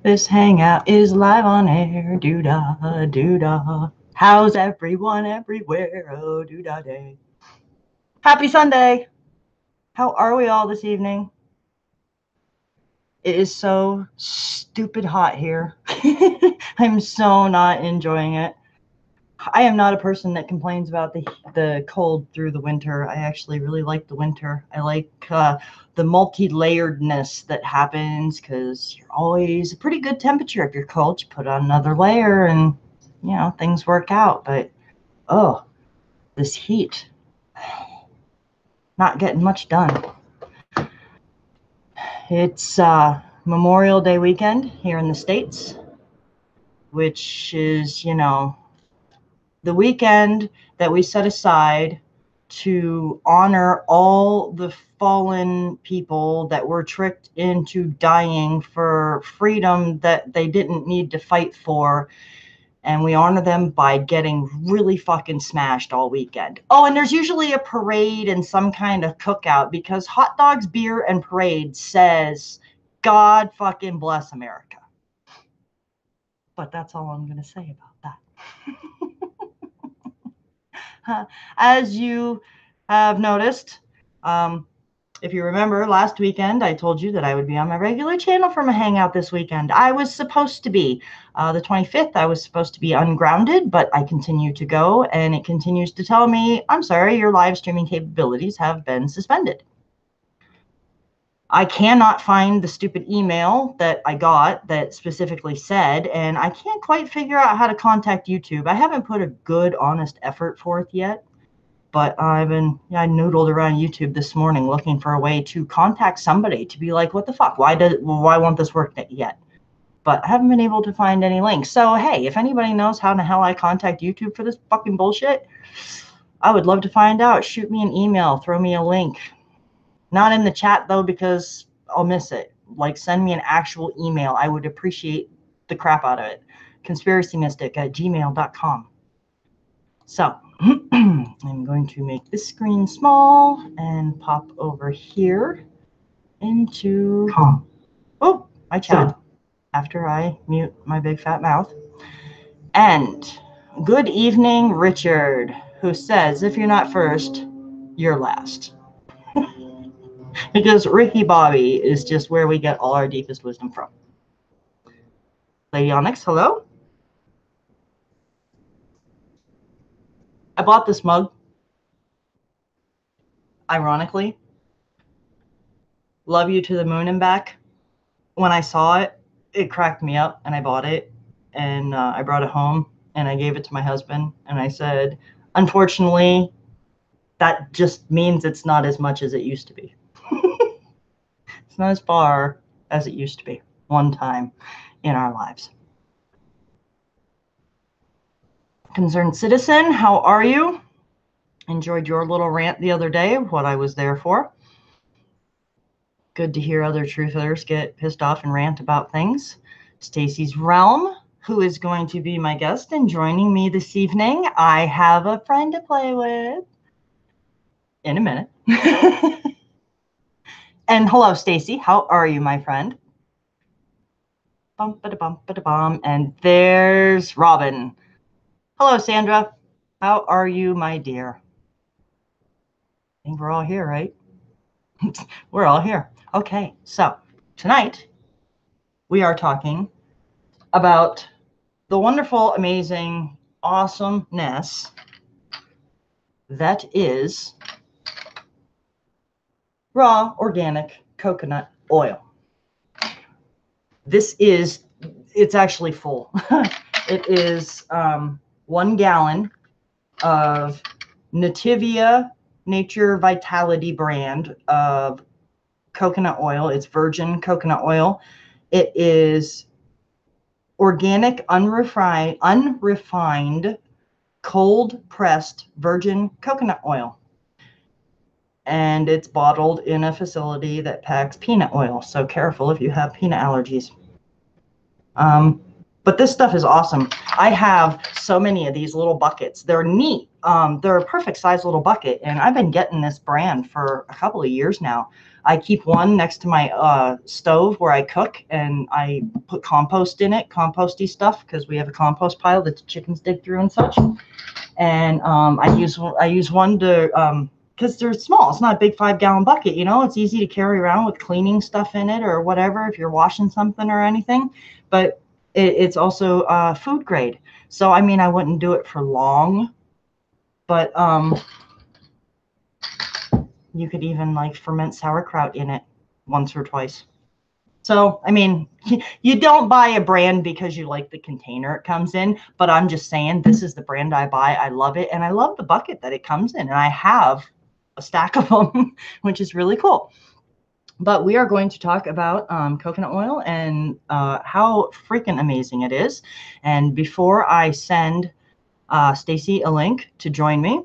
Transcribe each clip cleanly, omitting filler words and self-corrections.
This hangout is live on air. Doo-dah, doo-dah. How's everyone everywhere? Oh, doo-dah day. Happy Sunday. How are we all this evening? It is so stupid hot here. I'm so not enjoying it. I am not a person that complains about the cold through the winter. I actually really like the winter. I like the multi-layeredness that happens because you're always a pretty good temperature. If you're cold, you put on another layer and, you know, things work out. But, oh, this heat, not getting much done. It's Memorial Day weekend here in the States, which is, you know, the weekend that we set aside to honor all the fallen people that were tricked into dying for freedom that they didn't need to fight for. And we honor them by getting really fucking smashed all weekend. Oh, and there's usually a parade and some kind of cookout because hot dogs, beer, and parade says, God fucking bless America. But that's all I'm going to say about that. As you have noticed, if you remember last weekend, I told you that I would be on my regular channel for my hangout this weekend. I was supposed to be. The 25th, I was supposed to be ungrounded, but I continue to go, and it continues to tell me, I'm sorry, your live streaming capabilities have been suspended. I cannot find the stupid email that I got that specifically said, and I can't quite figure out how to contact YouTube. I haven't put a good, honest effort forth yet, but I noodled around YouTube this morning looking for a way to contact somebody to be like, what the fuck? Why won't this work yet? But I haven't been able to find any links. So, hey, if anybody knows how the hell I contact YouTube for this fucking bullshit, I would love to find out. Shoot me an email, throw me a link. Not in the chat, though, because I'll miss it. Like, send me an actual email. I would appreciate the crap out of it. conspiracymystic@gmail.com. So, I'm going to make this screen small and pop over here into my chat after I mute my big fat mouth. And good evening, Richard, who says, if you're not first, you're last. Because Ricky Bobby is just where we get all our deepest wisdom from. Lady Onyx, hello. I bought this mug, ironically. Love you to the moon and back. When I saw it, it cracked me up, and I bought it, and I brought it home, and I gave it to my husband, and I said, unfortunately, that just means it's not as much as it used to be. It's not as far as it used to be one time in our lives. Concerned citizen, how are you? Enjoyed your little rant the other day of what I was there for. Good to hear other truthers get pissed off and rant about things. Stacy's Realm, who is going to be my guest and joining me this evening. I have a friend to play with in a minute. And hello, Stacy. How are you, my friend? Bum-ba-da-bum-ba-da-bum. And there's Robin. Hello, Sandra. How are you, my dear? I think we're all here, right? We're all here. Okay, so tonight we are talking about the wonderful, amazing, awesomeness that is raw organic coconut oil. It's actually full. It is 1 gallon of Nativia Nature Vitality brand of coconut oil. It's virgin coconut oil. It is organic, unrefined, cold pressed virgin coconut oil. And it's bottled in a facility that packs peanut oil. So careful if you have peanut allergies. But this stuff is awesome. I have so many of these little buckets. They're neat. They're a perfect size little bucket. And I've been getting this brand for a couple of years now. I keep one next to my stove where I cook, and I put compost in it, composty stuff, because we have a compost pile that the chickens dig through and such. And I use one to because they're small. It's not a big 5-gallon bucket, you know. It's easy to carry around with cleaning stuff in it or whatever if you're washing something or anything. But it's also food grade. So I mean, I wouldn't do it for long, but you could even like ferment sauerkraut in it once or twice. So, I mean, you don't buy a brand because you like the container it comes in, but I'm just saying this is the brand I buy. I love it, and I love the bucket that it comes in, and I have a stack of them, which is really cool. But we are going to talk about coconut oil and how freaking amazing it is. And before I send Stacy a link to join me,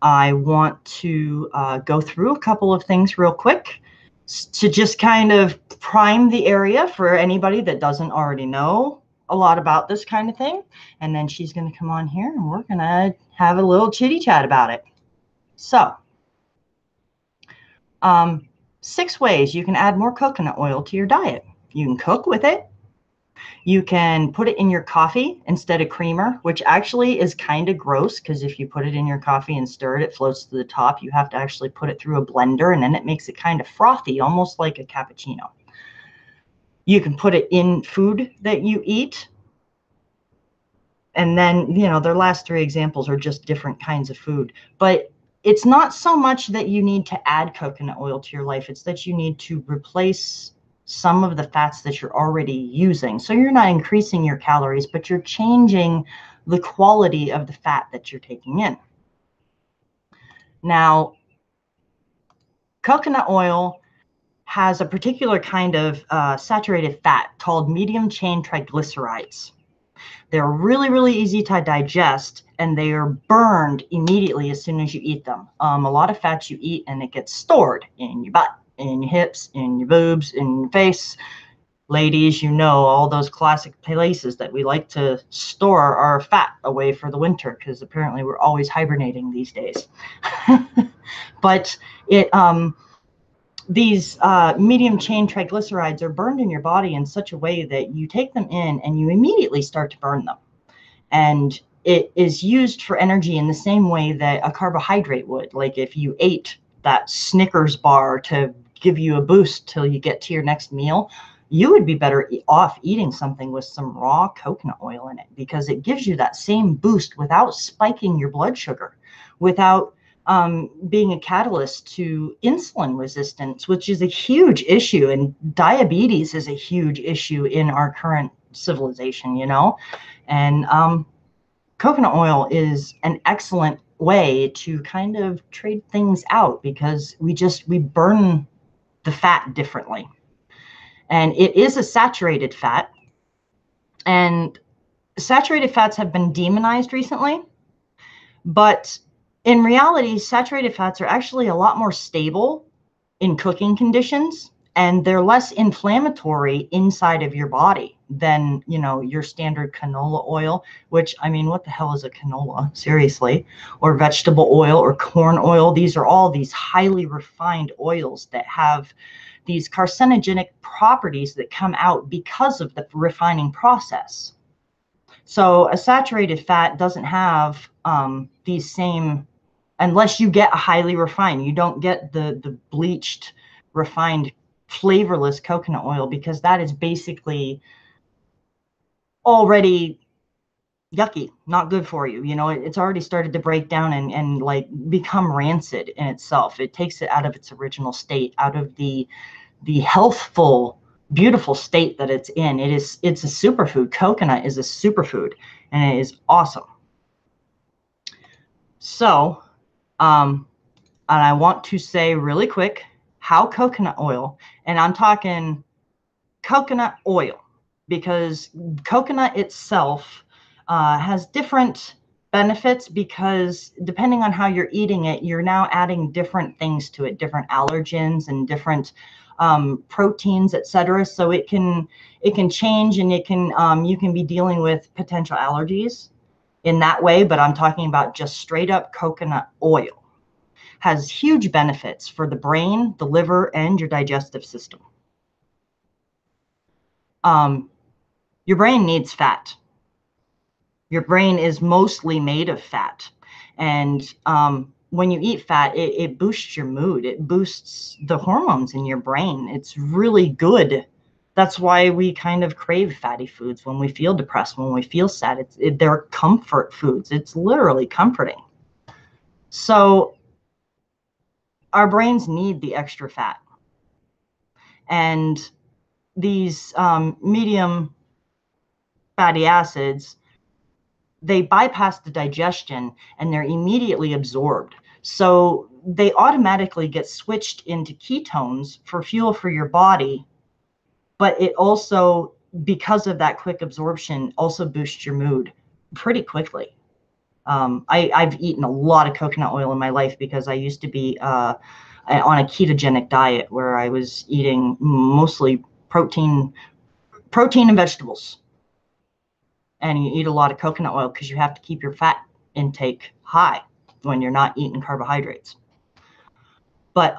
I want to go through a couple of things real quick to just kind of prime the area for anybody that doesn't already know a lot about this kind of thing. And then she's going to come on here and we're going to have a little chitty chat about it. So 6 ways you can add more coconut oil to your diet. You can cook with it. You can put it in your coffee instead of creamer, which actually is kind of gross because if you put it in your coffee and stir it, it floats to the top. You have to actually put it through a blender, and then it makes it kind of frothy, almost like a cappuccino. You can put it in food that you eat. And then, you know, their last 3 examples are just different kinds of food. But it's not so much that you need to add coconut oil to your life. It's that you need to replace some of the fats that you're already using. So you're not increasing your calories, but you're changing the quality of the fat that you're taking in. Now, coconut oil has a particular kind of saturated fat called medium chain triglycerides. They're really, really easy to digest, and they are burned immediately as soon as you eat them. A lot of fats you eat, and it gets stored in your butt, in your hips, in your boobs, in your face. Ladies, you know, all those classic places that we like to store our fat away for the winter, because apparently we're always hibernating these days. But these medium chain triglycerides are burned in your body in such a way that you take them in and you immediately start to burn them. And it is used for energy in the same way that a carbohydrate would. Like if you ate that Snickers bar to give you a boost till you get to your next meal, you would be better off eating something with some raw coconut oil in it, because it gives you that same boost without spiking your blood sugar, without being a catalyst to insulin resistance, which is a huge issue. And diabetes is a huge issue in our current civilization, you know. And coconut oil is an excellent way to kind of trade things out, because we burn the fat differently. And it is a saturated fat. And saturated fats have been demonized recently. But in reality, saturated fats are actually a lot more stable in cooking conditions, and they're less inflammatory inside of your body than, you know, your standard canola oil, which, I mean, what the hell is a canola? Seriously. Or vegetable oil or corn oil. These are all these highly refined oils that have these carcinogenic properties that come out because of the refining process. So a saturated fat doesn't have these same, unless you get a highly refined, you don't get the bleached, refined, flavorless coconut oil, because that is basically already yucky, not good for you. You know, it's already started to break down and like become rancid in itself. It takes it out of its original state, out of the healthful, beautiful state that it's in. It's a superfood. Coconut is a superfood, and it is awesome. So, and I want to say really quick how coconut oil, and I'm talking coconut oil, because coconut itself has different benefits, because depending on how you're eating it, you're now adding different things to it, different allergens and different proteins, etc. So it can change, and it can you can be dealing with potential allergies in that way. But I'm talking about just straight up coconut oil. has huge benefits for the brain, the liver, and your digestive system. Your brain needs fat. Your brain is mostly made of fat. And when you eat fat, it boosts your mood. It boosts the hormones in your brain. It's really good. That's why we kind of crave fatty foods when we feel depressed, when we feel sad. They're comfort foods. It's literally comforting. So our brains need the extra fat. And these medium fatty acids, they bypass the digestion and they're immediately absorbed. So they automatically get switched into ketones for fuel for your body, but it also, because of that quick absorption, also boosts your mood pretty quickly. I've eaten a lot of coconut oil in my life because I used to be on a ketogenic diet where I was eating mostly protein and vegetables. And you eat a lot of coconut oil because you have to keep your fat intake high when you're not eating carbohydrates. But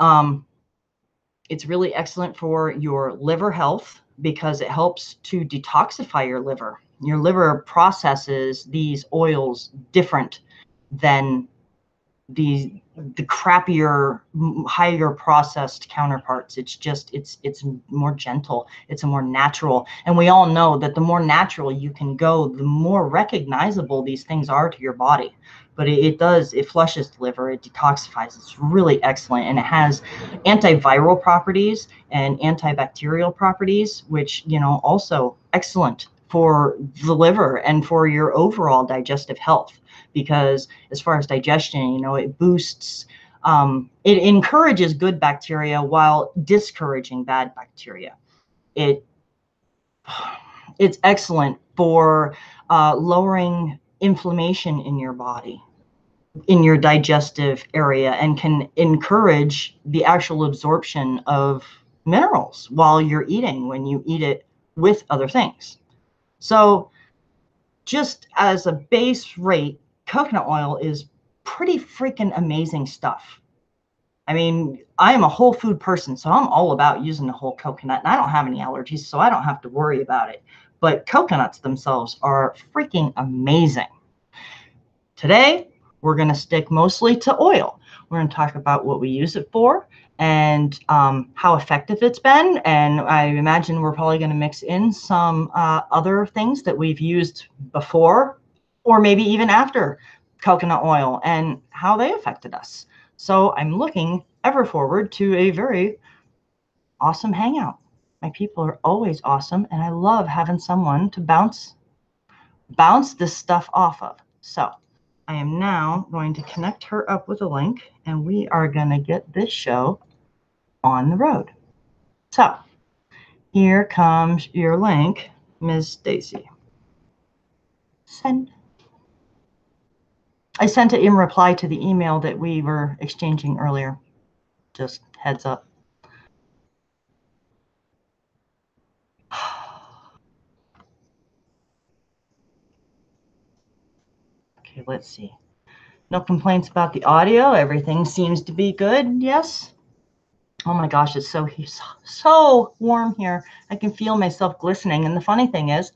it's really excellent for your liver health because it helps to detoxify your liver. Your liver processes these oils different than the crappier, higher processed counterparts. It's more gentle. It's a more natural. And we all know that the more natural you can go, the more recognizable these things are to your body. But it flushes the liver, it detoxifies. It's really excellent. And it has antiviral properties and antibacterial properties, which, also excellent for the liver and for your overall digestive health. Because as far as digestion, it boosts, it encourages good bacteria while discouraging bad bacteria. It's excellent for lowering inflammation in your body, in your digestive area, and can encourage the actual absorption of minerals while you're eating, when you eat it with other things. So just as a base rate, coconut oil is pretty freaking amazing stuff. I mean, I am a whole food person, so I'm all about using the whole coconut, and I don't have any allergies, so I don't have to worry about it. But coconuts themselves are freaking amazing. Today, we're going to stick mostly to oil. We're going to talk about what we use it for and how effective it's been. And I imagine we're probably going to mix in some other things that we've used before, or maybe even after coconut oil, and how they affected us. So I'm looking ever forward to a very awesome hangout. My people are always awesome, and I love having someone to bounce this stuff off of. So I am now going to connect her up with a link, and we are going to get this show on the road. So here comes your link, Ms. Stacy. Send. I sent it in reply to the email that we were exchanging earlier. Just heads up. Okay, let's see. No complaints about the audio. Everything seems to be good. Yes. Oh my gosh, it's so warm here. I can feel myself glistening. And the funny thing is,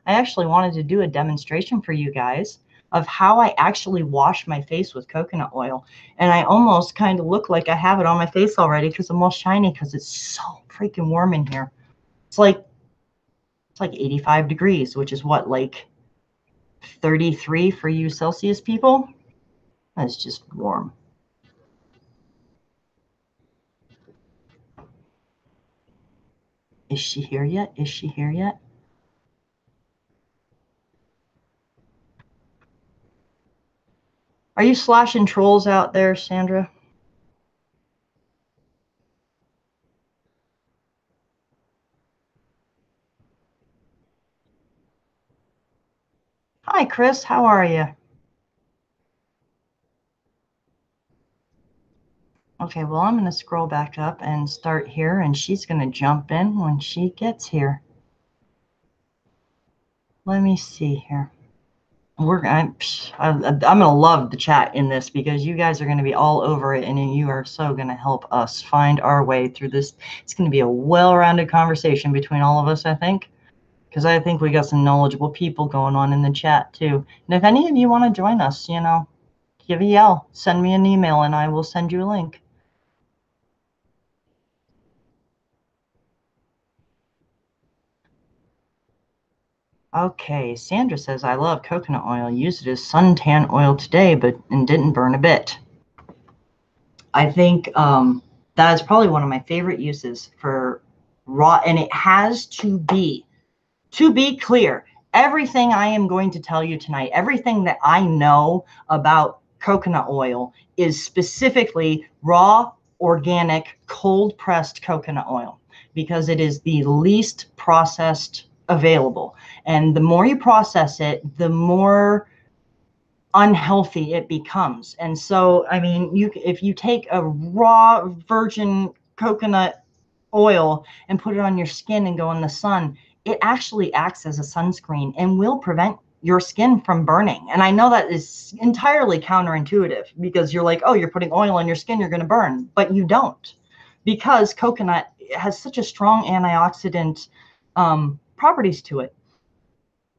I actually wanted to do a demonstration for you guys of how I actually wash my face with coconut oil. And I almost kind of look like I have it on my face already because I'm all shiny because it's so freaking warm in here. It's like 85 degrees, which is what, like 33 for you Celsius people? That's just warm. Is she here yet? Is she here yet? Are you slashing trolls out there, Sandra? Hi, Chris. How are you? Okay, well, I'm going to scroll back up and start here, and she's going to jump in when she gets here. Let me see here. I'm gonna love the chat in this because you guys are gonna be all over it, and you are so gonna help us find our way through this. It's gonna be a well-rounded conversation between all of us, I think, because I think we got some knowledgeable people going on in the chat too. And if any of you want to join us, give a yell, send me an email, and I will send you a link. Okay, Sandra says, I love coconut oil. Used it as suntan oil today, and didn't burn a bit. I think that is probably one of my favorite uses for raw, and it has to be clear, everything I am going to tell you tonight, everything that I know about coconut oil is specifically raw, organic, cold pressed coconut oil, because it is the least processed available. And the more you process it, the more unhealthy it becomes. And so, I mean, if you take a raw virgin coconut oil and put it on your skin and go in the sun, it actually acts as a sunscreen and will prevent your skin from burning. And I know that is entirely counterintuitive, because you're like, oh, you're putting oil on your skin, you're going to burn, but you don't, because coconut has such a strong antioxidant properties to it.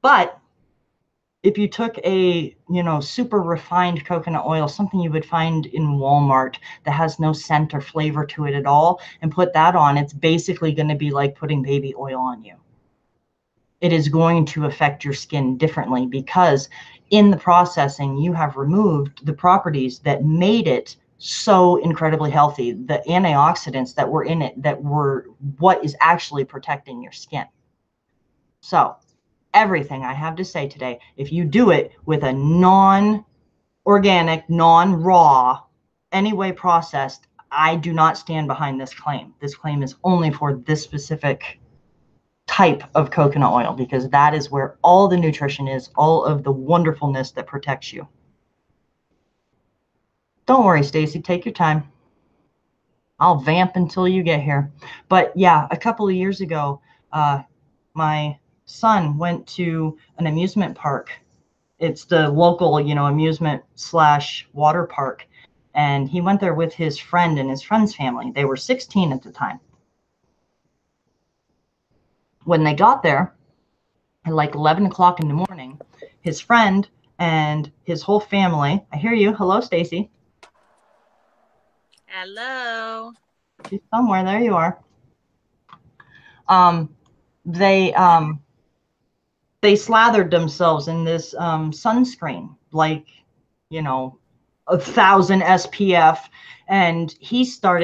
But if you took a, super refined coconut oil, something you would find in Walmart that has no scent or flavor to it at all, and put that on, it's basically going to be like putting baby oil on you. It is going to affect your skin differently, because in the processing, you have removed the properties that made it so incredibly healthy, the antioxidants that were in it, that were what is actually protecting your skin. So everything I have to say today, if you do it with a non-organic, non-raw, anyway processed, I do not stand behind this claim. This claim is only for this specific type of coconut oil, because that is where all the nutrition is, all of the wonderfulness that protects you. Don't worry, Stacy, take your time. I'll vamp until you get here. But yeah, a couple of years ago, my son went to an amusement park. It's the local, amusement / water park. And he went there with his friend and his friend's family. They were 16 at the time. When they got there, at like 11 o'clock in the morning, his friend and his whole family, I hear you. Hello, Stacy. Hello. She's somewhere. There you are. They slathered themselves in this sunscreen, like, 1,000 SPF. And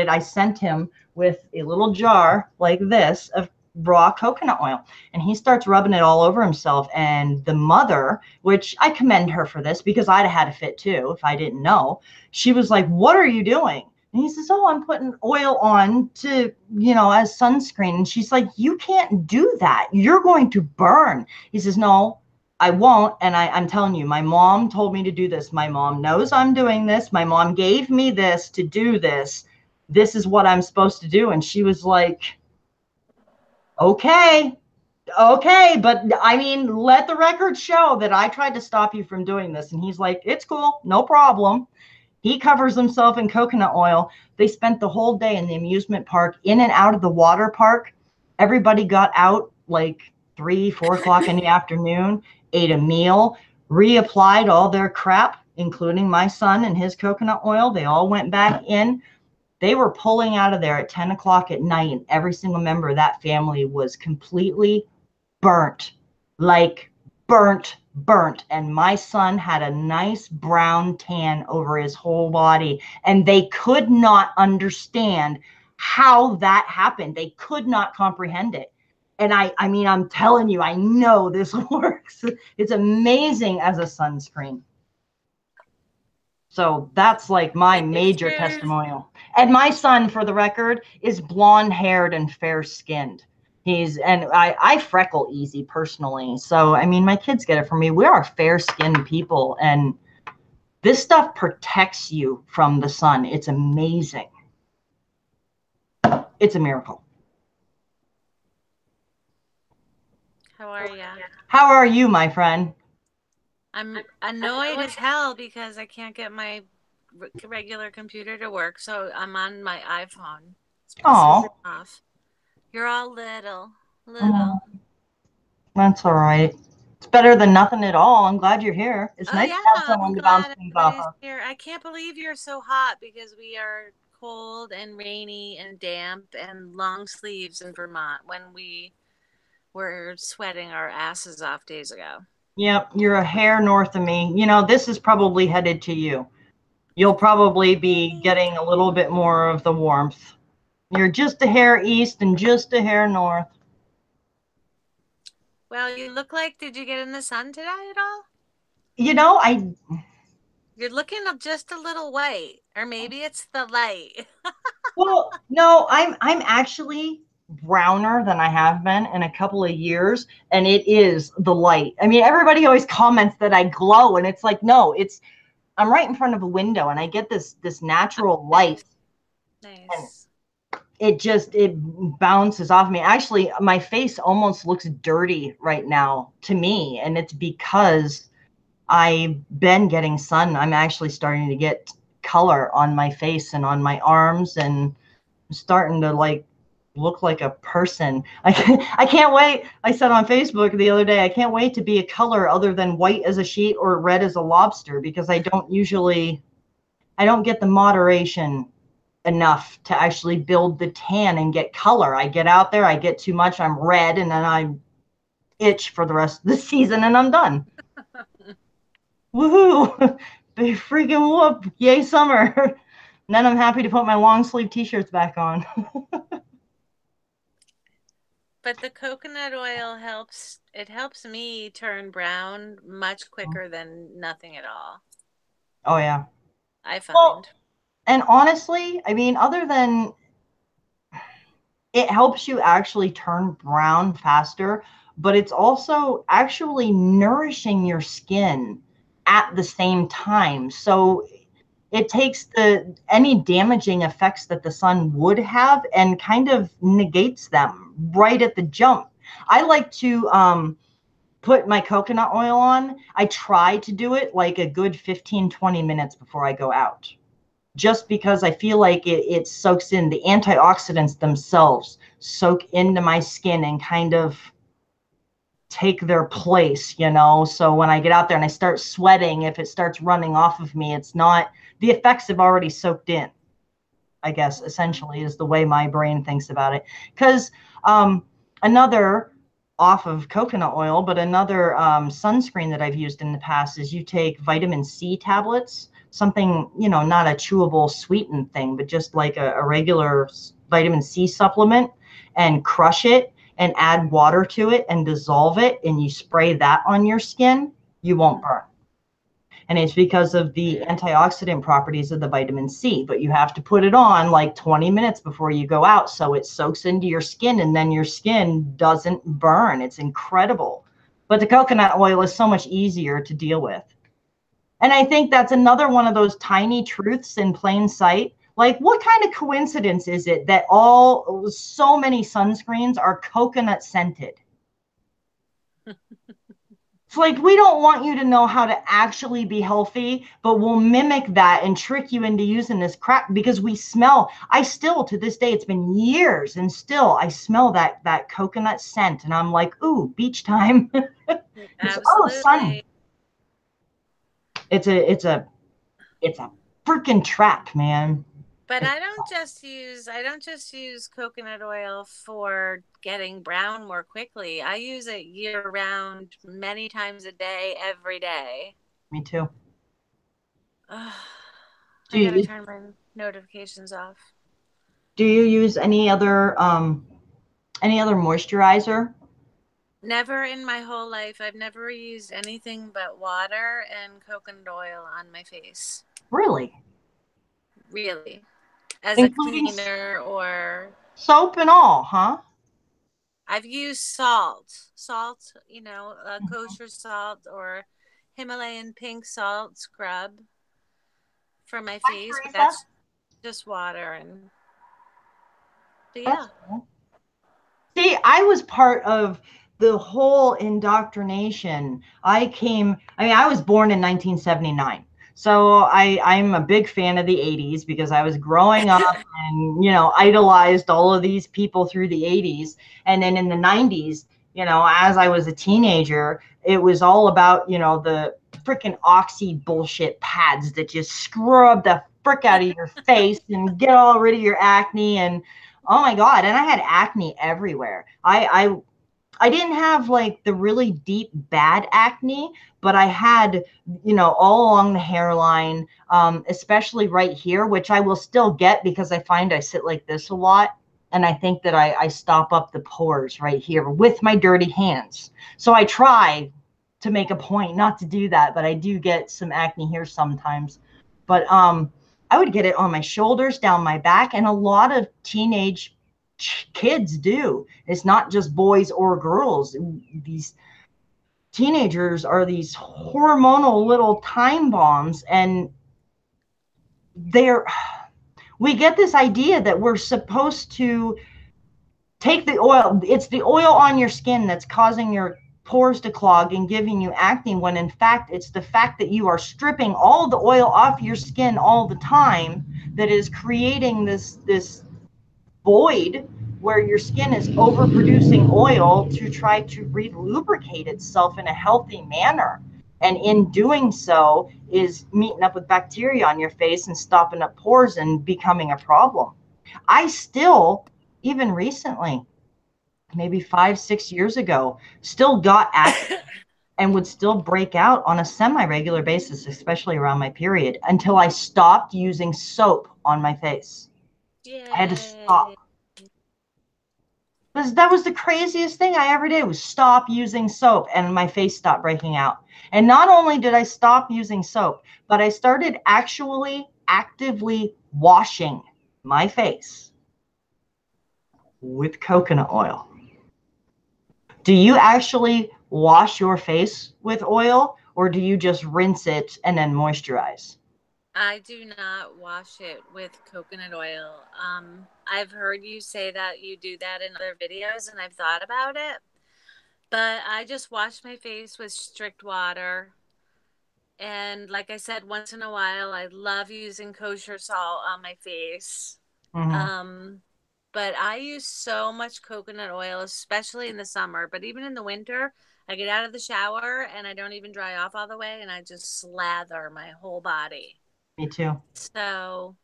I sent him with a little jar like this of raw coconut oil, and he starts rubbing it all over himself. And the mother, which I commend her for this, because I'd have had a fit too if I didn't know, she was like, what are you doing? And he says, oh, I'm putting oil on to, as sunscreen. And she's like, you can't do that, you're going to burn. He says, no, I won't. And I'm telling you, my mom told me to do this. My mom knows I'm doing this. My mom gave me this to do this. This is what I'm supposed to do. And she was like, okay, but I mean, let the record show that I tried to stop you from doing this. And he's like, it's cool, no problem. He covers himself in coconut oil. They spent the whole day in the amusement park, in and out of the water park. Everybody got out like 3, 4 o'clock in the afternoon, ate a meal, reapplied all their crap, including my son and his coconut oil. They all went back in. They were pulling out of there at 10 o'clock at night, and every single member of that family was completely burnt, like burnt. And my son had a nice brown tan over his whole body, and they could not understand how that happened. They could not comprehend it. And I mean, I'm telling you, I know this works. It's amazing as a sunscreen. So that's like my major testimonial. And my son, for the record, is blonde haired and fair skinned. I freckle easy personally. So, I mean, my kids get it from me. We are fair skinned people, and this stuff protects you from the sun. It's amazing. It's a miracle. How are you? How are you, my friend? I'm annoyed as hell because I can't get my regular computer to work, so I'm on my iPhone. It's pissing me Oh, off. You're all little, little. that's all right. It's better than nothing at all. I'm glad you're here. It's Oh nice to yeah, have I'm someone to bounce glad things off everybody's of. here. I can't believe you're so hot because we are cold and rainy and damp and long sleeves in Vermont when we were sweating our asses off days ago. Yep, you're a hair north of me. This is probably headed to you. You'll probably be Really? getting a little bit more of the warmth. You're just a hair east and just a hair north. Well, you look like, did you get in the sun today at all? I You're looking just a little white, or maybe it's the light. well, no, I'm actually browner than I have been in a couple of years, and it is the light. I mean, everybody always comments that I glow, and it's like, no, I'm right in front of a window, and I get this natural light, Nice, and nice. it bounces off me. Actually, my face almost looks dirty right now to me, and it's because I've been getting sun. I'm actually starting to get color on my face and on my arms, and I'm starting to like look like a person. I can't wait. I said on Facebook the other day, I can't wait to be a color other than white as a sheet or red as a lobster, because I don't get the moderation enough to actually build the tan and get color. I get out there, I get too much, I'm red, and then I itch for the rest of the season, and I'm done. Woohoo! Big freaking whoop! Yay, summer! And then I'm happy to put my long sleeve t-shirts back on. But the coconut oil helps, it helps me turn brown much quicker than nothing at all, Oh yeah. I Well, find. and honestly, I mean, other than it helps you actually turn brown faster, but it's also actually nourishing your skin at the same time. So it takes the any damaging effects that the sun would have and kind of negates them right at the jump. I like to put my coconut oil on. I try to do it like a good 15-20 minutes before I go out, just because I feel like it soaks in. The antioxidants themselves soak into my skin and kind of take their place. So when I get out there and I start sweating, if it starts running off of me, it's not, the effects have already soaked in, I guess, essentially, is the way my brain thinks about it. Because another, off of coconut oil, but another sunscreen that I've used in the past is you take vitamin C tablets, something, not a chewable sweetened thing, but just like a regular vitamin C supplement, and crush it and add water to it and dissolve it, and you spray that on your skin, you won't burn. And it's because of the antioxidant properties of the vitamin C. But you have to put it on like 20 minutes before you go out so it soaks into your skin, and then your skin doesn't burn. It's incredible. But the coconut oil is so much easier to deal with. And I think that's another one of those tiny truths in plain sight. Like, what kind of coincidence is it that so many sunscreens are coconut scented? It's like, we don't want you to know how to actually be healthy, but we'll mimic that and trick you into using this crap because we smell. I still, to this day, it's been years, and still I smell that coconut scent, and I'm like, ooh, beach time. It's, oh, sun. Absolutely. It's a freaking trap, man. But It's, I don't just use coconut oil for getting brown more quickly. I use it year round, many times a day, every day. me too. Ugh, Do I gotta you turn my notifications off. do you use any other moisturizer? Never in my whole life, I've never used anything but water and coconut oil on my face. Really? Really. As a Including cleaner, or soap and all, huh? I've used salt. Salt, kosher salt or Himalayan pink salt scrub for my Hi, face, but Teresa. that's just water. But That's yeah. cool. See, I was part of the whole indoctrination. I was born in 1979. So I'm a big fan of the 80s because I was growing up and, idolized all of these people through the 80s. And then in the 90s, as I was a teenager, it was all about, the freaking oxy bullshit pads that just scrub the frick out of your face and get all rid of your acne. And oh my God. And I had acne everywhere. I didn't have like the really deep bad acne, but I had, all along the hairline, especially right here, which I will still get because I find I sit like this a lot. And I think that I stop up the pores right here with my dirty hands. So I try to make a point not to do that, but I do get some acne here sometimes. But I would get it on my shoulders, down my back, and a lot of teenage kids do. It's not just boys or girls. These teenagers are these hormonal little time bombs, and they're we get this idea that we're supposed to take the oil. It's the oil on your skin that's causing your pores to clog and giving you acne, when in fact it's the fact that you are stripping all the oil off your skin all the time that is creating this void where your skin is overproducing oil to try to re-lubricate itself in a healthy manner. And in doing so is meeting up with bacteria on your face and stopping up pores and becoming a problem. I still, even recently, maybe 5, 6 years ago, still got acne and would still break out on a semi-regular basis, especially around my period, until I stopped using soap on my face. I had to Yay. stop. That was the craziest thing I ever did, was stop using soap, and my face stopped breaking out. And not only did I stop using soap, but I started actually actively washing my face with coconut oil. Do you actually wash your face with oil, or do you just rinse it and then moisturize? I do not wash it with coconut oil. I've heard you say that you do that in other videos, and I've thought about it. But I just wash my face with strict water. And like I said, once in a while, I love using kosher salt on my face. Mm-hmm. Um, but I use so much coconut oil, especially in the summer. But even in the winter, I get out of the shower and I don't even dry off all the way, and I just slather my whole body. Me too. So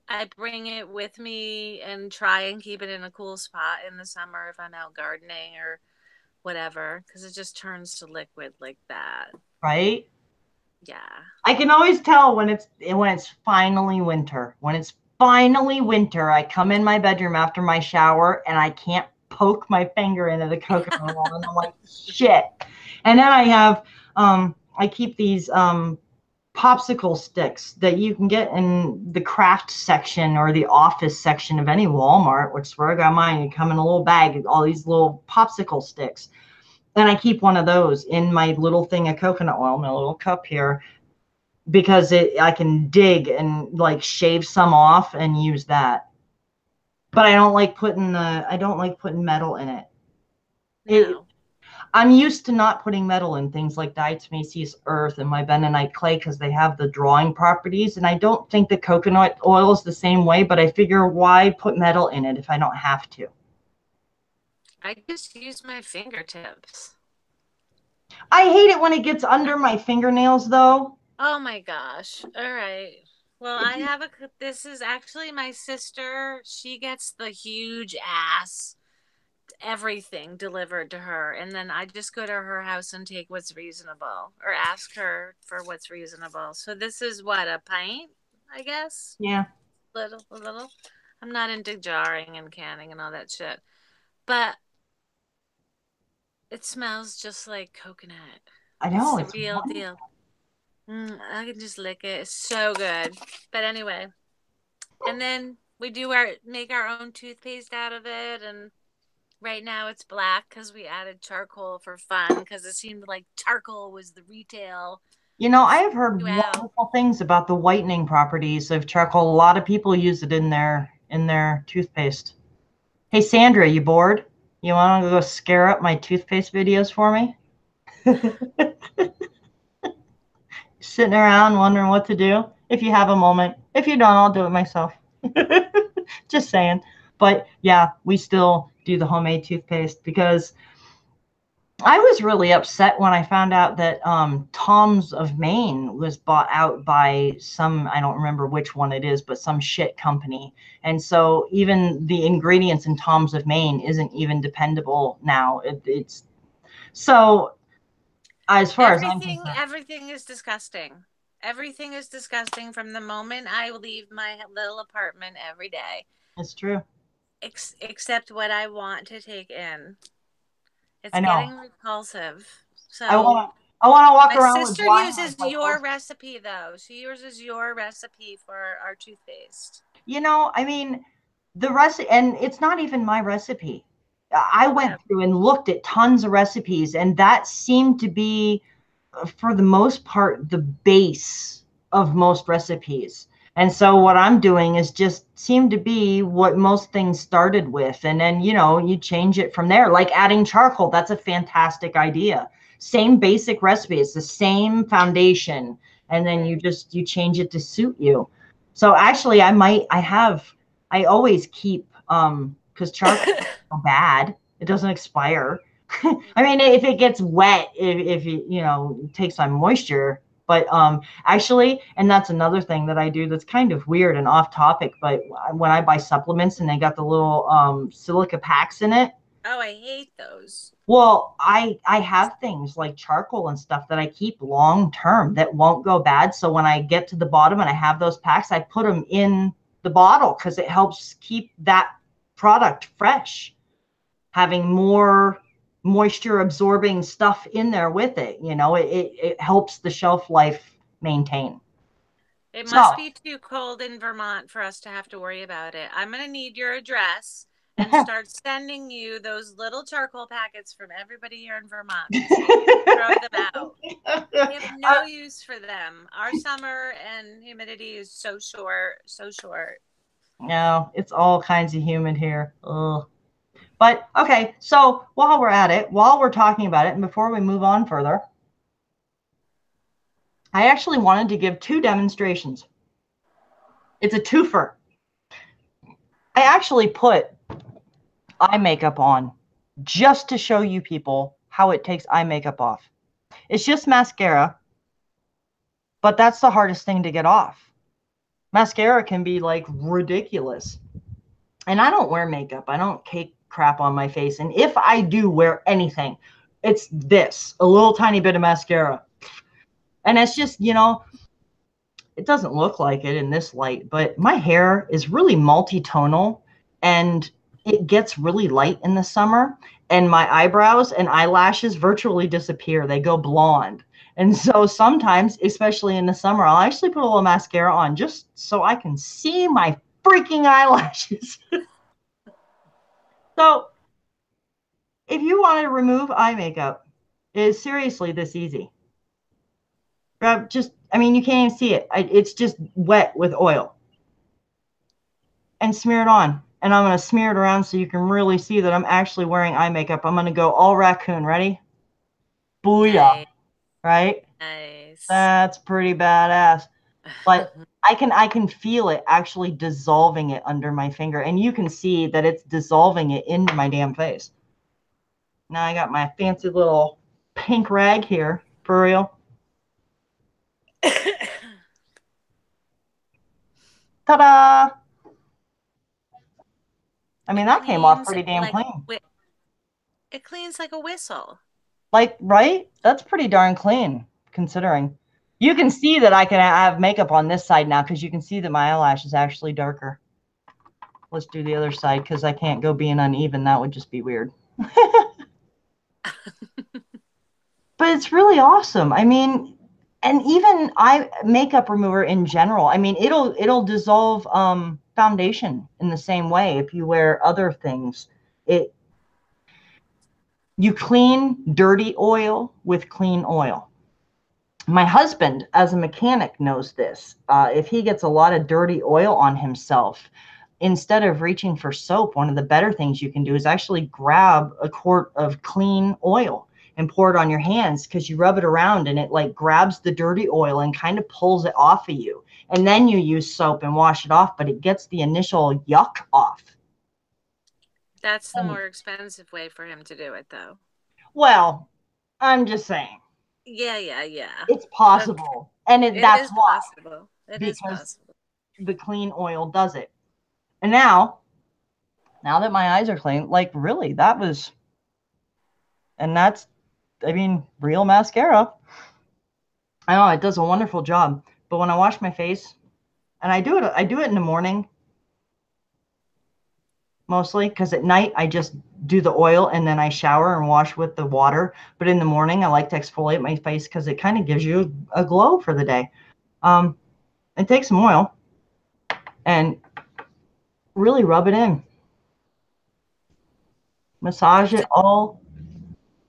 I bring it with me and try and keep it in a cool spot in the summer if I'm out gardening or whatever, because it just turns to liquid like that. Right? Yeah. I can always tell when it's finally winter. When it's finally winter, I come in my bedroom after my shower and I can't poke my finger into the coconut oil, and I'm like, shit. And then I keep these popsicle sticks that you can get in the craft section or the office section of any Walmart, which is where I got mine. You come in a little bag, all these little popsicle sticks. And I keep one of those in my little thing of coconut oil, my little cup here, because I can dig and like shave some off and use that. But I don't like putting metal in it. It No. I'm used to not putting metal in things like diatomaceous earth and my bentonite clay because they have the drawing properties. And I don't think the coconut oil is the same way, but I figure why put metal in it if I don't have to? I just use my fingertips. I hate it when it gets under my fingernails though. Oh my gosh. All right. Well, It I just, have a. This is actually my sister. She gets the huge ass everything delivered to her. And then I just go to her house and take what's reasonable or ask her for what's reasonable. So this is what, a pint, I guess? yeah, Little, a little. I'm not into jarring and canning and all that shit. But it smells just like coconut. I It's know the it's real deal. I can just lick it. It's so good. But anyway, and then we do our make our own toothpaste out of it, and right now it's black because we added charcoal for fun because it seemed like charcoal was the retail I have heard out. wonderful things about the whitening properties of charcoal. A lot of people use it in their toothpaste. Hey Sandra, you bored? You want to go scare up my toothpaste videos for me? Sitting around wondering what to do? If you have a moment. If you don't, I'll do it myself. Just saying. But yeah, we still do the homemade toothpaste because I was really upset when I found out that Tom's of Maine was bought out by some, I don't remember which one it is, but some shit company. And so even the ingredients in Tom's of Maine isn't even dependable now. It's so, as far as I'm concerned, Everything is disgusting. Everything is disgusting from the moment I leave my little apartment every day. it's true. Except what I want to take in. I It's know. getting repulsive. I So want to. I want to walk my around with sister dry hands uses like your those. recipe though. She uses your recipe for our toothpaste. I mean, the rest, and it's not even my recipe. I Oh, went whatever. through and looked at tons of recipes, and that seemed to be, for the most part, the base of most recipes. And so what I'm doing is just seem to be what most things started with. And then, you change it from there, like adding charcoal. That's a fantastic idea. Same basic recipe. It's the same foundation. And then Right. you change it to suit you. So actually I always keep, because charcoal is so bad. It doesn't expire. I mean, if it gets wet, if it takes on moisture, but actually, and that's another thing that I do that's kind of weird and off topic, but when I buy supplements and they got the little silica packs in it, Oh, I hate those. well, I have things like charcoal and stuff that I keep long term that won't go bad. So when I get to the bottom and I have those packs, I put them in the bottle because it helps keep that product fresh, having more moisture absorbing stuff in there with it. It helps the shelf life maintain. It must So be too cold in Vermont for us to have to worry about it. I'm going to need your address and start sending you those little charcoal packets from everybody here in Vermont because we need to throw them out. We have no use for them. Our summer and humidity is so short, so short. no, it's all kinds of humid here. Ugh. But okay, so while we're at it, while we're talking about it, and before we move on further, I actually wanted to give two demonstrations. It's a twofer. I actually put eye makeup on just to show you people how it takes eye makeup off. It's just mascara, but that's the hardest thing to get off. Mascara can be like ridiculous. And I don't wear makeup. I don't cake crap on my face. And if I do wear anything, it's this, a little tiny bit of mascara. And it's just, it doesn't look like it in this light, but my hair is really multi-tonal and it gets really light in the summer. And my eyebrows and eyelashes virtually disappear. They go blonde. And so sometimes, especially in the summer, I'll actually put a little mascara on just so I can see my freaking eyelashes. So if you want to remove eye makeup, it is seriously this easy. Grab I mean, you can't even see it. It's just wet with oil and smear it on. And I'm going to smear it around so you can really see that I'm actually wearing eye makeup. I'm going to go all raccoon. Ready? Booyah. Nice. Right? Nice. That's pretty badass. But I can feel it actually dissolving it under my finger. And you can see that it's dissolving it into my damn face. Now I got my fancy little pink rag here. For real. Ta-da! I mean, It that came off cleans pretty damn like clean. it cleans like a whistle. Like, right? That's pretty darn clean, considering. You can see that I can have makeup on this side now because you can see that my eyelash is actually darker. Let's do the other side because I can't go being uneven. That would just be weird. But it's really awesome. I mean, and even eye makeup remover in general. I mean, it'll dissolve foundation in the same way if you wear other things. It You clean dirty oil with clean oil. My husband, as a mechanic, knows this. If he gets a lot of dirty oil on himself, instead of reaching for soap, one of the better things you can do is actually grab a quart of clean oil and pour it on your hands, because you rub it around and it like grabs the dirty oil and kind of pulls it off of you. And then you use soap and wash it off, but it gets the initial yuck off. That's the And, more expensive way for him to do it, though. well, I'm just saying Yeah, yeah, yeah. it's Okay. possible. And It that's is why, possible. It is because possible. the clean oil does it. And now that my eyes are clean, like really, that was, and that's, I mean, real mascara. I know it does a wonderful job. But when I wash my face, and I do it in the morning mostly, because at night I just do the oil and then I shower and wash with the water. But in the morning, I like to exfoliate my face because it kind of gives you a glow for the day. Um, and take some oil and really rub it in, massage Is it it all.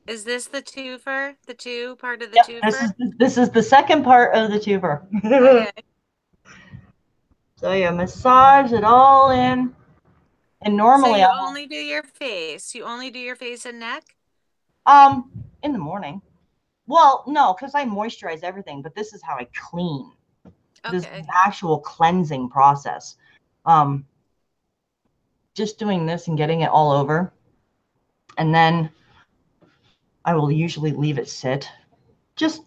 is this the twofer? The two part of the Yep, twofer? this is the second part of the tuber. Okay. So you massage it all in, and So normally I you will, only do your face. You only do your face and neck? in the morning. Well, no, because I moisturize everything, but this is how I clean. This is an Okay. actual cleansing process. Um, just doing this and getting it all over, and then I will usually leave it sit just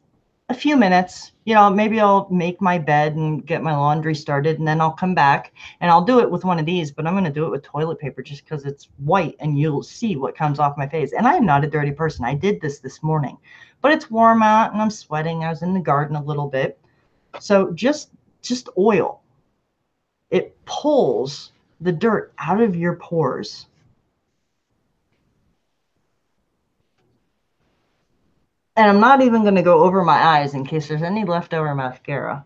a few minutes. You know, maybe I'll make my bed and get my laundry started, and then I'll come back and I'll do it with one of these, but I'm going to do it with toilet paper just because it's white and you'll see what comes off my face. And I am not a dirty person. I did this morning, but it's warm out and I'm sweating. I was in the garden a little bit. So just oil. It pulls the dirt out of your pores. And I'm not even going to go over my eyes in case there's any leftover mascara.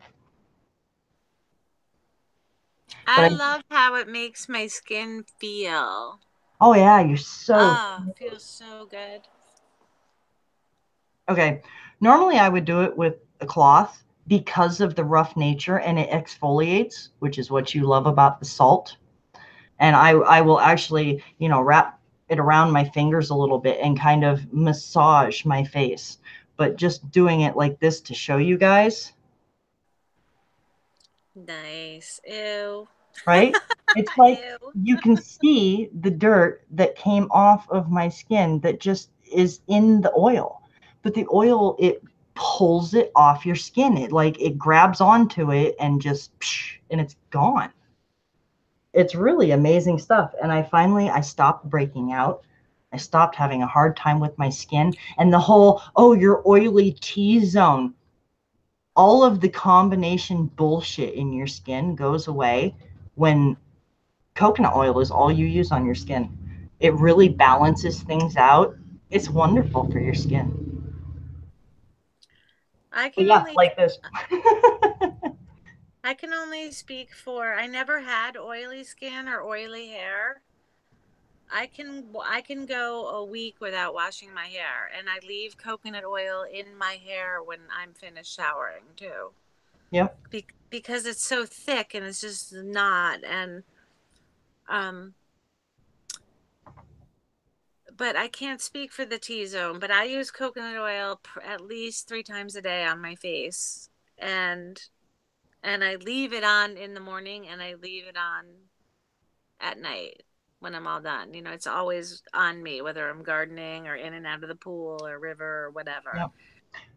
But I love how it makes my skin feel. oh yeah, you're so Ah, feels so good. okay. Normally I would do it with a cloth because of the rough nature and it exfoliates, which is what you love about the salt. And I will actually, you know, wrap it around my fingers a little bit and kind of massage my face. But just doing it like this to show you guys, Nice. Ew. right? It's like Ew. you can see the dirt that came off of my skin that just is in the oil. But the oil, it pulls it off your skin. It like it grabs onto it and just psh, and it's gone. It's really amazing stuff. And I stopped breaking out. I stopped having a hard time with my skin and the whole, oh, you're oily T zone. All of the combination bullshit in your skin goes away when coconut oil is all you use on your skin. It really balances things out. It's wonderful for your skin. I But can yeah, only like this. I can only speak for I never had oily skin or oily hair. I can go a week without washing my hair and I leave coconut oil in my hair when I'm finished showering too. Yep. Because it's so thick and it's just not and um but I can't speak for the T zone, but I use coconut oil at least 3 times a day on my face and I leave it on in the morning and I leave it on at night when I'm all done. You know, it's always on me, whether I'm gardening or in and out of the pool or river or whatever. Yep.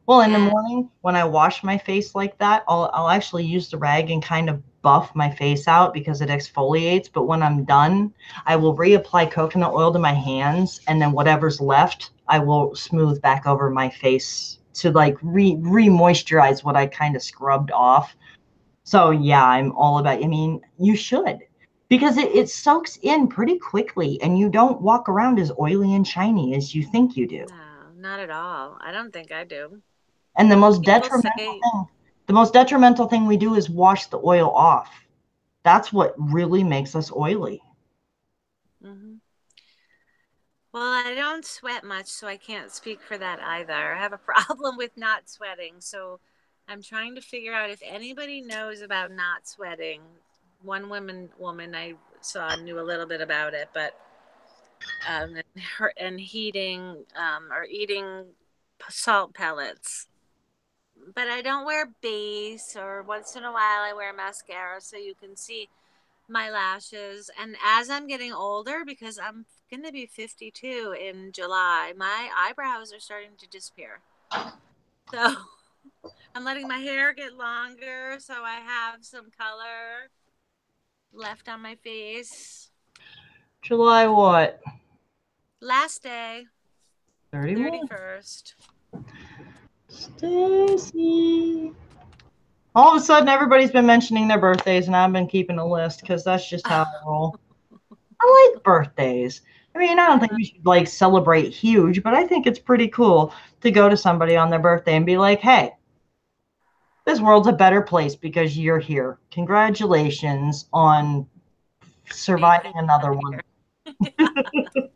Well, in the And morning when I wash my face like that, I'll actually use the rag and kind of buff my face out because it exfoliates. But when I'm done, I will reapply coconut oil to my hands, and then whatever's left, I will smooth back over my face to like re-moisturize what I kind of scrubbed off. So yeah, I'm all about, I mean, you should, because it soaks in pretty quickly and you don't walk around as oily and shiny as you think you do. no, not at all. I don't think I do. And People say, the most detrimental thing we do is wash the oil off. That's what really makes us oily. mm-hmm. Well, I don't sweat much, so I can't speak for that either. I have a problem with not sweating, so I'm trying to figure out if anybody knows about not sweating. One woman I so I knew a little bit about it. But and heating or eating salt pellets. But I don't wear base, or once in a while I wear mascara so you can see my lashes. And as I'm getting older, because I'm going to be 52 in July, my eyebrows are starting to disappear. So I'm letting my hair get longer so I have some color left on my face. July what? Last day, 31. 31st. Stacy. All of a sudden, everybody's been mentioning their birthdays, and I've been keeping a list because that's just how I roll. I like birthdays. I mean, I don't think we should like celebrate huge, but I think it's pretty cool to go to somebody on their birthday and be like, hey, this world's a better place because you're here. Congratulations on surviving Making another one. here.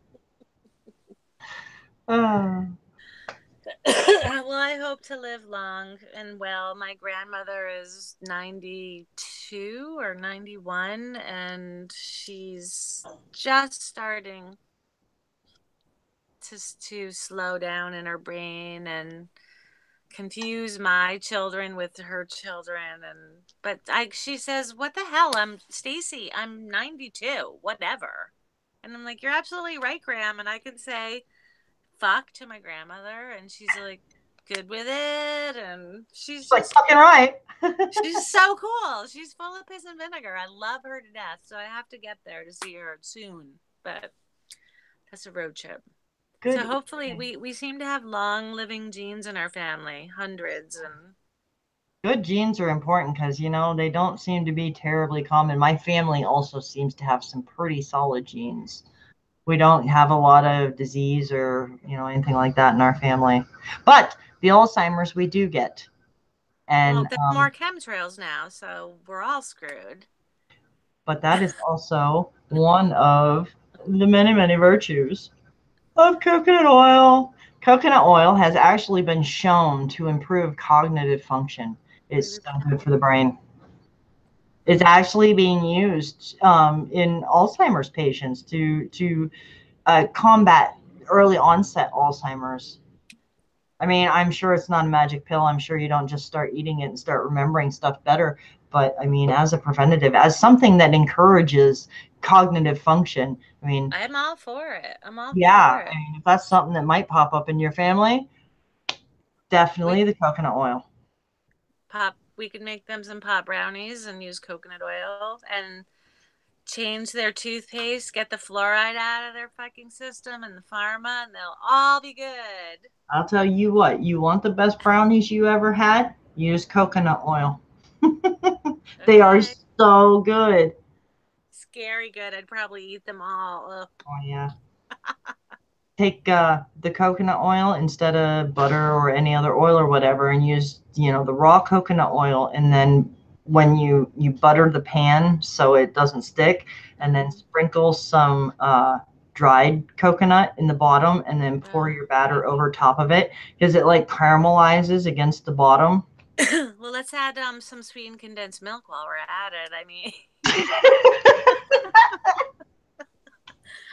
Uh, Well, I hope to live long and well. My grandmother is 92 or 91, and she's just starting to slow down in her brain and confuse my children with her children. And but she says, "What the hell? I'm Stacy. I'm 92. Whatever." And I'm like, "You're absolutely right, Graham." And I can say fuck to my grandmother, and she's like good with it, and she's it's like just fucking right. she's so cool. She's full of piss and vinegar. I love her to death, so I have to get there to see her soon. But that's a road trip. So Good. hopefully we seem to have long living genes in our family, hundreds. And Good genes are important because, they don't seem to be terribly common. My family also seems to have some pretty solid genes. We don't have a lot of disease or, anything like that in our family. But the Alzheimer's we do get. well, And, there's more chemtrails now, so we're all screwed. but that is also one of the many, many virtues of coconut oil. Coconut oil has actually been shown to improve cognitive function. It's so good for the brain. It's actually being used in Alzheimer's patients to combat early onset Alzheimer's. I mean, I'm sure it's not a magic pill. I'm sure you don't just start eating it and start remembering stuff better. But I mean, as a preventative, as something that encourages cognitive function, I mean, I'm all for it. I'm all yeah, for I it. mean, if that's something that might pop up in your family, We definitely the coconut oil. we could make them some pot brownies and use coconut oil and change their toothpaste, get the fluoride out of their fucking system and the pharma, and they'll all be good. I'll tell you what, you want the best brownies you ever had? Use coconut oil. They are Okay. so good. Scary good. I'd probably eat them all up. Oh, yeah. Take the coconut oil instead of butter or any other oil or whatever, and use the raw coconut oil, and then when you butter the pan so it doesn't stick, and then sprinkle some dried coconut in the bottom, and then pour your batter over top of it because it like caramelizes against the bottom. Well, let's add some sweetened condensed milk while we're at it. I mean,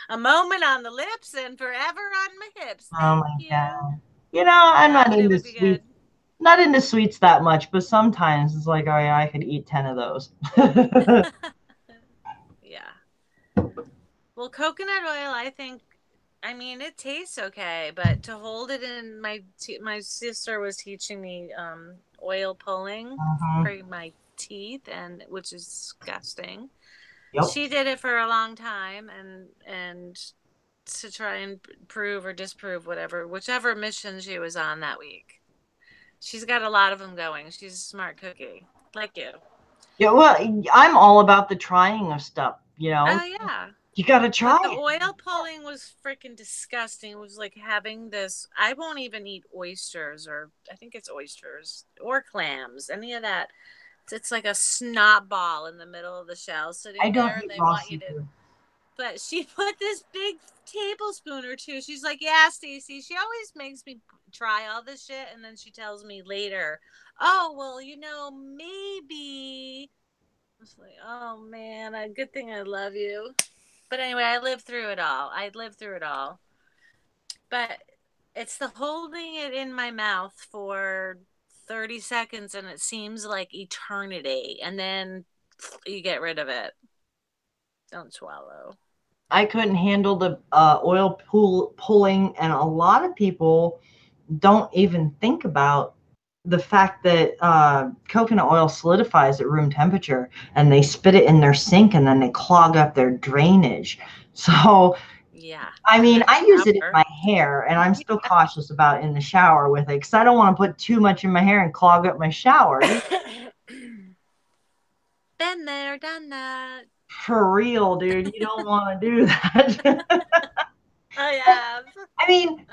a moment on the lips and forever on my hips. Oh Thank my you. god. I'm No, not but it into would be sweets. good. Not into sweets that much, but sometimes it's like, oh yeah, I could eat 10 of those. Yeah. Well, coconut oil, I think. I mean, it tastes okay, but to hold it in my sister was teaching me oil pulling Mhm. for my teeth, and which is disgusting. Yep. She did it for a long time, and to try and prove or disprove whichever mission she was on that week. She's got a lot of them going. She's a smart cookie, like you. Yeah, well, I'm all about the trying of stuff. Oh yeah. You got to But try the it. oil pulling was freaking disgusting. It was like having this. I won't even eat oysters, or I think it's oysters or clams, any of that. It's like a snot ball in the middle of the shell I sitting don't there, and eat they raw want you to. seafood. But she put this big tablespoon or two. She's like, "Yeah, Stacy." She always makes me try all this shit, and then she tells me later, "Oh, well, maybe." was like, oh man, a good thing I love you. But anyway, I lived through it all. I lived through it all. But it's the holding it in my mouth for 30 seconds and it seems like eternity. And then you get rid of it. Don't swallow. I couldn't handle the pulling, and a lot of people don't even think about the fact that coconut oil solidifies at room temperature, and they spit it in their sink, and then they clog up their drainage. So, Yeah. I In mean, the I use it in shower. my hair, and I'm still cautious about in the shower with it because I don't want to put too much in my hair and clog up my shower. Been there, done that. For real, dude, you don't want to do that. I have. I mean,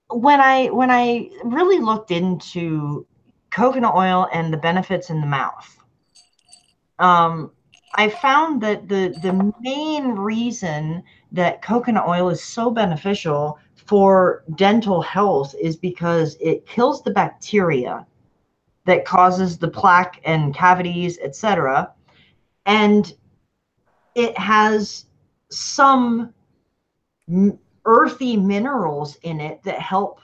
when I really looked into coconut oil and the benefits in the mouth, um, I found that the main reason that coconut oil is so beneficial for dental health is because it kills the bacteria that causes the plaque and cavities, etc. And it has some earthy minerals in it that help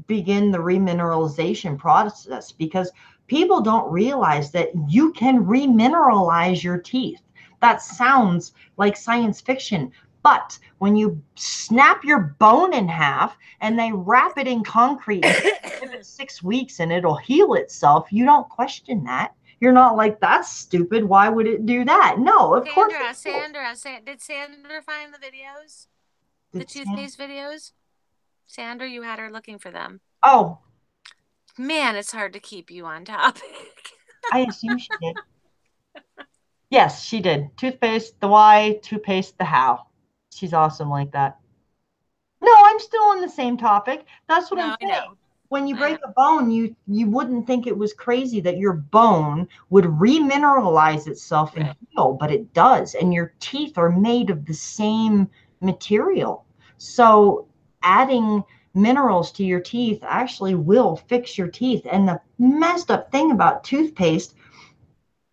begin the remineralization process, because people don't realize that you can remineralize your teeth. That sounds like science fiction, but when you snap your bone in half and they wrap it in concrete and give it 6 weeks and it'll heal itself, you don't question that. You're not like, that's stupid. Why would it do that? No, of course it will. Did Sandra find the videos? The Did Sam? toothpaste videos? Sandra, you had her looking for them. Oh, Man, it's hard to keep you on topic. I assume she did. Yes, she did. Toothpaste, the why, toothpaste, the how. She's awesome like that. No, I'm still on the same topic. That's what I'm No, I saying. know. When you I know. break a bone, you wouldn't think it was crazy that your bone would remineralize itself and Right. heal, but it does. And your teeth are made of the same material. So adding minerals to your teeth actually will fix your teeth. And the messed up thing about toothpaste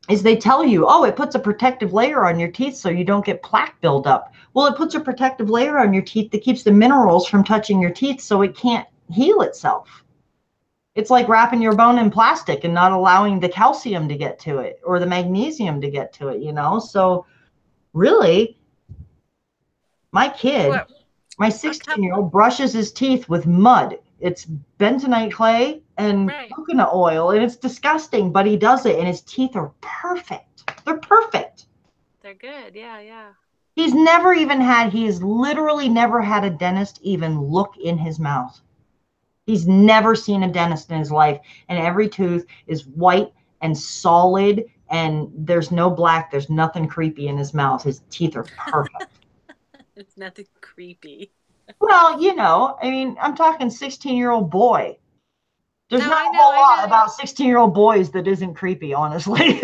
is they tell you, oh, it puts a protective layer on your teeth so you don't get plaque buildup. Well, it puts a protective layer on your teeth that keeps the minerals from touching your teeth so it can't heal itself. It's like wrapping your bone in plastic and not allowing the calcium to get to it or the magnesium to get to it, you know? So really, my kid, What? my A 16-year couple. old brushes his teeth with mud. It's bentonite clay and Right. coconut oil, and it's disgusting, but he does it, and his teeth are perfect. They're perfect. They're good. Yeah, yeah. He's literally never had a dentist even look in his mouth. He's never seen a dentist in his life. And every tooth is white and solid, and there's no black, there's nothing creepy in his mouth. His teeth are perfect. It's nothing creepy. Well, I mean, I'm talking 16-year-old boy. There's No, not I a know. whole I lot know. about 16-year-old boys that isn't creepy, honestly.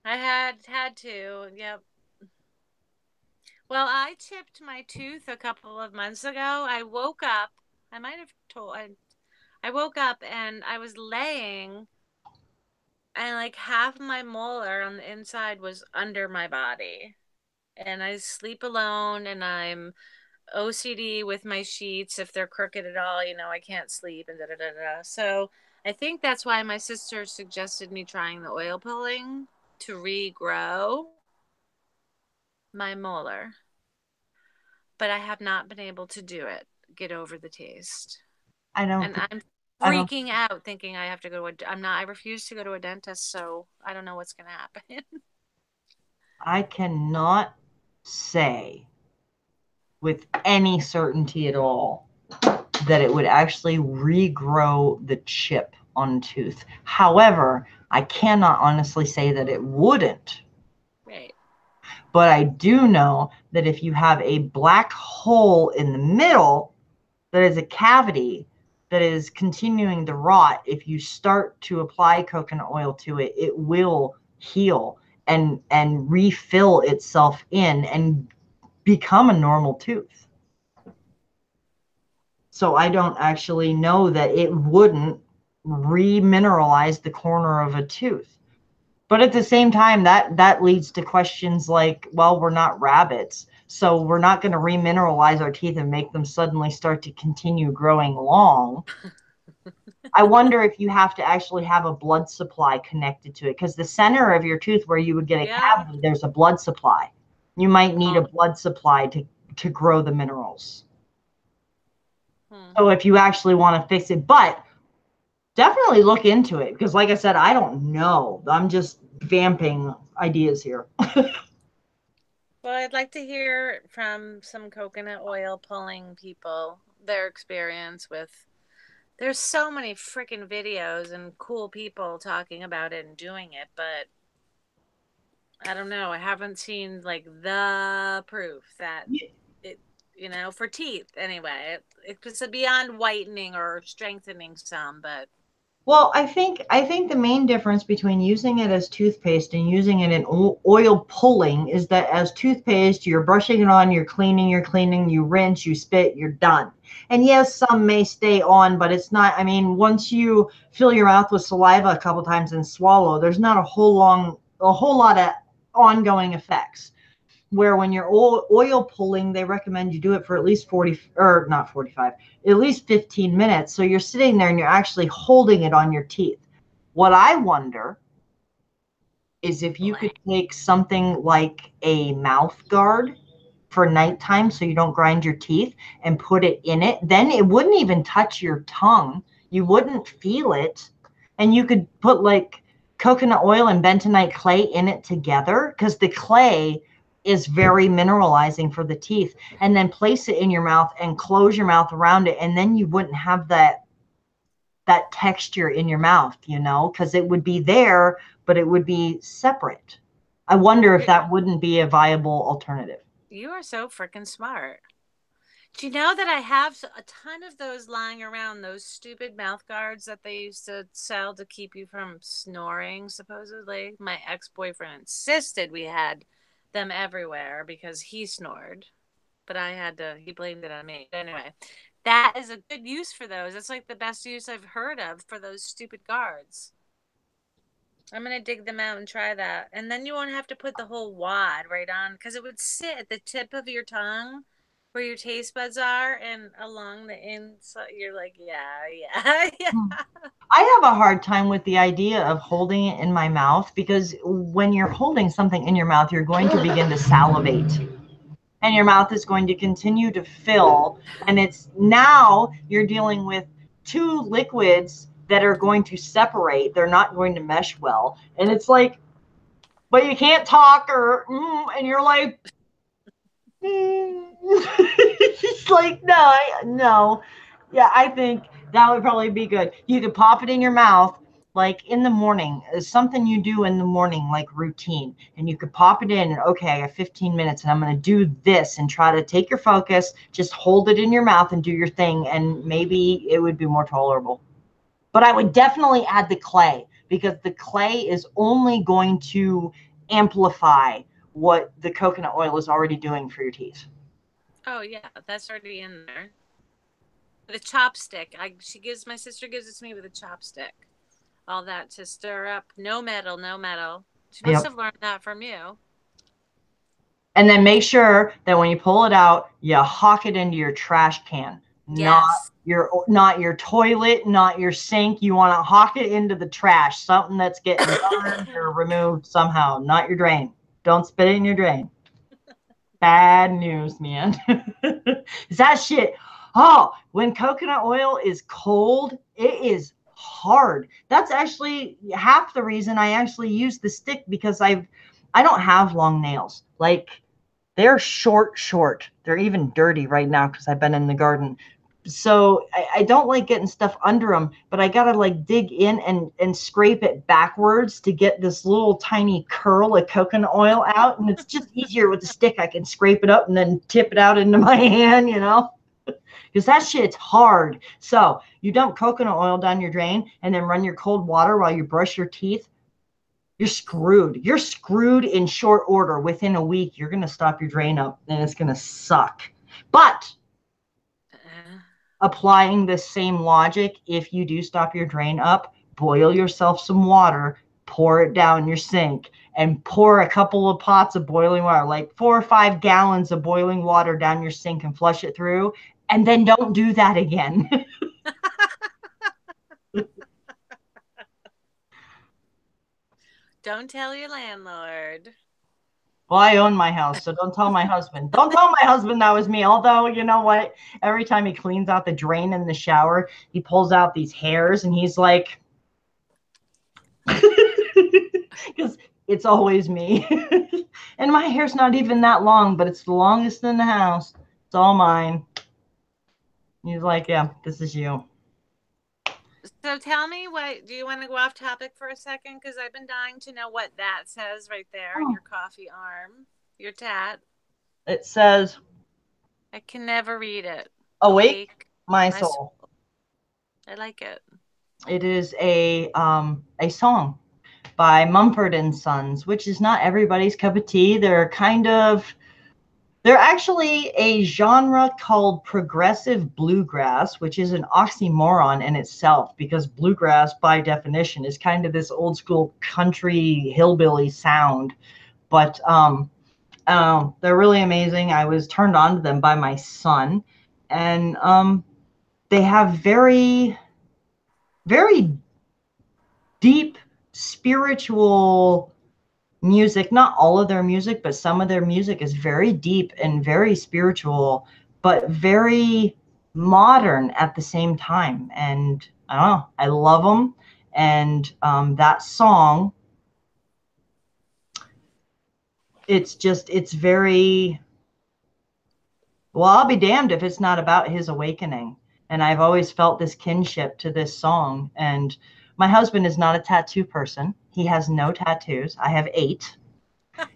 I had to. Yep. Well, I chipped my tooth a couple of months ago. I woke up. I might have told. I woke up and I was laying, and like half my molar on the inside was under my body. And I sleep alone, and I'm OCD with my sheets. If they're crooked at all, I can't sleep and da da da da. So I think that's why my sister suggested me trying the oil pulling to regrow my molar. But I have not been able to do it, get over the taste. I don't And think, I'm I don't, freaking out thinking I have to go to a, I'm not, I refuse to go to a dentist, so I don't know what's going to happen. I cannot say with any certainty at all that it would actually regrow the chip on tooth. However, I cannot honestly say that it wouldn't. Right. But I do know that if you have a black hole in the middle that is a cavity that is continuing to rot, if you start to apply coconut oil to it, it will heal and refill itself in and become a normal tooth. So I don't actually know that it wouldn't remineralize the corner of a tooth. But at the same time, that leads to questions like, well, we're not rabbits, so we're not going to remineralize our teeth and make them suddenly start to continue growing long. I wonder if you have to actually have a blood supply connected to it, because the center of your tooth where you would get a Yeah. cavity, there's a blood supply. You might need a Oh. blood supply to grow the minerals. Hmm. So if you actually want to fix it, but definitely look into it, because like I said, I don't know. I'm just vamping ideas here. Well, I'd like to hear from some coconut oil pulling people their experience with. There's so many freaking videos and cool people talking about it and doing it, but I don't know. I haven't seen like the proof that it, for teeth anyway. It's beyond whitening or strengthening some, but Well, I think the main difference between using it as toothpaste and using it in oil pulling is that as toothpaste, you're brushing it on, you're cleaning, you rinse, you spit, you're done. And yes, some may stay on, but it's not. I mean, once you fill your mouth with saliva a couple times and swallow, there's not a whole lot of ongoing effects. Where when you're oil pulling, they recommend you do it for at least 40, or not 45, at least 15 minutes. So you're sitting there and you're actually holding it on your teeth. What I wonder is if you could blank. take something like a mouth guard for nighttime so you don't grind your teeth and put it in it, then it wouldn't even touch your tongue. You wouldn't feel it. And you could put like coconut oil and bentonite clay in it together, because the clay is very mineralizing for the teeth. And then place it in your mouth and close your mouth around it. And then you wouldn't have that texture in your mouth, because it would be there, but it would be separate. I wonder if You that wouldn't be a viable alternative. you are so freaking smart. Do you know that I have a ton of those lying around, those stupid mouth guards that they used to sell to keep you from snoring, supposedly? My ex boyfriend insisted we had them everywhere because he snored, but he blamed it on me. But anyway, that is a good use for those. That's like the best use I've heard of for those stupid guards. I'm gonna dig them out and try that. And then you won't have to put the whole wad right on because it would sit at the tip of your tongue where your taste buds are and along the inside. You're like, yeah, yeah, yeah. I have a hard time with the idea of holding it in my mouth, because when you're holding something in your mouth, you're going to begin to salivate and your mouth is going to continue to fill. And it's now you're dealing with two liquids that are going to separate. They're not going to mesh well. And it's like, but you can't talk and you're like, it's like, no. Yeah, I think that would probably be good. You could pop it in your mouth like in the morning, something you do in the morning, like routine. And you could pop it in and, okay, I got 15 minutes and I'm going to do this, and try to take your focus, just hold it in your mouth and do your thing. And maybe it would be more tolerable. But I would definitely add the clay, because the clay is only going to amplify what the coconut oil is already doing for your teeth. Oh yeah, that's already in there. The chopstick. My sister gives it to me with a chopstick. All that to stir up. No metal, no metal. She must Yep. have learned that from you. And then make sure that when you pull it out, you hawk it into your trash can, Yes. not your toilet, not your sink. You want to hawk it into the trash, something that's getting burned or removed somehow, not your drain. Don't spit it in your drain. Bad news, man. Is that shit? Oh, when coconut oil is cold, it is hard. That's actually half the reason I actually use the stick, because I don't have long nails. Like, they're short. They're even dirty right now because I've been in the garden. So I don't like getting stuff under them, but I gotta like dig in and scrape it backwards to get this little tiny curl of coconut oil out. And it's just easier with the stick. I can scrape it up and then tip it out into my hand, because that shit's hard. So you dump coconut oil down your drain and then run your cold water while you brush your teeth. You're screwed. You're screwed in short order. Within a week, you're going to stop your drain up and it's going to suck. But Uh, applying the same logic, if you do stop your drain up, boil yourself some water, pour it down your sink and pour a couple of pots of boiling water, like 4 or 5 gallons of boiling water down your sink and flush it through. And then don't do that again. Don't tell your landlord. Well, I own my house, so don't tell my husband. Don't tell my husband that was me. Although, you know what? Every time he cleans out the drain in the shower, he pulls out these hairs and he's like, because it's always me. And my hair's not even that long, but it's the longest in the house. It's all mine. He's like, yeah, this is you. So tell me do you want to go off topic for a second? Because I've been dying to know what that says right there, Oh. your coffee arm, your tat. It says, I can never read it. awake my soul. I like it. It is a song by Mumford and Sons, which is not everybody's cup of tea. They're actually a genre called progressive bluegrass, which is an oxymoron in itself, because bluegrass, by definition, is kind of this old school country hillbilly sound. But they're really amazing. I was turned on to them by my son, and they have very, very deep spiritual music. Not all of their music, but some of their music is very deep and very spiritual, but very modern at the same time. And I don't know, I love them. And that song, it's very, well, I'll be damned if it's not about his awakening. And I've always felt this kinship to this song. And my husband is not a tattoo person. He has no tattoos. I have 8.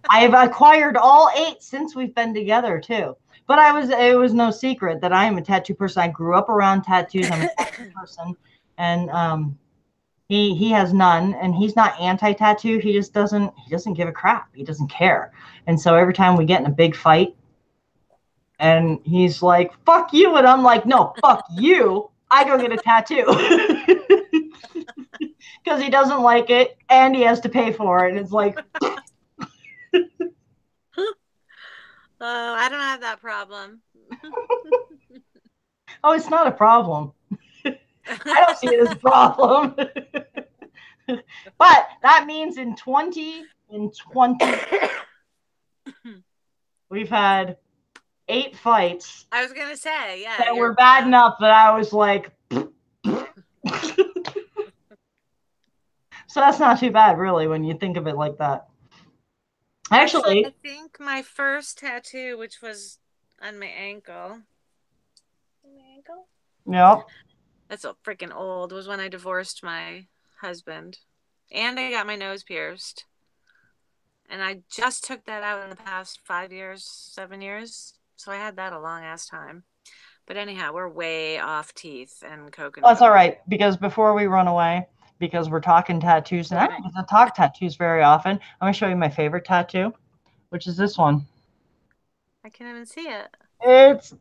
I have acquired all 8 since we've been together too. But it was no secret that I am a tattoo person. I grew up around tattoos. I'm a tattoo person. And he has none, and he's not anti-tattoo. He doesn't give a crap. He doesn't care. And so every time we get in a big fight, and he's like, fuck you. And I'm like, no, fuck you. I go get a tattoo. Because he doesn't like it and he has to pay for it. And it's like, oh, I don't have that problem. oh, it's not a problem. I don't see it as a problem. But that means in 2020, we've had 8 fights. I was gonna say, yeah, that were bad enough that I was like, so that's not too bad, really, when you think of it like that. Actually, I think my first tattoo, which was on my ankle. Yeah. That's so freaking old. Was when I divorced my husband, and I got my nose pierced. And I just took that out in the past 5 years, 7 years. So I had that a long ass time. But anyhow, we're way off teeth and coconut. That's all right, because before we run away, because we're talking tattoos, and I don't get to talk tattoos very often, I'm going to show you my favorite tattoo, which is this one. I can't even see it. It's,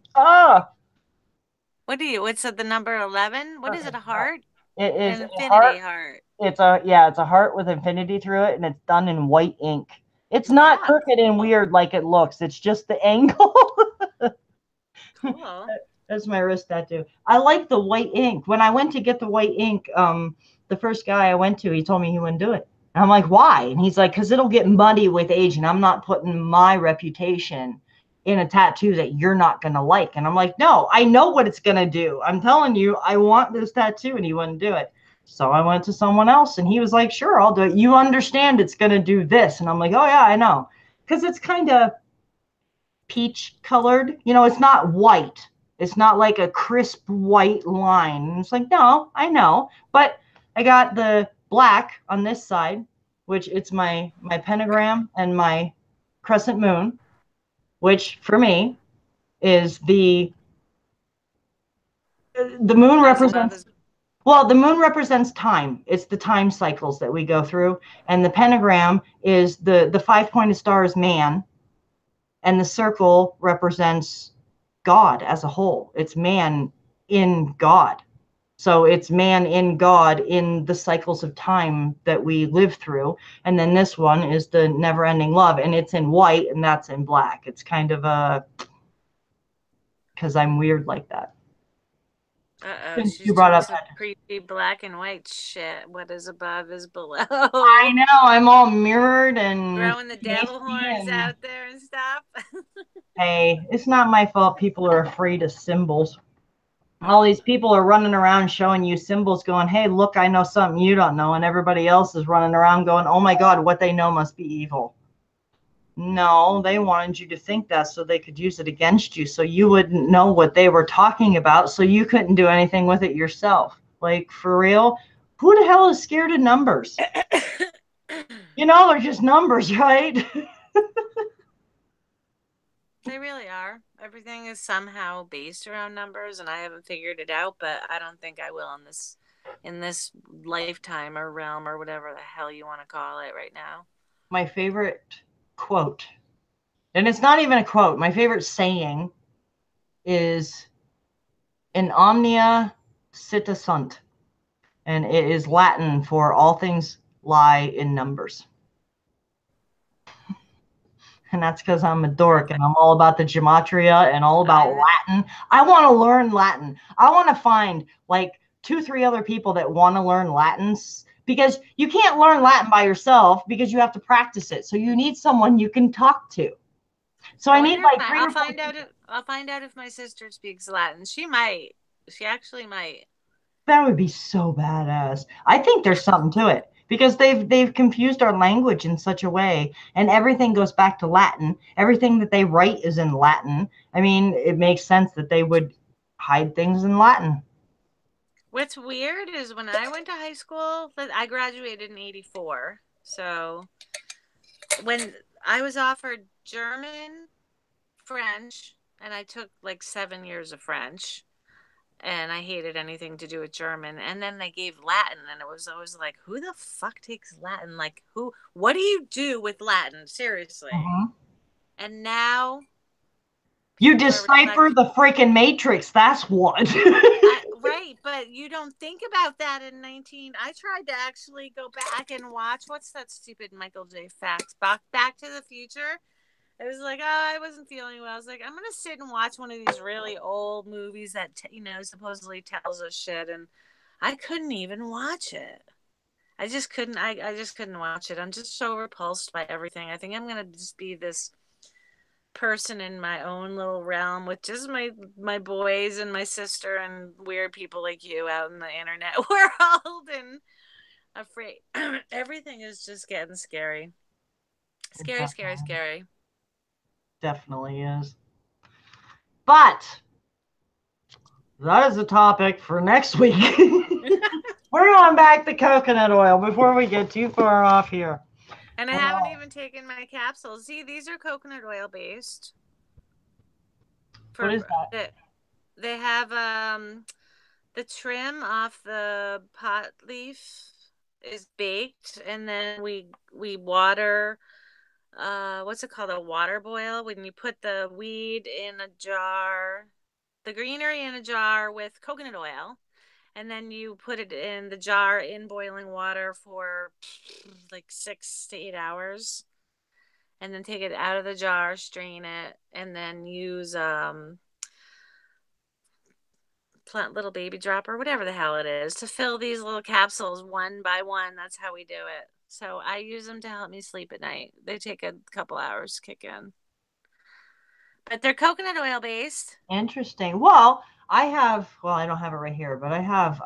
what's the number 11? What is it, a heart? It is an infinity heart. It's a heart with infinity through it, and it's done in white ink. It's not crooked and weird like it looks. It's just the angle. Cool. That's my wrist tattoo. I like the white ink. When I went to get the white ink, the first guy I went to, he told me he wouldn't do it. And I'm like, why? And he's like, because it'll get muddy with age, and I'm not putting my reputation in a tattoo that you're not going to like. And I'm like, no, I know what it's going to do. I'm telling you, I want this tattoo, and he wouldn't do it. So I went to someone else, and he was like, sure, I'll do it. You understand it's going to do this. And I'm like, oh, yeah, I know. Because it's kind of peach colored. You know, it's not white. It's not like a crisp white line. And it's like, no, I know. But I got the black on this side, which it's my pentagram and my crescent moon, which for me is the moon represents, well, the moon represents time. It's the time cycles that we go through. And the pentagram is the 5-pointed star is man. And the circle represents God as a whole. It's man in God. So it's man in God in the cycles of time that we live through. And then this one is the never ending love, and it's in white and that's in black. It's kind of a, because I'm weird like that. Uh-oh, Since she's you brought doing up some that. creepy black and white shit. What is above is I below. know, I'm all mirrored and Throwing the devil pasty, horns and out there and stuff. hey, it's not my fault people are afraid of symbols. All these people are running around showing you symbols going, hey, look, I know something you don't know. And everybody else is running around going, oh my God, what they know must be evil. No, they wanted you to think that so they could use it against you. So you wouldn't know what they were talking about. So you couldn't do anything with it yourself. Like, for real, who the hell is scared of numbers? You know, they're just numbers, right? They really are. Everything is somehow based around numbers, and I haven't figured it out, but I don't think I will in this lifetime or realm or whatever the hell you want to call it right now. My favorite quote, and it's not even a quote, my favorite saying is in omnia cita sunt, and it is Latin for all things lie in numbers. And that's because I'm a dork and Perfect. I'm all about the gematria and all about I Latin. I want to learn Latin. I want to find like 2, 3 other people that want to learn Latin, because you can't learn Latin by yourself because you have to practice it. So you need someone you can talk to. So I I need wonder if like my three or four people. I'll find out if my sister speaks Latin. She might. She actually might. That would be so badass. I think there's something to it because they've confused our language in such a way, and everything goes back to Latin. Everything that they write is in Latin. I mean, it makes sense that they would hide things in Latin. What's weird is when I went to high school, I graduated in 84. So when I was offered German, French, and I took like 7 years of French, and I hated anything to do with German. And then they gave Latin, and it was always like, who the fuck takes Latin? Like, what do you do with Latin? Seriously. Mhm. And now You people are decipher like, the freaking matrix. That's what. right, but you don't think about that in 19. I tried to actually go back and watch what's that stupid Michael J. Fax Back to the Future. It was like, oh, I wasn't feeling well. I was like, I'm gonna sit and watch one of these really old movies that supposedly tells us shit, and I couldn't even watch it. I just couldn't. I just couldn't watch it. I'm just so repulsed by everything. I think I'm gonna just be this person in my own little realm with just my boys and my sister and weird people like you out in the internet world and afraid. Everything is just getting scary. It Scary, scary, scary. definitely is. But that is a topic for next week. We're going back to coconut oil before we get too far off here. And I haven't Oh, even taken my capsules. See, these are coconut oil based. what For is that? they have the trim off the pot leaf is baked, and then we water, what's it called, a water boil, when you put the weed in a jar, the greenery in a jar with coconut oil, and then you put it in the jar in boiling water for like 6 to 8 hours, and then take it out of the jar, strain it, and then use plant little baby dropper, whatever the hell it is, to fill these little capsules one by one. That's how we do it. So I use them to help me sleep at night. They take a couple hours to kick in, but they're coconut oil based. Interesting. Well, I don't have it right here, but I have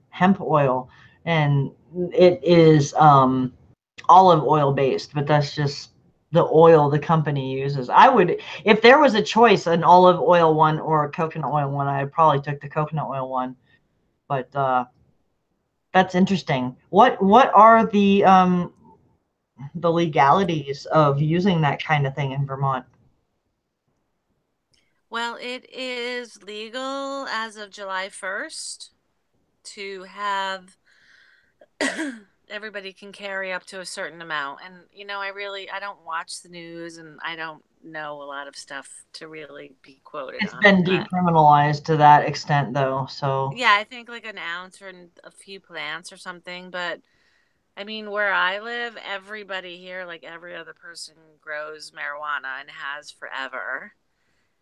hemp oil, and it is olive oil based, but that's just the oil the company uses. I would, if there was a choice, an olive oil one or a coconut oil one, I'd probably took the coconut oil one. But that's interesting. What are the legalities of using that kind of thing in Vermont? Well, it is legal as of July 1st to have everybody can carry up to a certain amount. And I don't watch the news, and I don't know a lot of stuff to really be quoted It's on it. been But decriminalized to that extent, though. So yeah, I think like an ounce or a few plants or something. But I mean, where I live, everybody here, like every other person, grows marijuana and has forever.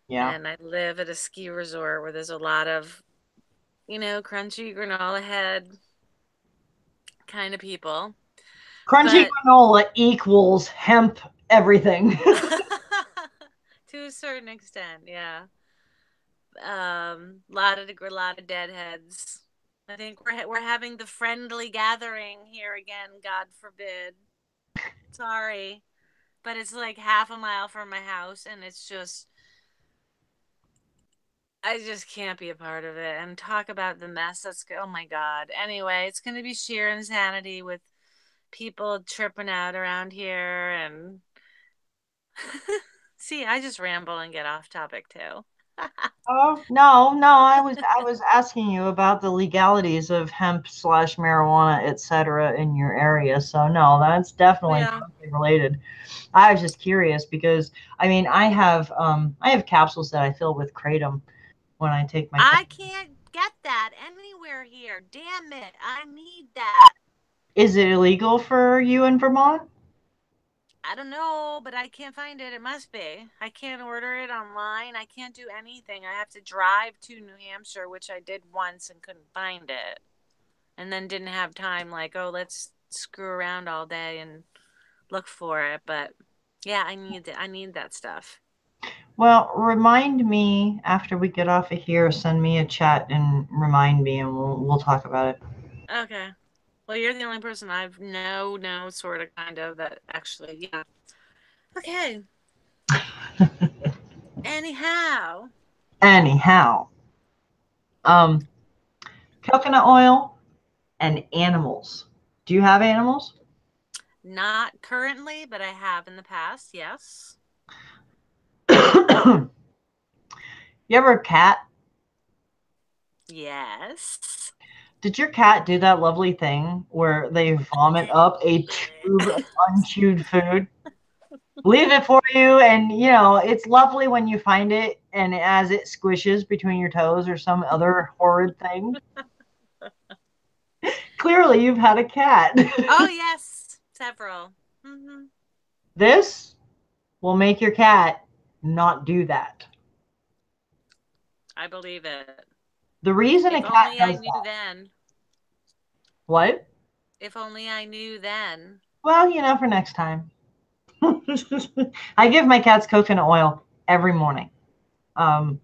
yeah, And I live at a ski resort where there's a lot of, crunchy granola head kind of people. crunchy But granola equals hemp everything. to a certain extent, yeah. Lot of deadheads. I think we're having the friendly gathering here again. God forbid. Sorry, but it's like half a mile from my house, and it's just I just can't be a part of it. And talk about the mess that's oh my god. Anyway, it's gonna be sheer insanity with people tripping out around here and see, I just ramble and get off topic too. Oh, no, no, I was asking you about the legalities of hemp slash marijuana, etc. in your area. So no, that's definitely Yeah. totally related. I was just curious because I mean I have capsules that I fill with kratom when I take my I can't get that anywhere here. Damn it. I need that. Is it illegal for you in Vermont? I don't know, but I can't find it. It must be. I can't order it online. I can't do anything. I have to drive to New Hampshire, which I did once and couldn't find it. And then didn't have time, like, oh, let's screw around all day and look for it. But yeah, I need it. I need that stuff. Well, remind me after we get off of here, send me a chat and remind me and we'll talk about it. Okay. Well, you're the only person I've no, sort of, kind of, that actually, yeah. Okay. Anyhow, Anyhow, um coconut oil and animals. Do you have animals? not currently, but I have in the past, yes. You ever a cat? Yes. Did your cat do that lovely thing where they vomit up a tube of unchewed food? Leave it for you, and it's lovely when you find it, and as it squishes between your toes or some other horrid thing. Clearly, you've had a cat. Oh, yes, several. Hmm. This will make your cat not do that. I believe it. The reason a If cat only I does knew that, then. what? If only I knew then. Well, for next time. I give my cats coconut oil every morning. Um,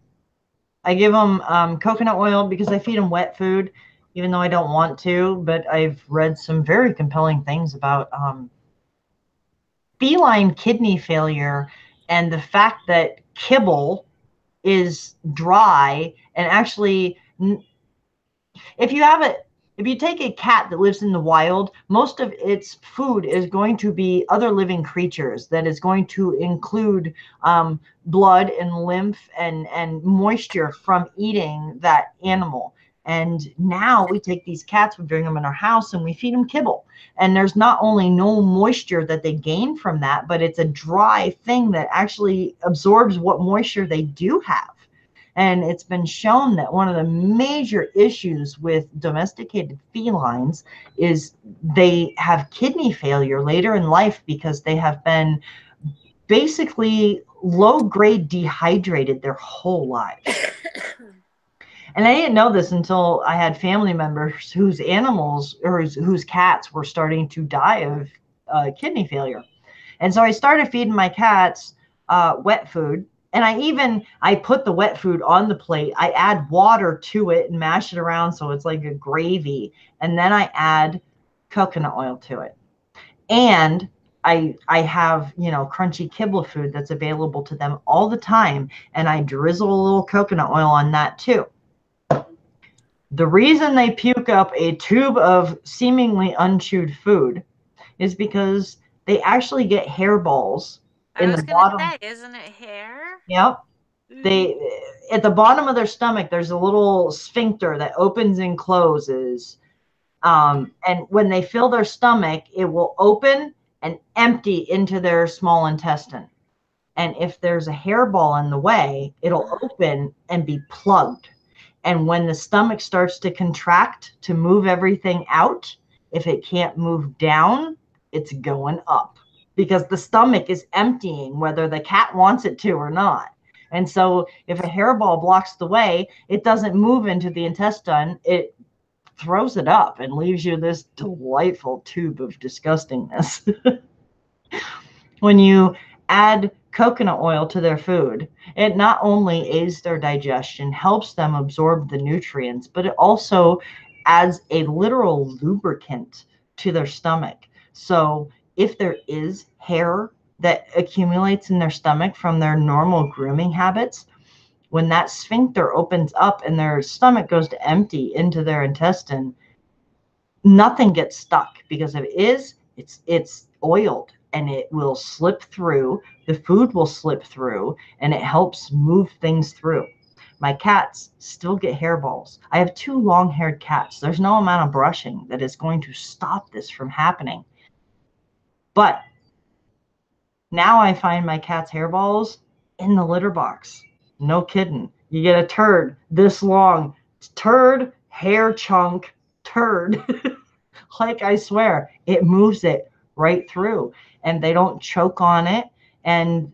I give them coconut oil because I feed them wet food, even though I don't want to. But I've read some very compelling things about feline kidney failure and the fact that kibble is dry and actually if you have it if you take a cat that lives in the wild, most of its food is going to be other living creatures that is going to include blood and lymph and moisture from eating that animal. And now we take these cats, we bring them in our house and we feed them kibble, and there's not only no moisture that they gain from that, but it's a dry thing that actually absorbs what moisture they do have. And it's been shown that one of the major issues with domesticated felines is they have kidney failure later in life because they have been basically low grade dehydrated their whole lives. And I didn't know this until I had family members whose animals or whose cats were starting to die of kidney failure. And so I started feeding my cats wet food. And I put the wet food on the plate. I add water to it and mash it around so it's like a gravy. And then I add coconut oil to it. And I have, crunchy kibble food that's available to them all the time. And I drizzle a little coconut oil on that too. The reason they puke up a tube of seemingly unchewed food is because they actually get hairballs I in the was gonna bottom. say, isn't it hair? Yep. Mm. They at the bottom of their stomach, there's a little sphincter that opens and closes. And when they fill their stomach, it will open and empty into their small intestine. And if there's a hairball in the way, it'll open and be plugged. And when the stomach starts to contract to move everything out, if it can't move down, it's going up because the stomach is emptying, whether the cat wants it to or not. And so if a hairball blocks the way, it doesn't move into the intestine. It throws it up and leaves you this delightful tube of disgustingness. When you add coconut oil to their food, it not only aids their digestion, helps them absorb the nutrients, but it also adds a literal lubricant to their stomach. So if there is hair that accumulates in their stomach from their normal grooming habits, when that sphincter opens up and their stomach goes to empty into their intestine, nothing gets stuck, because if it is, it's oiled and it will slip through. The food will slip through and it helps move things through. My cats still get hairballs. I have 2 long-haired cats. There's no amount of brushing that is going to stop this from happening. But now I find my cat's hairballs in the litter box. No kidding. You get a turd this long. Turd, hair chunk, turd. Like, I swear, it moves it right through and they don't choke on it. And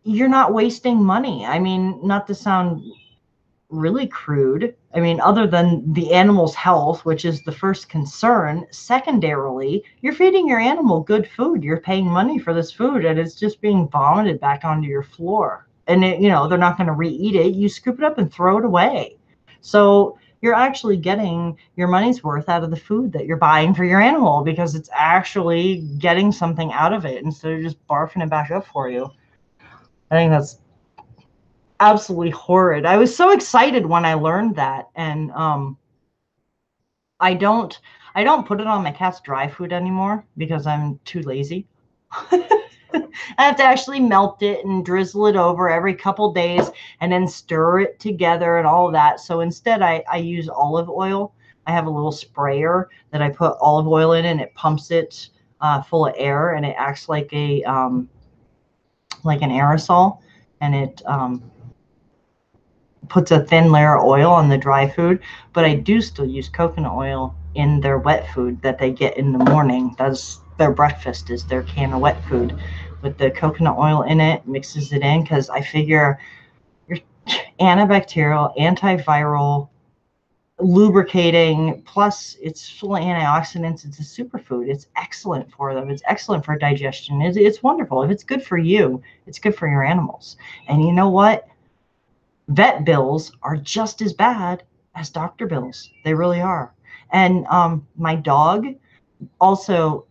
you're not wasting money. I mean, not to sound really crude. I mean, other than the animal's health, which is the first concern, secondarily, you're feeding your animal good food. You're paying money for this food and it's just being vomited back onto your floor. And it, they're not going to re-eat it. You scoop it up and throw it away. So you're actually getting your money's worth out of the food that you're buying for your animal, because it's actually getting something out of it instead of just barfing it back up for you. I think that's absolutely horrid. I was so excited when I learned that, and I don't put it on my cat's dry food anymore because I'm too lazy. I have to actually melt it and drizzle it over every couple days and then stir it together and all of that. So instead, I use olive oil. I have a little sprayer that I put olive oil in, and it pumps it full of air, and it acts like a like an aerosol, and it puts a thin layer of oil on the dry food. But I do still use coconut oil in their wet food that they get in the morning. That's their breakfast, is their can of wet food with the coconut oil in it, mixes it in, because I figure your antibacterial, antiviral, lubricating, plus it's full of antioxidants. It's a superfood. It's excellent for them. It's excellent for digestion. It's wonderful. If it's good for you, it's good for your animals. And you know what? Vet bills are just as bad as doctor bills. They really are. And my dog also,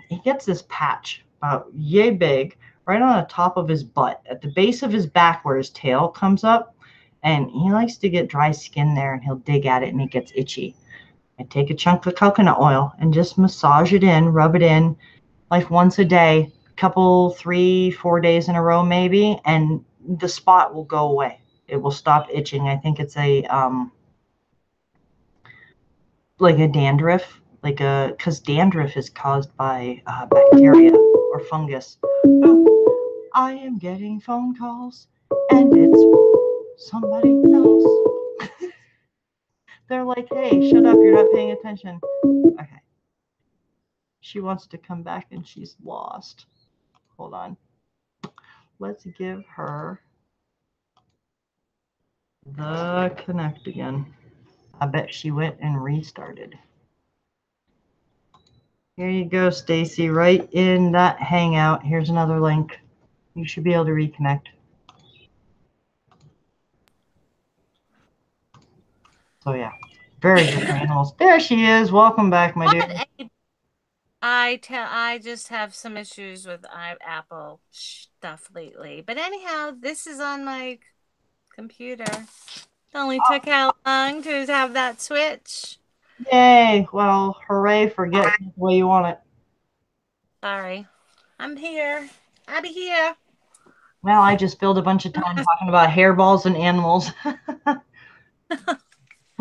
he gets this patch about yay big right on the top of his butt, at the base of his back where his tail comes up. And he likes to get dry skin there, and he'll dig at it and it gets itchy. I take a chunk of coconut oil and just massage it in, rub it in like once a day, couple, 3-4 days in a row maybe, and the spot will go away. It will stop itching. I think it's a like a dandruff, because dandruff is caused by bacteria or fungus. Oh, I am getting phone calls, and it's somebody else. They're like, hey, shut up, you're not paying attention. Okay. She wants to come back and she's lost. Hold on. Let's give her the connect again. I bet she went and restarted. Here you go, Stacy, right in that Hangout. Here's another link. You should be able to reconnect. So yeah, very good animals. There she is. Welcome back, my dear. I just have some issues with Apple stuff lately. But anyhow, this is on my computer. It only took how long to have that switch? Yay. Well, hooray for getting it the way you want it. Sorry. I'm here. I'll be here. Well, I just spilled a bunch of time talking about hairballs and animals.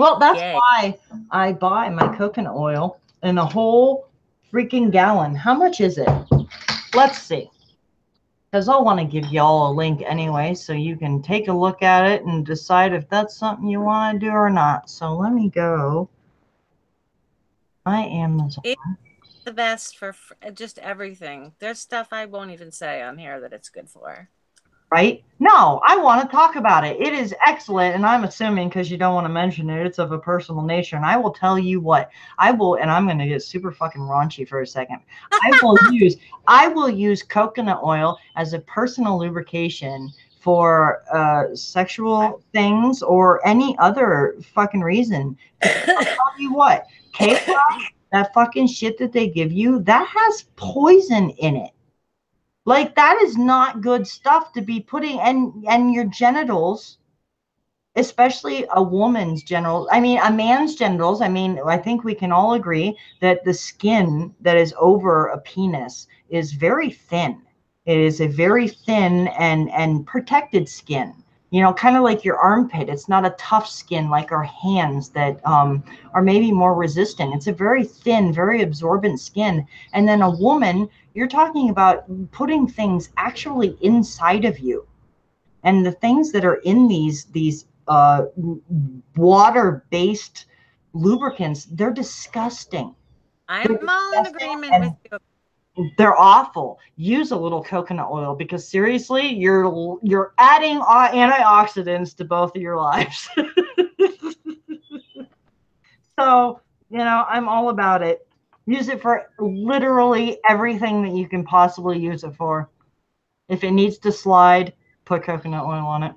Well, that's Yay. why I buy my coconut oil in a whole freaking gallon. How much is it? Let's see. Because I'll want to give y'all a link anyway, so you can take a look at it and decide if that's something you want to do or not. So let me go. My Amazon. It's the best for just everything. There's stuff I won't even say on here that it's good for. Right? No, I want to talk about it. It is excellent, and I'm assuming because you don't want to mention it, it's of a personal nature. And I will tell you what I will, and I'm going to get super fucking raunchy for a second. I will use coconut oil as a personal lubrication for sexual things or any other fucking reason. Because I'll tell you what, K-pop, that fucking shit that they give you, that has poison in it. Like that is not good stuff to be putting and your genitals, especially a woman's genitals. I mean, a man's genitals. I mean, I think we can all agree that the skin that is over a penis is very thin. It is a very thin and protected skin. You know, kind of like your armpit. It's not a tough skin like our hands that are maybe more resistant. It's a very thin, very absorbent skin. And then a woman, you're talking about putting things actually inside of you. And the things that are in these water-based lubricants, they're disgusting. I'm They're all in disgusting agreement with and you. they're awful. Use a little coconut oil because seriously, you're adding antioxidants to both of your lives. So, I'm all about it. Use it for literally everything that you can possibly use it for. If it needs to slide, put coconut oil on it.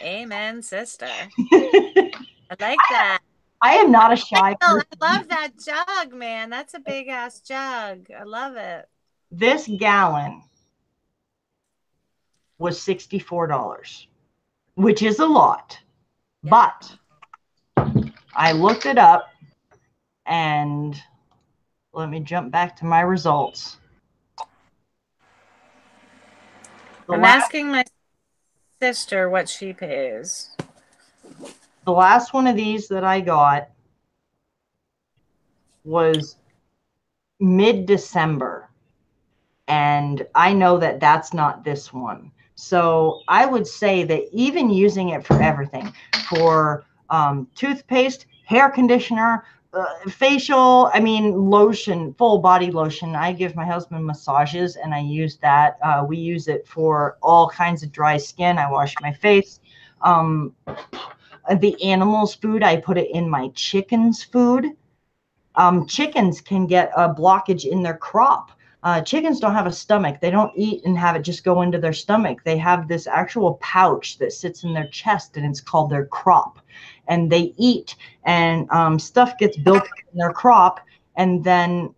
Amen, sister. I I like that. am not a shy Oh, person. I love that jug, man. That's a big ass jug. I love it. This gallon was $64, which is a lot. Yeah. But I looked it up and let me jump back to my results. I'm asking my sister what she pays. The last one of these that I got was mid-December. And I know that that's not this one. So I would say that even using it for everything, for toothpaste, hair conditioner, facial, I mean, lotion, full body lotion. I give my husband massages and I use that. We use it for all kinds of dry skin. I wash my face. The animals' food, I put it in my chickens' food. Chickens can get a blockage in their crop. Chickens don't have a stomach. They don't eat and have it just go into their stomach. They have this actual pouch that sits in their chest, and it's called their crop. And they eat, and stuff gets built in their crop, and then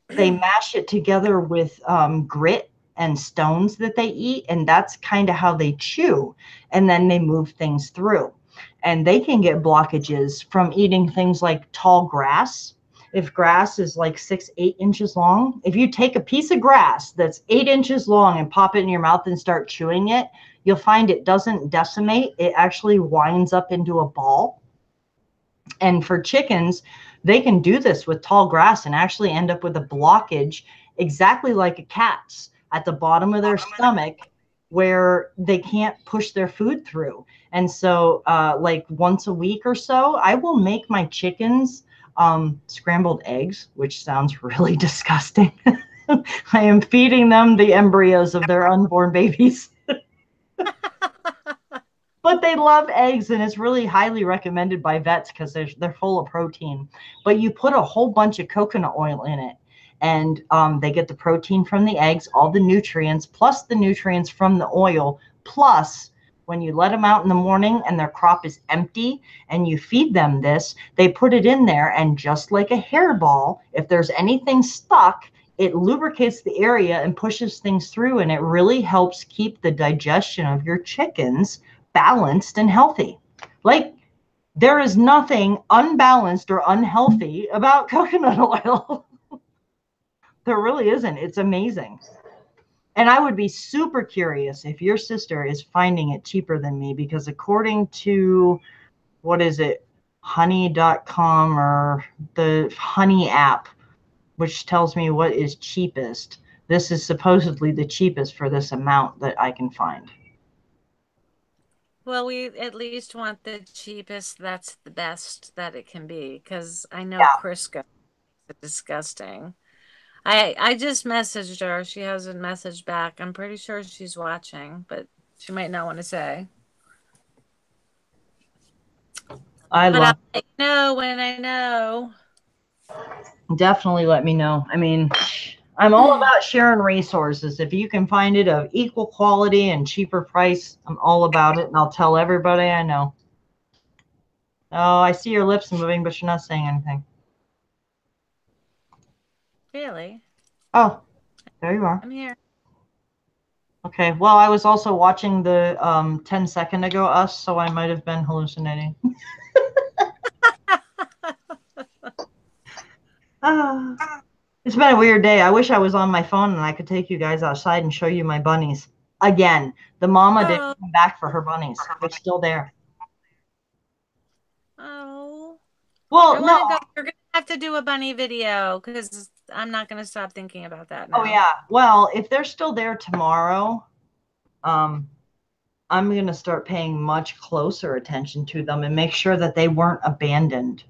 they mash it together with grit and stones that they eat, and that's kind of how they chew, and then they move things through. And they can get blockages from eating things like tall grass. If grass is like 6-8 inches long, if you take a piece of grass that's 8 inches long and pop it in your mouth and start chewing it, you'll find it doesn't decimate. It actually winds up into a ball. And for chickens, they can do this with tall grass and actually end up with a blockage exactly like a cat's at the bottom of their stomach where they can't push their food through. And so like once a week or so, I will make my chickens scrambled eggs, which sounds really disgusting. I am feeding them the embryos of their unborn babies. But they love eggs, and it's really highly recommended by vets because they're full of protein. But you put a whole bunch of coconut oil in it, and they get the protein from the eggs, all the nutrients, plus the nutrients from the oil. Plus, when you let them out in the morning and their crop is empty and you feed them this, they put it in there, and just like a hairball, if there's anything stuck, it lubricates the area and pushes things through, and it really helps keep the digestion of your chickens balanced and healthy. Like there is nothing unbalanced or unhealthy about coconut oil. There really isn't. It's amazing. And I would be super curious if your sister is finding it cheaper than me, because according to, what is it, honey.com or the honey app, which tells me what is cheapest, this is supposedly the cheapest for this amount that I can find. Well, we at least want the cheapest. That's the best that it can be, because I know Yeah, Crisco is disgusting. I just messaged her. She hasn't messaged back. I'm pretty sure she's watching, but she might not want to say. I But I'll love let you know when I know. definitely let me know. I mean, I'm all about sharing resources. If you can find it of equal quality and cheaper price, I'm all about it, and I'll tell everybody I know. Oh, I see your lips moving, but you're not saying anything. Really? Oh, there you are. I'm here. Okay. Well, I was also watching the 10-second ago us, so I might have been hallucinating. Ah, it's been a weird day. I wish I was on my phone and I could take you guys outside and show you my bunnies. Again, the mama didn't Oh, come back for her bunnies. They're still there. oh. I Well, no. want to go. We're gonna have to do a bunny video because I'm not gonna stop thinking about that Oh now. yeah. Well, if they're still there tomorrow, um, I'm gonna start paying much closer attention to them and make sure that they weren't abandoned.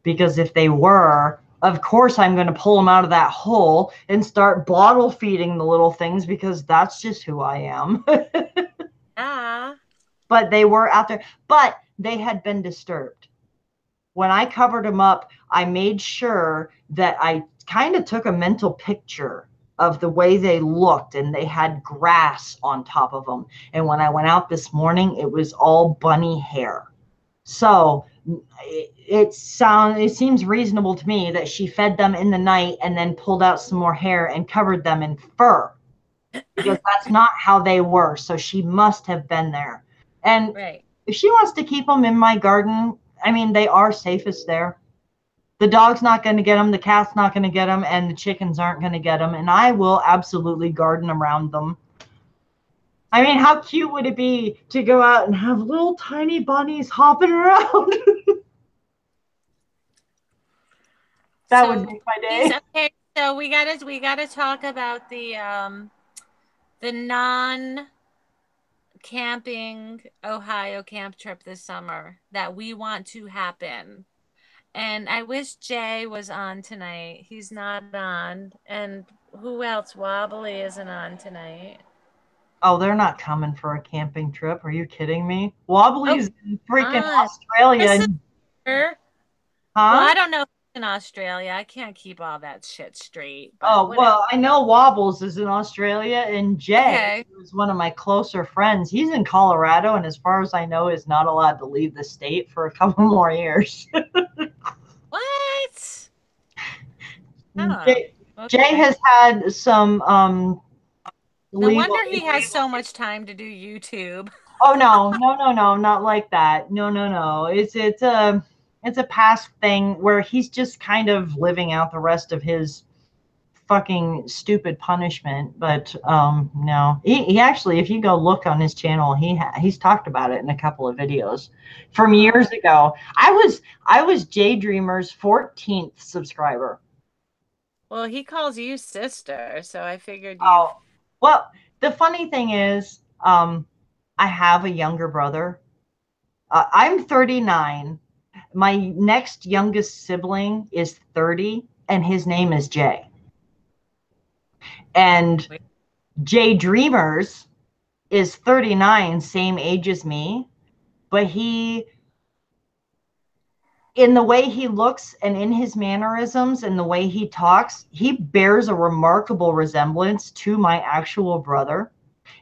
Because if they were, of course I'm going to pull them out of that hole and start bottle feeding the little things, because that's just who I am. Yeah. But they were out there, but they had been disturbed. When I covered them up, I made sure that I kind of took a mental picture of the way they looked, and they had grass on top of them. And when I went out this morning, it was all bunny hair. So it seems reasonable to me that she fed them in the night and then pulled out some more hair and covered them in fur, because that's not how they were. So she must have been there. And Right. if she wants to keep them in my garden, I mean, they are safest there. The dog's not going to get them, the cat's not going to get them, and the chickens aren't going to get them. And I will absolutely garden around them. I mean, how cute would it be to go out and have little tiny bunnies hopping around? That would So make my he's day. okay. So we gotta talk about the non camping Ohio camp trip this summer that we want to happen. And I wish Jay was on tonight. He's not on. And who else? Wobbly isn't on tonight. Oh, they're not coming for a camping trip. Are you kidding me? Oh, Wobbly's in freaking on. Australia. This is her. Well, Huh? I don't know if it's in Australia. I can't keep all that shit straight, but Oh, whatever. well, I know Wobbles is in Australia, and Jay, Okay. who's one of my closer friends, he's in Colorado, and as far as I know, is not allowed to leave the state for a couple more years. What? Oh, Jay, Jay okay. has had some No legal wonder he has issues. so much time to do YouTube. Oh no, no, no, no, not like that. No, no, no. It's a past thing where he's just kind of living out the rest of his fucking stupid punishment. But no, he actually, if you go look on his channel, he's talked about it in a couple of videos from years Oh, ago. I was J Dreamer's 14th subscriber. well, he calls you sister, so I figured you've. Oh, well, the funny thing is, I have a younger brother. I'm 39. My next youngest sibling is 30, and his name is Jay. And Jay Dreamers is 39, same age as me, but in the way he looks and in his mannerisms and the way he talks, he bears a remarkable resemblance to my actual brother.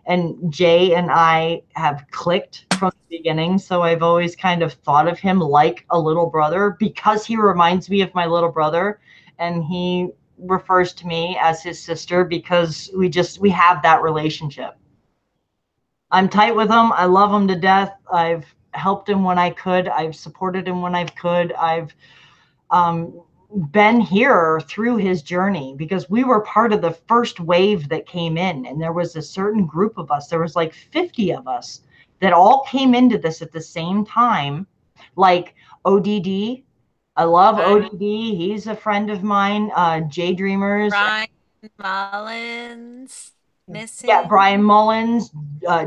And Jay and I have clicked from the beginning. So I've always kind of thought of him like a little brother, because he reminds me of my little brother. And he refers to me as his sister, because we have that relationship. I'm tight with him. I love him to death. I've helped him when I could. I've supported him when I could. I've um, been here through his journey because we were part of the first wave that came in, and there was a certain group of us. There was like 50 of us that all came into this at the same time. Like ODD, I love Right. ODD. He's a friend of mine. J Dreamers, Brian Mullins yeah, missing. Brian Mullins,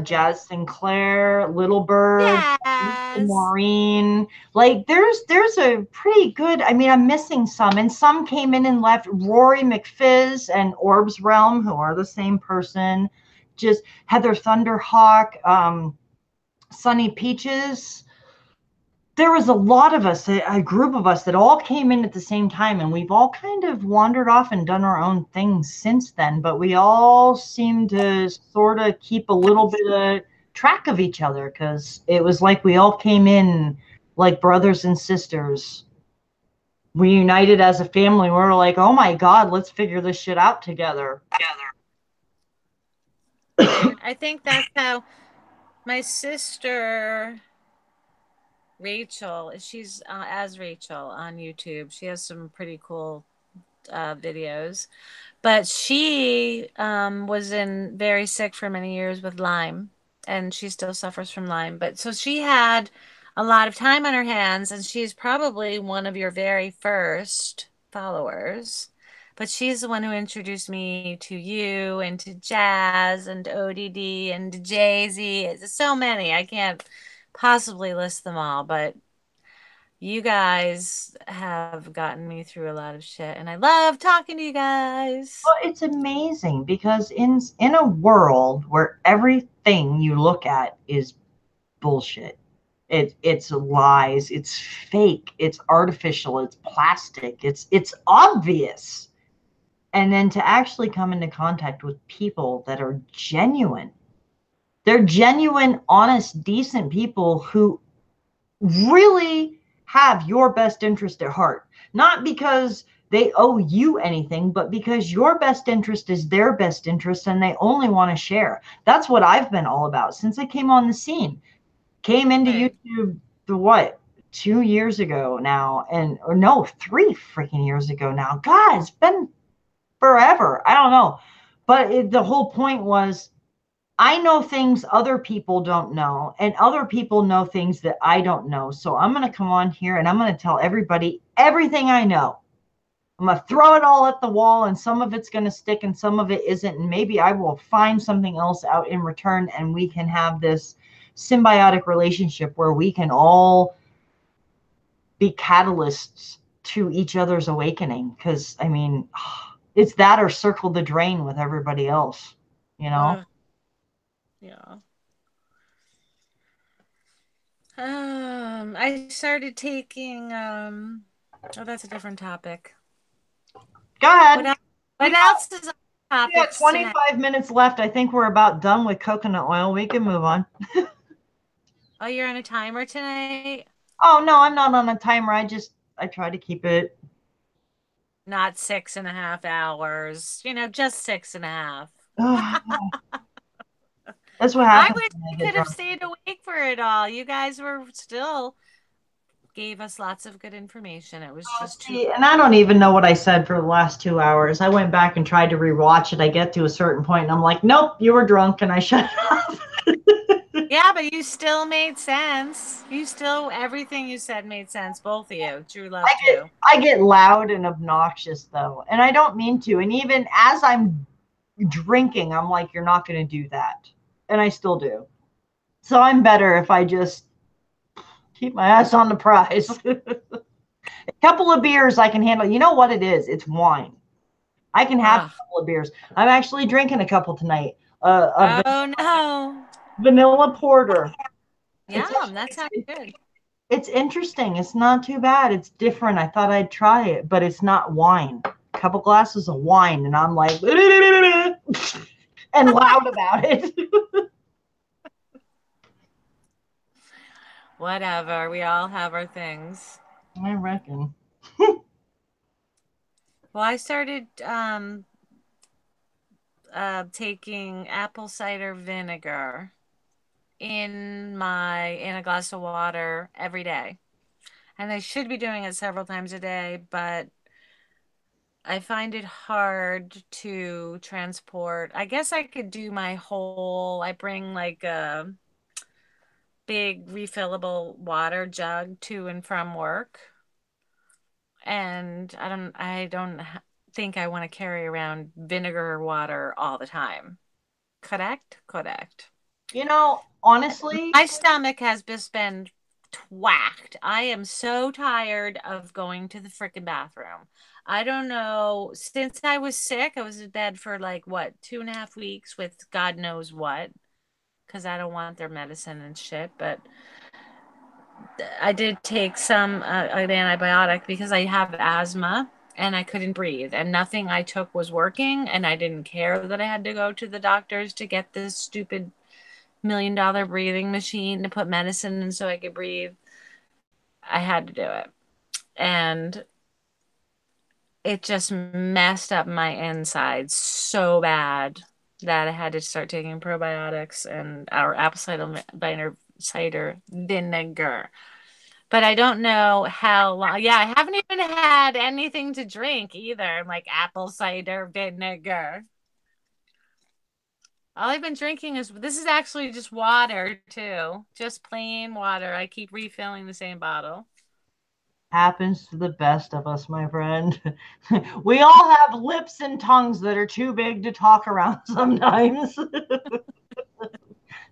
Jazz Sinclair, Little Bird, Lisa Yes. Maureen. Like there's a pretty good. I mean, I'm missing some, and some came in and left. Rory McFizz and Orbs Realm, who are the same person. Just Heather Thunderhawk, Sunny Peaches. There was a lot of us, a group of us that all came in at the same time, and we've all kind of wandered off and done our own things since then. But we all seem to sort of keep a little bit of track of each other because it was like we all came in like brothers and sisters. We united as a family. We were like, oh my God, let's figure this shit out together. Right. I think that's how my sister Rachel, she's as Rachel on YouTube. She has some pretty cool videos. But she was in very sick for many years with Lyme, and she still suffers from Lyme. But so she had a lot of time on her hands, and she's probably one of your very first followers. But she's the one who introduced me to you and to Jazz and ODD and to Jay-Z. It's so many. I can't possibly list them all, but you guys have gotten me through a lot of shit, and I love talking to you guys. Well, it's amazing because in a world where everything you look at is bullshit. It's lies, it's fake, it's artificial, it's plastic, it's obvious. And then to actually come into contact with people that are genuine. They're genuine, honest, decent people who really have your best interest at heart. Not because they owe you anything, but because your best interest is their best interest and they only want to share. That's what I've been all about since I came on the scene. Came into Right. YouTube the what 2 years ago now, and or no, 3 freaking years ago now. God, it's been forever. I don't know, but the whole point was I know things other people don't know, and other people know things that I don't know. So I'm going to come on here and I'm going to tell everybody everything I know. I'm going to throw it all at the wall, and some of it's going to stick and some of it isn't. And maybe I will find something else out in return, and we can have this symbiotic relationship where we can all be catalysts to each other's awakening. Because, I mean, it's that or circle the drain with everybody else, you know? Ugh, yeah. I started taking oh, that's a different topic. Go What ahead. else? We What got else is on We got topics tonight? 25 minutes left. I think we're about done with coconut oil. We can move on. Oh, you're on a timer tonight? Oh no, I'm not on a timer. I try to keep it. Not 6.5 hours. Just 6.5. That's what I happens wish when I I get could have drunk. stayed awake for it all. You guys were still gave us lots of good information. It was Oh, just too. see, and I don't even know what I said for the last 2 hours. I went back and tried to rewatch it. I get to a certain point and I'm like, nope, you were drunk, and I shut it off. Yeah, but you still made sense. Everything you said made sense. Both of you. Drew I loved get you. I get loud and obnoxious though, and I don't mean to. And even as I'm drinking, I'm like, you're not going to do that, and I still do. So I'm better if I just keep my ass on the prize. A couple of beers I can handle. You know what it is? It's wine. I can have Ugh. a couple of beers. I'm actually drinking a couple tonight. Oh no. Vanilla porter. It's Yum, that sounds good. it's interesting. It's not too bad. It's different. I thought I'd try it, but it's not wine. A couple glasses of wine, and I'm like, and loud about it. Whatever. We all have our things. I reckon. Well, I started taking apple cider vinegar in a glass of water every day. And I should be doing it several times a day, but I find it hard to transport. I guess I could do my whole, I bring like a big refillable water jug to and from work. And I don't think I want to carry around vinegar water all the time. Correct? Correct. Honestly, My stomach has just been twacked. I am so tired of going to the freaking bathroom. I don't know. Since I was sick, I was in bed for like what, 2.5 weeks with God knows what, because I don't want their medicine and shit. But I did take an antibiotic because I have asthma and I couldn't breathe, and nothing I took was working. And I didn't care that I had to go to the doctors to get this stupid $1 million breathing machine to put medicine in so I could breathe. I had to do it. And it just messed up my insides so bad that I had to start taking probiotics and our cider vinegar. But I don't know how long. Yeah, I haven't even had anything to drink either, like apple cider vinegar. All I've been drinking is this is actually just water too. Just plain water. I keep refilling the same bottle. happens to the best of us, my friend. We all have lips and tongues that are too big to talk around sometimes,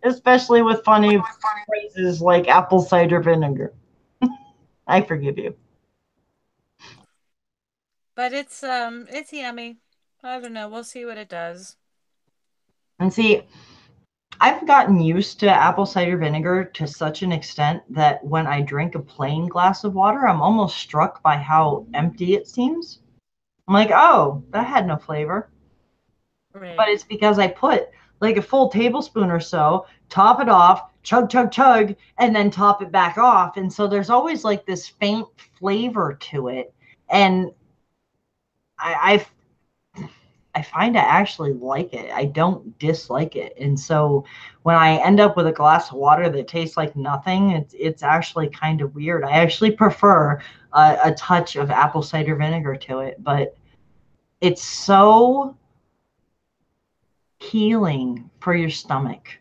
especially with funny phrases like apple cider vinegar. I forgive you. But it's yummy. I don't know. We'll see what it does. And see, I've gotten used to apple cider vinegar to such an extent that when I drink a plain glass of water, I'm almost struck by how empty it seems. I'm like, oh, that had no flavor. But Right. it's because I put like a full tablespoon or so, top it off, chug, chug, chug, and then top it back off. And so there's always like this faint flavor to it. And I, I find I actually like it. I don't dislike it. And so when I end up with a glass of water that tastes like nothing, it's actually kind of weird. I actually prefer a touch of apple cider vinegar to it, but it's so healing for your stomach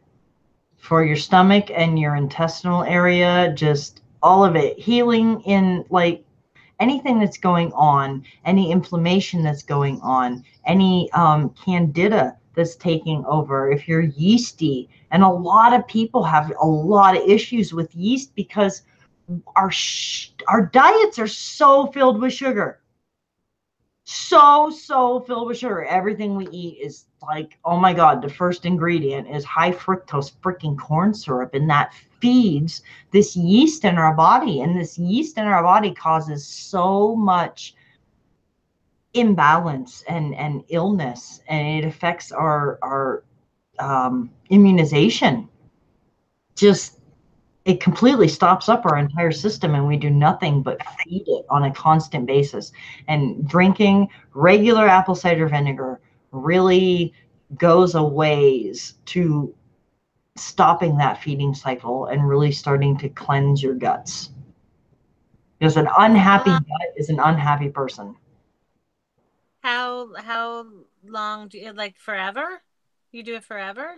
and your intestinal area, just all of it healing in like anything that's going on, any inflammation that's going on, any candida that's taking over, if you're yeasty. And a lot of people have a lot of issues with yeast because our diets are so filled with sugar, so filled with sugar. Everything we eat is like, oh my god, the first ingredient is high fructose freaking corn syrup, and that feeds this yeast in our body, and this yeast in our body causes so much imbalance and illness, and it affects our immunization. Just it completely stops up our entire system, and we do nothing but feed it on a constant basis. And drinking regular apple cider vinegar really goes a ways to stopping that feeding cycle and really starting to cleanse your guts, because an unhappy How gut is an unhappy person. how long do you like forever? You do it forever?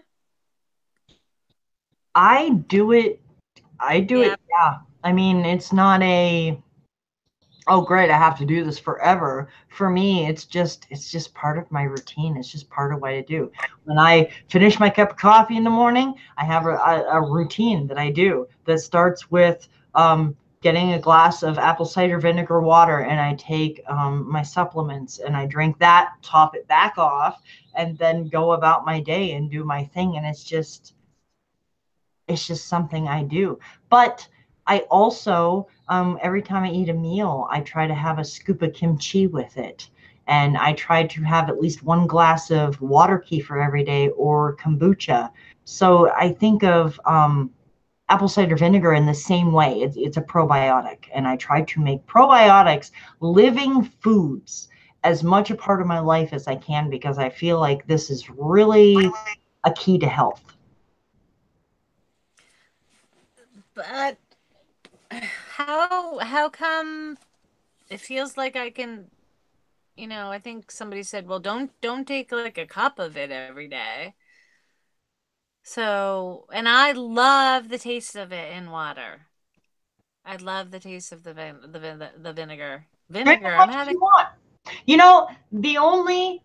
I do it i do it, Yeah. yeah. I mean, it's not a, oh great, I have to do this forever. For me, it's just part of my routine. It's just part of what I do. When I finish my cup of coffee in the morning, I have a routine that I do that starts with getting a glass of apple cider vinegar water, and I take my supplements and I drink that, top it back off, and then go about my day and do my thing. And it's just something I do. But I also, every time I eat a meal, I try to have a scoop of kimchi with it. And I try to have at least one glass of water kefir every day, or kombucha. So I think of apple cider vinegar in the same way. It's a probiotic. And I try to make probiotics living foods as much a part of my life as I can, because I feel like this is really a key to health. But how come it feels like I can I think somebody said, well, don't take like a cup of it every day. So, and I love the taste of it in water. I love the taste of the vinegar. Drink as Vinegar. I'm much as having you want. You know, the only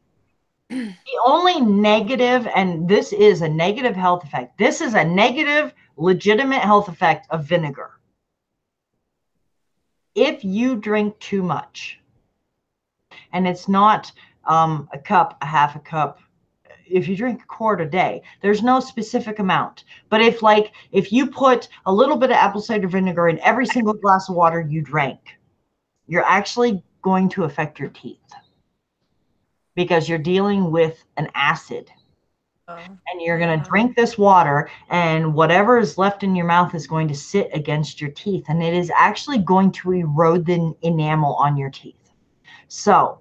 negative, and this is a negative health effect. This is a negative, legitimate health effect of vinegar. If you drink too much, and it's not a cup, a half a cup, if you drink a quart a day, there's no specific amount. But if you put a little bit of apple cider vinegar in every single glass of water you drank, you're actually going to affect your teeth because you're dealing with an acid. oh, And you're going to yeah. drink this water, and whatever is left in your mouth is going to sit against your teeth, and it is actually going to erode the enamel on your teeth. So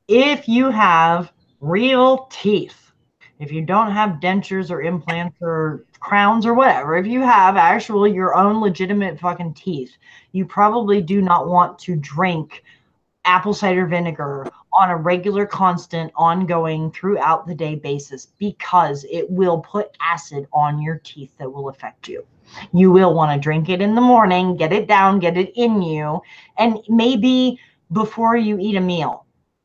if you have real teeth, if you don't have dentures or implants or crowns or whatever, if you have actually your own legitimate fucking teeth, you probably do not want to drink apple cider vinegar on a regular, constant, ongoing, throughout the day basis because it will put acid on your teeth that will affect you. You will want to drink it in the morning, get it down, get it in you, and maybe before you eat a meal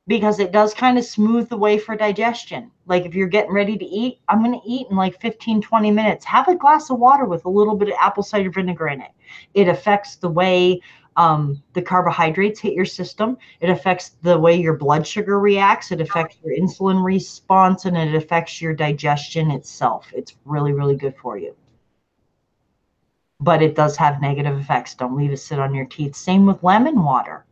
because it does kind of smooth the way for digestion. Like if you're getting ready to eat, I'm going to eat in like 15, 20 minutes. Have a glass of water with a little bit of apple cider vinegar in it. It affects the way the carbohydrates hit your system. It affects the way your blood sugar reacts. It affects your insulin response, and it affects your digestion itself. It's really, really good for you. But it does have negative effects. Don't leave it sit on your teeth. Same with lemon water.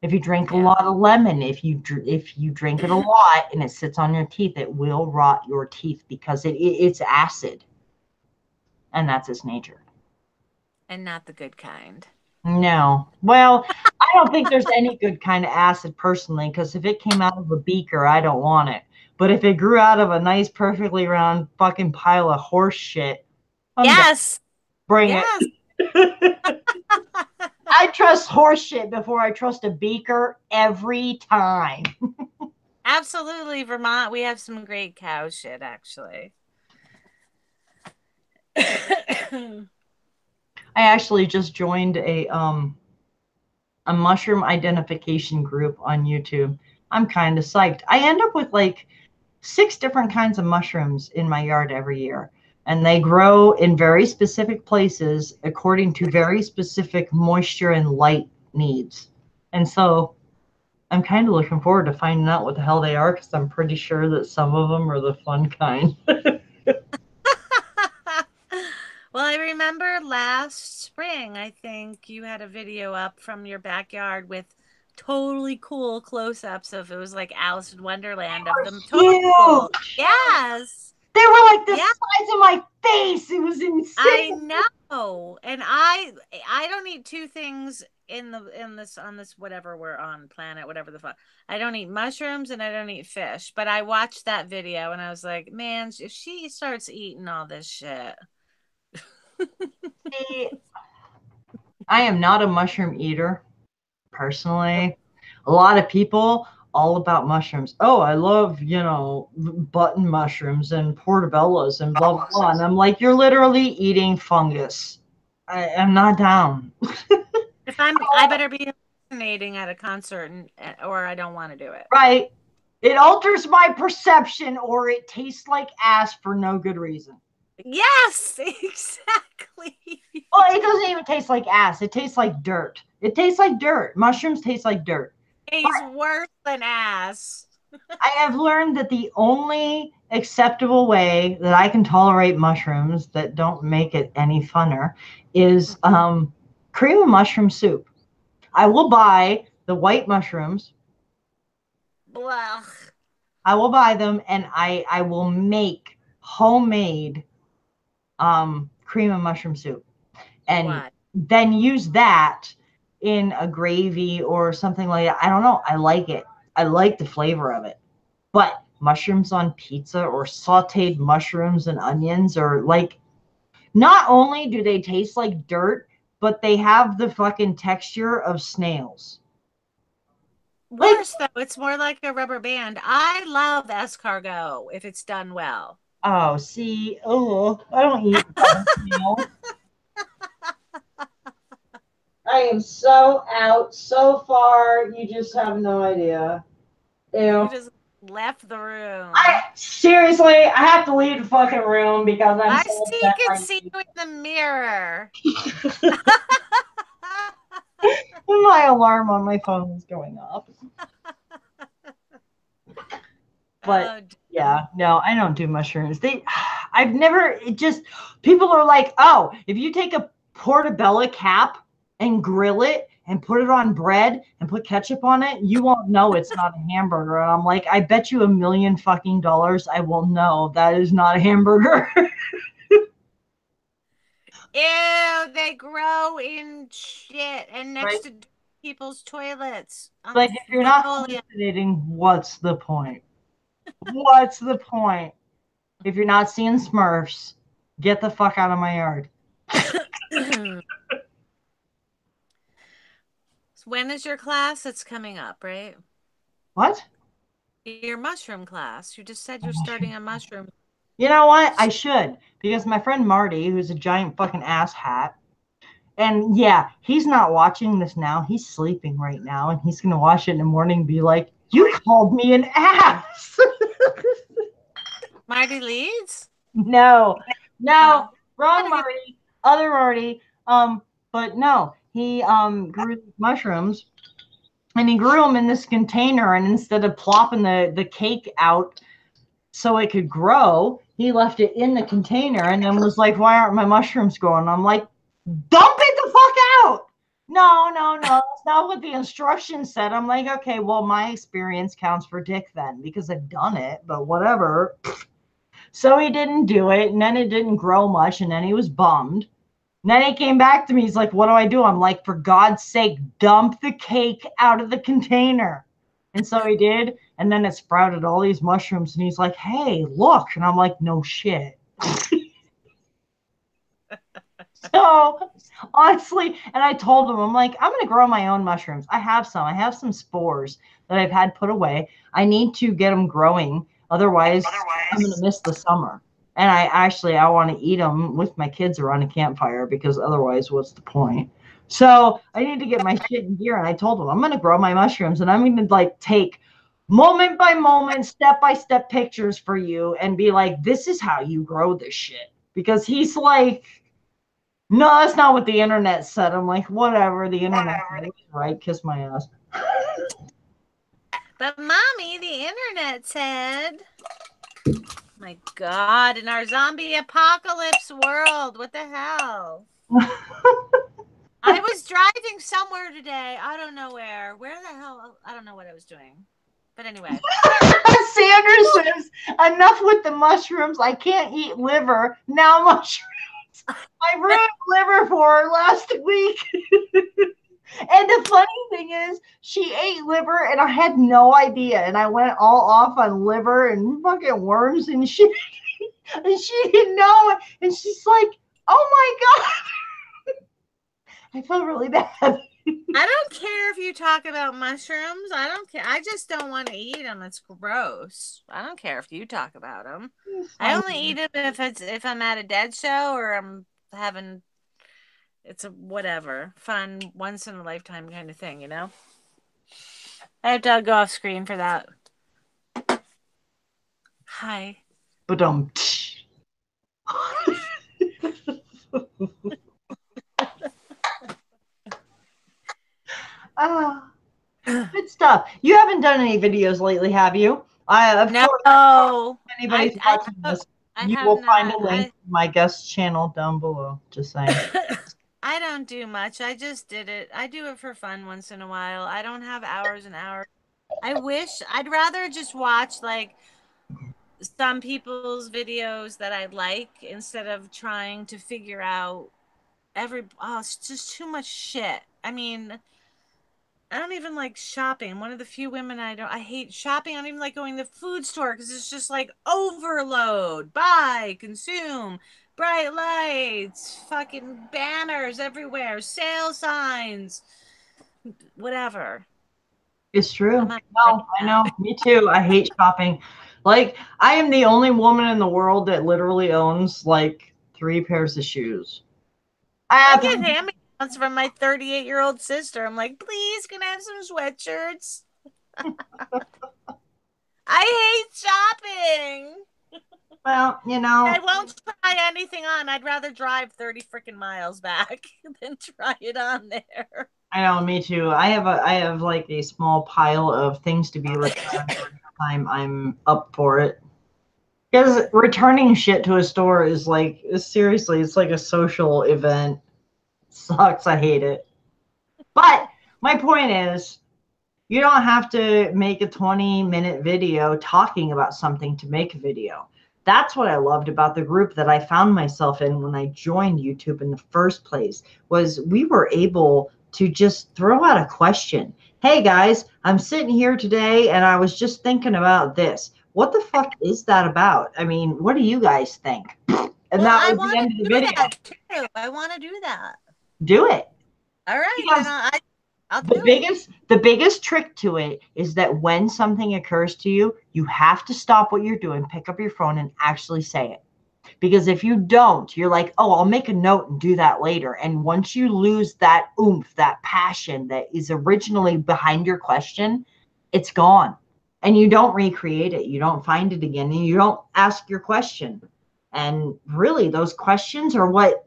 If you drink a Yeah. lot of lemon, if you drink it a lot and it sits on your teeth, it will rot your teeth because it's acid, and that's its nature. And not the good kind. No. Well, I don't think there's any good kind of acid personally, because if it came out of a beaker, I don't want it. But if it grew out of a nice, perfectly round fucking pile of horse shit, I'm down. Yes. Bring it. Yes. I trust horse shit before I trust a beaker every time. Absolutely. Vermont, we have some great cow shit, actually. I actually just joined a mushroom identification group on YouTube. I'm kind of psyched. I end up with like 6 different kinds of mushrooms in my yard every year. And they grow in very specific places according to very specific moisture and light needs. And so I'm kind of looking forward to finding out what the hell they are because I'm pretty sure that some of them are the fun kind. Well, I remember last spring, I think you had a video up from your backyard with totally cool close-ups of it was like Alice in Wonderland of them. Totally cool. Huge. Yes. They were like the Yeah, size of my face. It was I insane. know. And I don't eat two things in this on this whatever we're on planet, whatever the fuck. I don't eat mushrooms and I don't eat fish. But I watched that video and I was like, man, if she starts eating all this shit. See, I am not a mushroom eater personally. A lot of people all about mushrooms. Oh, I love, button mushrooms and portobellos and blah blah blah. And I'm like, you're literally eating fungus. I'm not down. If I better be hallucinating at a concert or I don't want to do it. Right. It alters my perception or it tastes like ass for no good reason. Yes, exactly. Well, it doesn't even taste like ass. It tastes like dirt. It tastes like dirt. Mushrooms taste like dirt. He's worse than ass. I have learned that the only acceptable way that I can tolerate mushrooms that don't make it any funner is cream of mushroom soup. I will buy the white mushrooms. Blah. I will buy them and I will make homemade cream of mushroom soup and What? then use that in a gravy or something like that. I don't know. I like it. I like the flavor of it. But mushrooms on pizza or sauteed mushrooms and onions are like, not only do they taste like dirt, but they have the fucking texture of snails. Like, Worse though, it's more like a rubber band. I love escargot if it's done well. oh, see, oh, I don't eat fucking snail. I am so out, so far, you just have no idea. You Ew. just left the I room. seriously, I have to leave the fucking room because I'm I so see, upset can right see you in the mirror. now. My alarm on my phone is going off. But Oh, yeah, damn. no, I don't do mushrooms. I've never, it just, people are like, oh, if you take a portobello cap and grill it and put it on bread and put ketchup on it, you won't know it's not a hamburger. And I'm like, I bet you $1 million fucking dollars I will know that is not a hamburger. Ew, they grow in shit and Right? next to people's toilets. Like, if you're not Literally. hallucinating, what's the point? What's the point? If you're not seeing Smurfs, get the fuck out of my yard. When is your class? It's coming up, right? What? Your mushroom class. You just said you're starting a mushroom. You know what? I should, because my friend Marty, who's a giant fucking ass hat, and yeah, he's not watching this now. He's sleeping right now, and he's gonna watch it in the morning and be like, "You called me an ass." Marty Leeds? No, no, Oh, wrong gotta get. Marty, other Marty. But no, he grew mushrooms, and he grew them in this container, and instead of plopping the cake out so it could grow, he left it in the container and then was like, "Why aren't my mushrooms growing?" I'm like, "Dump it the fuck out." No, no, no. That's not what the instructions said. I'm like, okay, well, my experience counts for dick then because I've done it, but whatever. So he didn't do it, and then it didn't grow much, and then he was bummed. And then he came back to me. He's like, "What do I do?" I'm like, "For God's sake, dump the cake out of the container." And so he did. And then it sprouted all these mushrooms. And he's like, "Hey, look." And I'm like, "No shit." So honestly, and I told him, I'm like, "I'm going to grow my own mushrooms. I have some. I have some spores that I've had put away. I need to get them growing. Otherwise, I'm going to miss the summer. And I want to eat them with my kids around a campfire because otherwise, what's the point? So I need to get my shit in gear. And I told him, I'm going to grow my mushrooms and I'm going to like take moment by moment, step by step pictures for you and be like, this is how you grow this shit. Because he's like, no, that's not what the internet said. I'm like, whatever, the internet was right, kiss my ass. But mommy, the internet said. My God, in our zombie apocalypse world, what the hell? I was driving somewhere today. I don't know where. Where the hell? I don't know what I was doing. But anyway. Sanders says, enough with the mushrooms. I can't eat liver. Now mushrooms. I ruined liver for her last week. And the funny thing is, she ate liver and I had no idea. And I went all off on liver and fucking worms and shit. And she didn't know it. And she's like, oh my God. I felt really bad. I don't care if you talk about mushrooms. I don't care. I just don't want to eat them. It's gross. I don't care if you talk about them. I only eat them if I'm at a dead show or I'm having it's a whatever fun once in a lifetime kind of thing, you know. I have to go off screen for that. Hi. But ah, good stuff. You haven't done any videos lately, have you? Of No, course, if I anybody's I watching have, this, I you have will find not. a link to my guest channel down below. Just saying. I don't do much. I just did it. I do it for fun once in a while. I don't have hours and hours. I wish I'd rather just watch like some people's videos that I like instead of trying to figure out it's just too much shit. I mean, I don't even like shopping. One of the few women I hate shopping. I don't even like going to the food store because it's just like overload. Buy, consume, bright lights, fucking banners everywhere, sale signs, whatever. It's true. I'm not No, regretting I that. know. Me too. I hate shopping. Like, I am the only woman in the world that literally owns like 3 pairs of shoes. I I have, get hand-me-downs from my 38-year-old sister. I'm like, please, can I have some sweatshirts? I hate shopping. well, I won't try anything on. I'd rather drive 30 freaking miles back than try it on there. I know, me too. I have like a small pile of things to be returned every time I'm up for it. Because returning shit to a store is like, seriously, it's like a social event. Sucks. I hate it. But my point is, you don't have to make a 20-minute video talking about something to make a video. That's what I loved about the group that I found myself in when I joined YouTube in the first place, was we were able to just throw out a question. Hey guys, I'm sitting here today and I was just thinking about this. What the fuck is that about? I mean, what do you guys think? And Well, that I was the want end to of the do video. that too. I want to do that. Do it. All right, then Because I'll the do it. biggest trick to it is that when something occurs to you, you have to stop what you're doing, pick up your phone and actually say it. Because if you don't, you're like, oh, I'll make a note and do that later. And once you lose that oomph, that passion that is originally behind your question, it's gone. And you don't recreate it. You don't find it again. And you don't ask your question. And really, those questions are what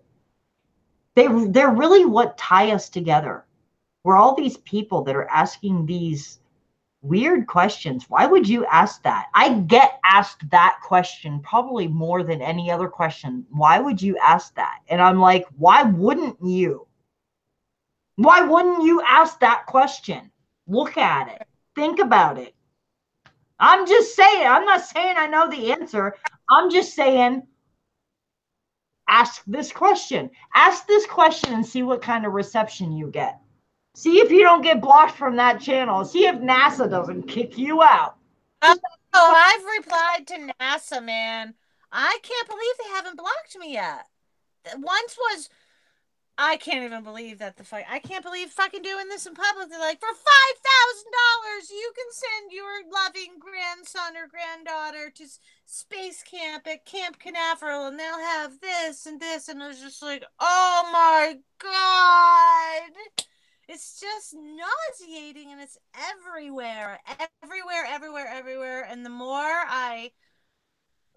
they're really what tie us together. We're all these people that are asking these weird questions. Why would you ask that? I get asked that question probably more than any other question. Why would you ask that? And I'm like, why wouldn't you? Why wouldn't you ask that question? Look at it. Think about it. I'm just saying, I'm not saying I know the answer. I'm just saying, ask this question. Ask this question and see what kind of reception you get. See if you don't get blocked from that channel. See if NASA doesn't kick you out. Oh, Just I've replied to NASA, man. I can't believe they haven't blocked me yet. Once was I can't even believe that I can't believe fucking doing this in public. They're like, for $5,000, you can send your loving grandson or granddaughter to space camp at Camp Canaveral, and they'll have this and this. And I was just like, oh my god, it's just nauseating, and it's everywhere, everywhere, everywhere, everywhere. And the more I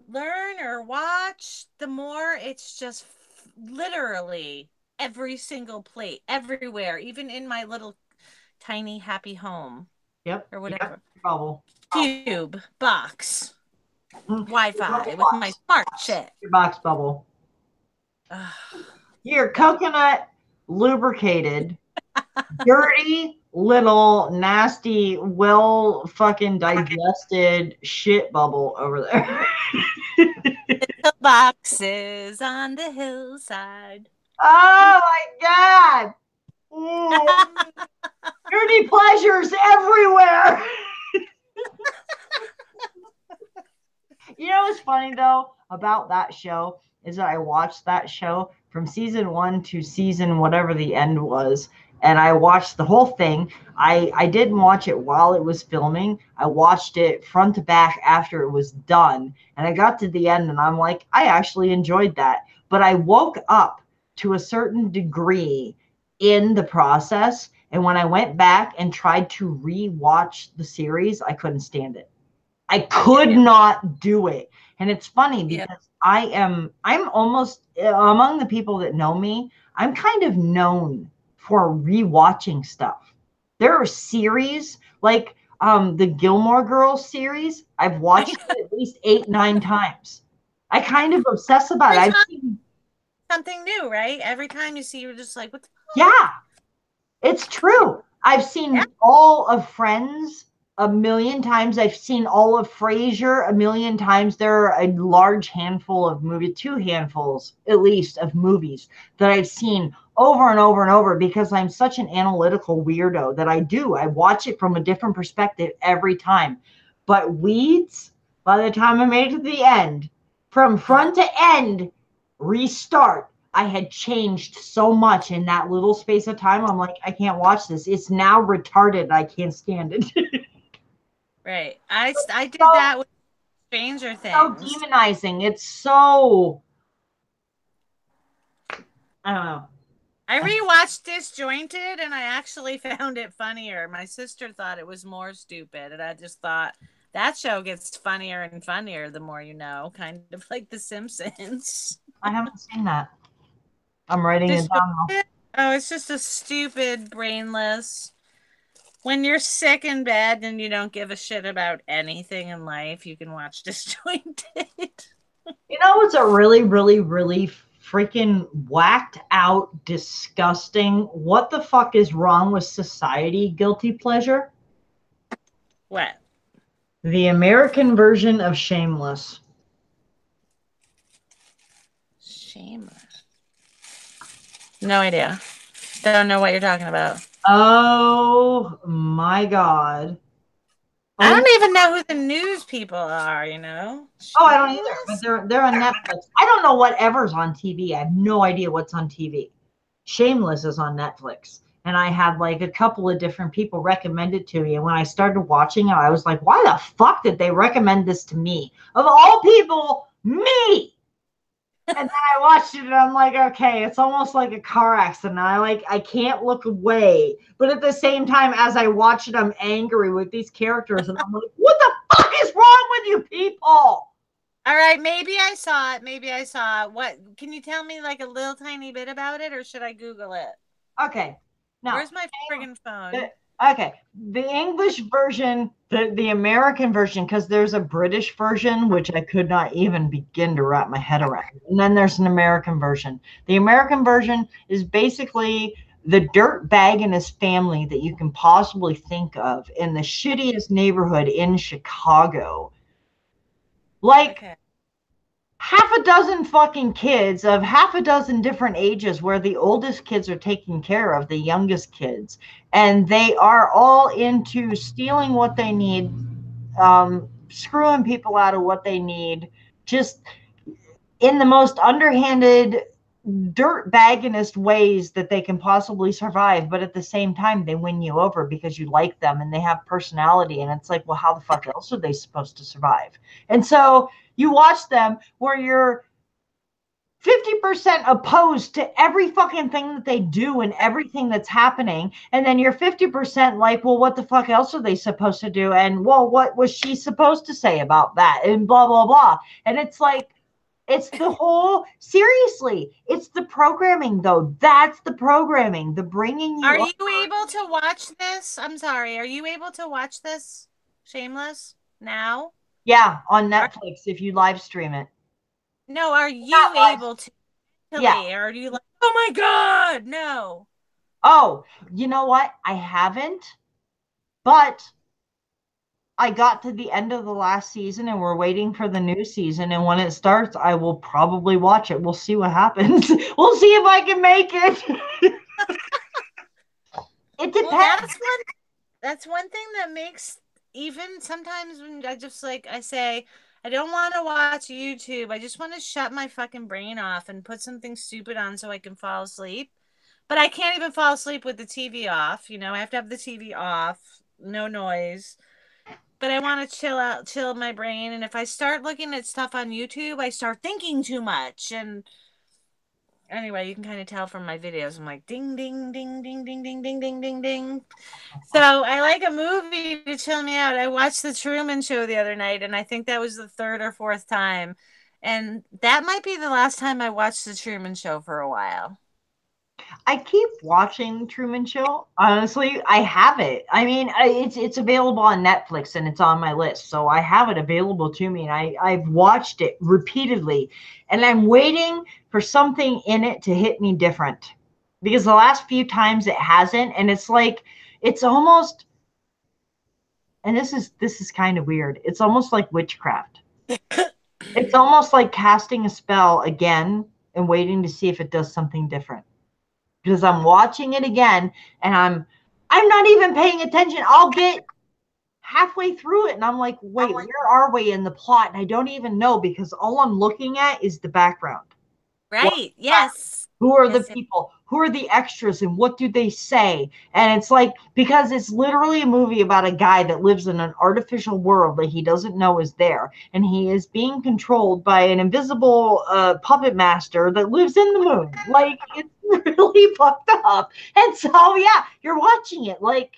learn or watch, the more it's just literally every single plate, everywhere, even in my little tiny happy home yep, or yep, whatever. bubble. Cube box, Your Wi-Fi bubble with my box. smart shit. Your box bubble. Ugh. Your coconut lubricated, dirty, little, nasty, well fucking digested shit bubble over there. The boxes on the hillside. Oh my god. Mm, dirty pleasures everywhere. You know what's funny though about that show is that I watched that show from season 1 to season whatever the end was, and I watched the whole thing. I didn't watch it while it was filming. I watched it front to back after it was done, and I got to the end and I'm like, I actually enjoyed that. But I woke up to a certain degree in the process, and when I went back and tried to re-watch the series, I couldn't stand it. I could not do it. And it's funny Yeah. because I'm almost among the people that know me, I'm kind of known for rewatching stuff. There are series like the Gilmore Girls series. I've watched it at least 8, 9 times. I kind of obsess about it. Every I've time seen, something new, right? Every time you see, you're just like, what the yeah, fuck? it's true. I've Yeah. seen all of Friends a million times. I've seen all of Frasier a million times. There are a large handful of movies, 2 handfuls at least of movies that I've seen over and over and over because I'm such an analytical weirdo that I watch it from a different perspective every time. But Weeds, by the time I made it to the end, from front to end, restart. I had changed so much in that little space of time. I'm like, I can't watch this. It's now retarded. I can't stand it. Right. I did so that with Stranger so Things. demonizing. It's so I don't know. I rewatched Disjointed and I actually found it funnier. My sister thought it was more stupid, and I just thought that show gets funnier and funnier the more you know, kind of like The Simpsons. I haven't seen that. I'm writing it down now. Disjointed? Oh, it's just a stupid, brainless. When you're sick in bed and you don't give a shit about anything in life, you can watch Disjointed. You know what's a really, really, really freaking whacked out, disgusting, what the fuck is wrong with society guilty pleasure? What? The American version of Shameless. Shameless. No idea. Don't know what you're talking about. Oh my God. I Oh, don't even know who the news people are, you know? oh, I don't either, but Shameless? they're on Netflix. I don't know whatever's on TV. I have no idea what's on TV. Shameless is on Netflix. And I had like a couple of different people recommend it to me. And when I started watching it, I was like, why the fuck did they recommend this to me? Of all people, me. And then I watched it and I'm like, okay, it's almost like a car accident. I can't look away. But at the same time, as I watch it, I'm angry with these characters. And I'm like, what the fuck is wrong with you people? All right, maybe I saw it. Maybe I saw it. What? Can you tell me like a little tiny bit about it, or should I Google it? Okay. Now, Where's my friggin' the, phone? okay, the English version, the American version, because there's a British version which I could not even begin to wrap my head around, and then there's an American version. The American version is basically the dirt bag and his family that you can possibly think of in the shittiest neighborhood in Chicago. Like Okay. half a dozen fucking kids of half a dozen different ages where the oldest kids are taking care of the youngest kids, and they are all into stealing what they need, screwing people out of what they need, just in the most underhanded dirt bagginest ways that they can possibly survive. But at the same time, they win you over because you like them and they have personality, and it's like, well, how the fuck else are they supposed to survive? And so you watch them where you're 50% opposed to every fucking thing that they do and everything that's happening. And then you're 50% like, well, what the fuck else are they supposed to do? And well, what was she supposed to say about that? And blah, blah, blah. And it's like, it's the whole, seriously, it's the programming though. That's the programming, the bringing Are you up. you able to watch this? I'm sorry. Are you able to watch this? Shameless now? Yeah, on Are, Netflix if you live stream it. no, are Not you live, able to yeah. mentally? Or are you like, oh my God, no? Oh, you know what? I haven't, but I got to the end of the last season and we're waiting for the new season. And when it starts, I will probably watch it. We'll see what happens. We'll see if I can make it. It Well, depends. that's one thing that makes, even sometimes when I just like I say I don't want to watch YouTube. I just want to shut my fucking brain off and put something stupid on so I can fall asleep. But I can't even fall asleep with the TV off. You know, I have to have the TV off, no noise. But I want to chill out, chill my brain. And if I start looking at stuff on YouTube, I start thinking too much. And anyway, you can kind of tell from my videos. I'm like ding, ding, ding, ding, ding, ding, ding, ding, ding, ding. So I like a movie to chill me out. I watched The Truman Show the other night, and I think that was the third or fourth time. And that might be the last time I watched The Truman Show for a while. I keep watching Truman Show. Honestly, I have it. I mean, it's available on Netflix and it's on my list, so I have it available to me, and I've watched it repeatedly, and I'm waiting for something in it to hit me different, because the last few times it hasn't, and it's like it's almost, and this is kind of weird. It's almost like witchcraft. It's almost like casting a spell again and waiting to see if it does something different, because I'm watching it again and I'm not even paying attention. I'll get halfway through it and I'm like, wait, where are we in the plot? And I don't even know because all I'm looking at is the background. What Right. Yes. Who are the Yes, people? Who are the extras and what do they say? And it's like, because it's literally a movie about a guy that lives in an artificial world that he doesn't know is there. And he is being controlled by an invisible puppet master that lives in the moon. Like, it's really fucked up. And so, yeah, you're watching it. Like,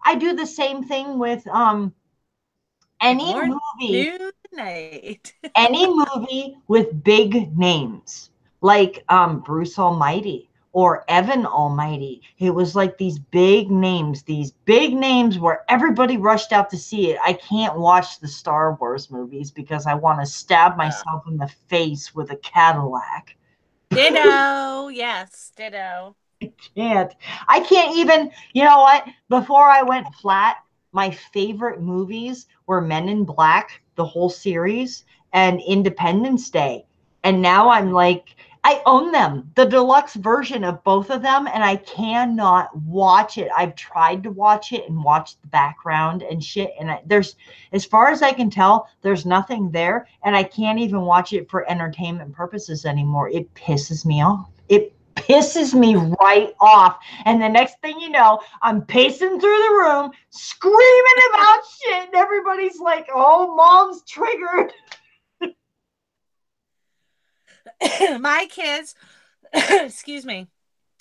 I do the same thing with good any morning, movie noon, night. any movie with big names like Bruce Almighty or Evan Almighty. It was like these big names where everybody rushed out to see it. I can't watch the Star Wars movies because I want to stab myself in the face with a Cadillac. Ditto. Yes, ditto. can't. I can't even, you know what? Before I went flat, my favorite movies were Men in Black, the whole series, and Independence Day. And now I'm like, I own them, the deluxe version of both of them, and I cannot watch it. I've tried to watch it and watch the background and shit. And there's, as far as I can tell, there's nothing there. And I can't even watch it for entertainment purposes anymore. It pisses me off. It pisses me right off. And the next thing you know, I'm pacing through the room, screaming about shit, and everybody's like, oh, mom's triggered. My kids, excuse me,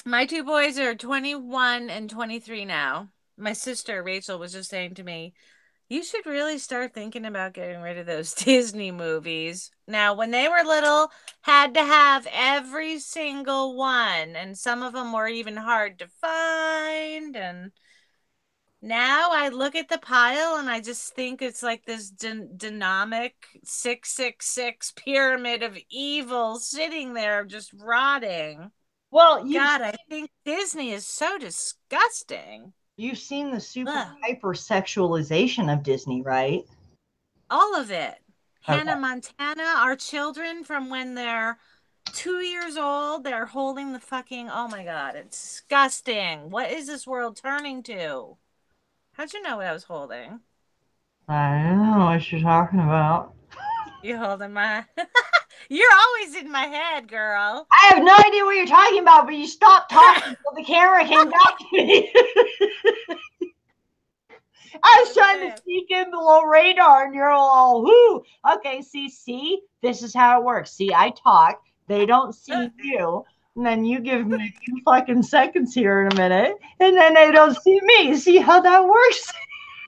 my two boys are 21 and 23 now. My sister Rachel was just saying to me, you should really start thinking about getting rid of those Disney movies. Now, when they were little, had to have every single one, and some of them were even hard to find. And now I look at the pile and I just think it's like this dynamic 666 pyramid of evil sitting there just rotting. Well, God, I think Disney is so disgusting. you've seen the super Ugh. hyper sexualization of Disney, right? All of it. Hannah Okay. Montana, our children from when they're 2 years old, they're holding the fucking, oh my God, it's disgusting. What is this world turning to? How'd you know what I was holding? I don't know what you're talking about. You holding my, you're always in my head, girl. I have no idea what you're talking about, but you stopped talking until the camera came back to me. I was What was trying to it? sneak in below radar, and you're all, whoo. Okay, see, this is how it works. See, I talk, they don't see you, and then you give me a few fucking seconds here in a minute, and then they don't see me. See how that works?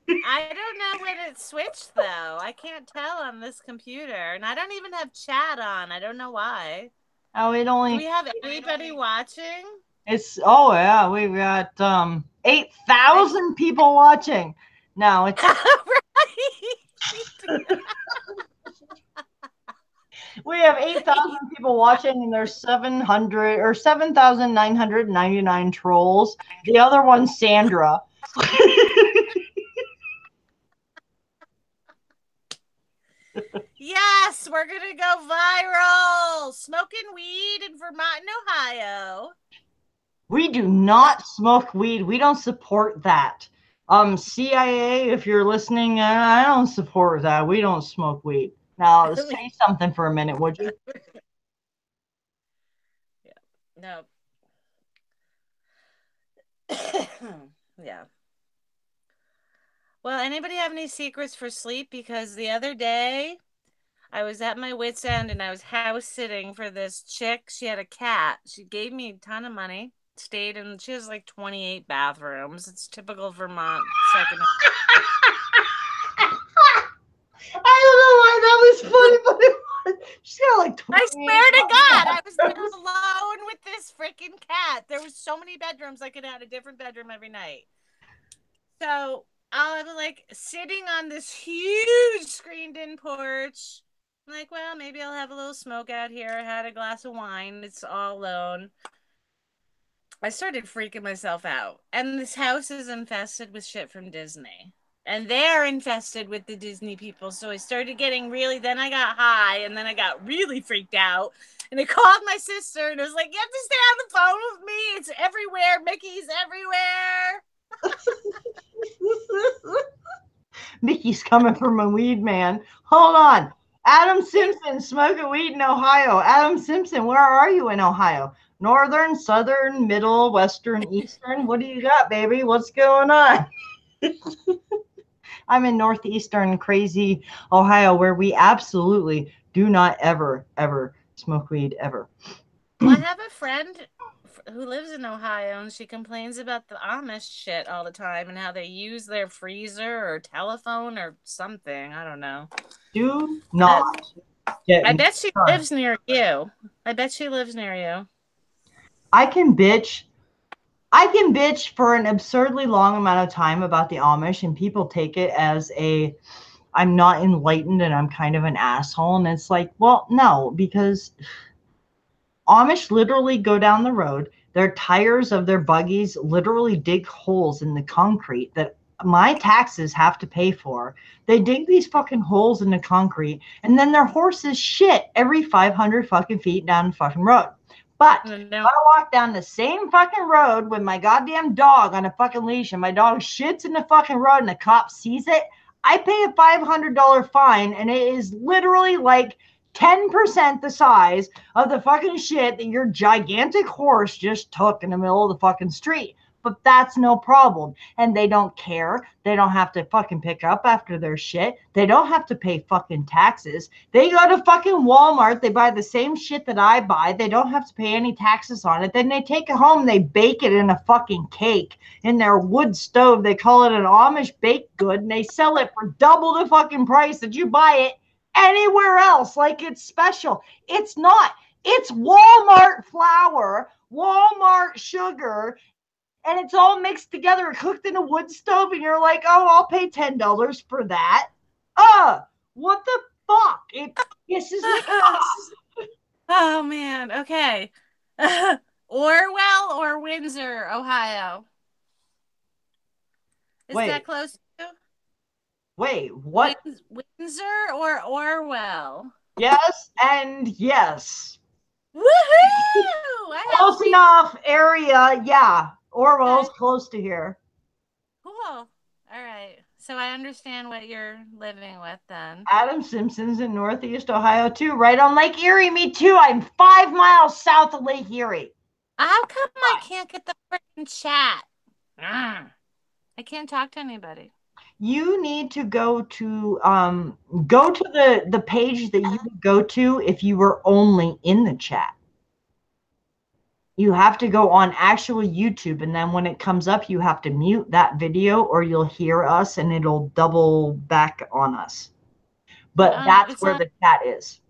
I don't know when it switched though. I can't tell on this computer, and I don't even have chat on. I don't know why. Oh, Do we have anybody watching? oh yeah, we've got I 8,000 people watching. No, it's right. we have 8,000 people watching, and there's 700 or 7,999 trolls. The other one's Sandra. Yes, we're gonna go viral. Smoking weed in Vermont and Ohio. We do not smoke weed. We don't support that. CIA, if you're listening, I don't support that. We don't smoke weed. Now, say something for a minute, would you? Yeah. No. Yeah. Well, anybody have any secrets for sleep? Because the other day I was at my wit's end and I was house sitting for this chick. She had a cat. She gave me a ton of money. Stayed in, she has like 28 bathrooms. It's typical Vermont second. I don't know why that was funny, but it was. She's got like I 28 swear to God, I was there bathrooms. alone with this freaking cat. There was so many bedrooms. I could have a different bedroom every night. So I was like sitting on this huge screened in porch. I'm like, well, maybe I'll have a little smoke out here. I had a glass of wine. It's all alone. I started freaking myself out. And this house is infested with shit from Disney. And they're infested with the Disney people. So I started getting really, then I got high and then I got really freaked out. And I called my sister and I was like, you have to stay on the phone with me. It's everywhere. Mickey's everywhere. Mickey's coming from a weed man. Hold on. Adam Simpson smoking weed in Ohio. Adam Simpson, where are you in Ohio? Northern, southern, middle, western, eastern? What do you got, baby? What's going on? I'm in northeastern, crazy Ohio, where we absolutely do not ever, ever smoke weed, ever. Well, I have a friend who lives in Ohio, and she complains about the Amish shit all the time and how they use their freezer or telephone or something. I don't know. Do But not get I me bet she started. lives near you. I bet she lives near you. I can bitch. I can bitch for an absurdly long amount of time about the Amish, and people take it as a I'm not enlightened and I'm kind of an asshole. And it's like, well, no, because Amish literally go down the road. Their tires of their buggies literally dig holes in the concrete that my taxes have to pay for. They dig these fucking holes in the concrete, and then their horses shit every 500 fucking feet down the fucking road. But if No. I walk down the same fucking road with my goddamn dog on a fucking leash and my dog shits in the fucking road and the cop sees it, I pay a $500 fine, and it is literally like 10% the size of the fucking shit that your gigantic horse just took in the middle of the fucking street. But that's no problem. And they don't care. They don't have to fucking pick up after their shit. They don't have to pay fucking taxes. They go to fucking Walmart. They buy the same shit that I buy. They don't have to pay any taxes on it. Then they take it home. They bake it in a fucking cake in their wood stove. They call it an Amish baked good, and they sell it for double the fucking price that you buy it anywhere else like it's special. It's not. It's Walmart flour, Walmart sugar, and it's all mixed together, cooked in a wood stove, and you're like, oh, I'll pay $10 for that. What the fuck? It pisses me off. Oh man. Okay. Orwell or Windsor, Ohio? Is that Wait, close to wait, what? Windsor or Orwell? Yes and yes. Woohoo! I have Close seen. enough area, yeah. Orwell's Okay, close to here. cool. All right. So I understand what you're living with then. Adam Simpson's in Northeast Ohio too, right on Lake Erie. Me too. I'm 5 miles south of Lake Erie. How come I can't get the freaking chat? Ugh. I can't talk to anybody. You need to go to the page that you would go to if you were only in the chat. You have to go on actual YouTube, and then when it comes up, you have to mute that video or you'll hear us and it'll double back on us. But that's It's where on. the chat is.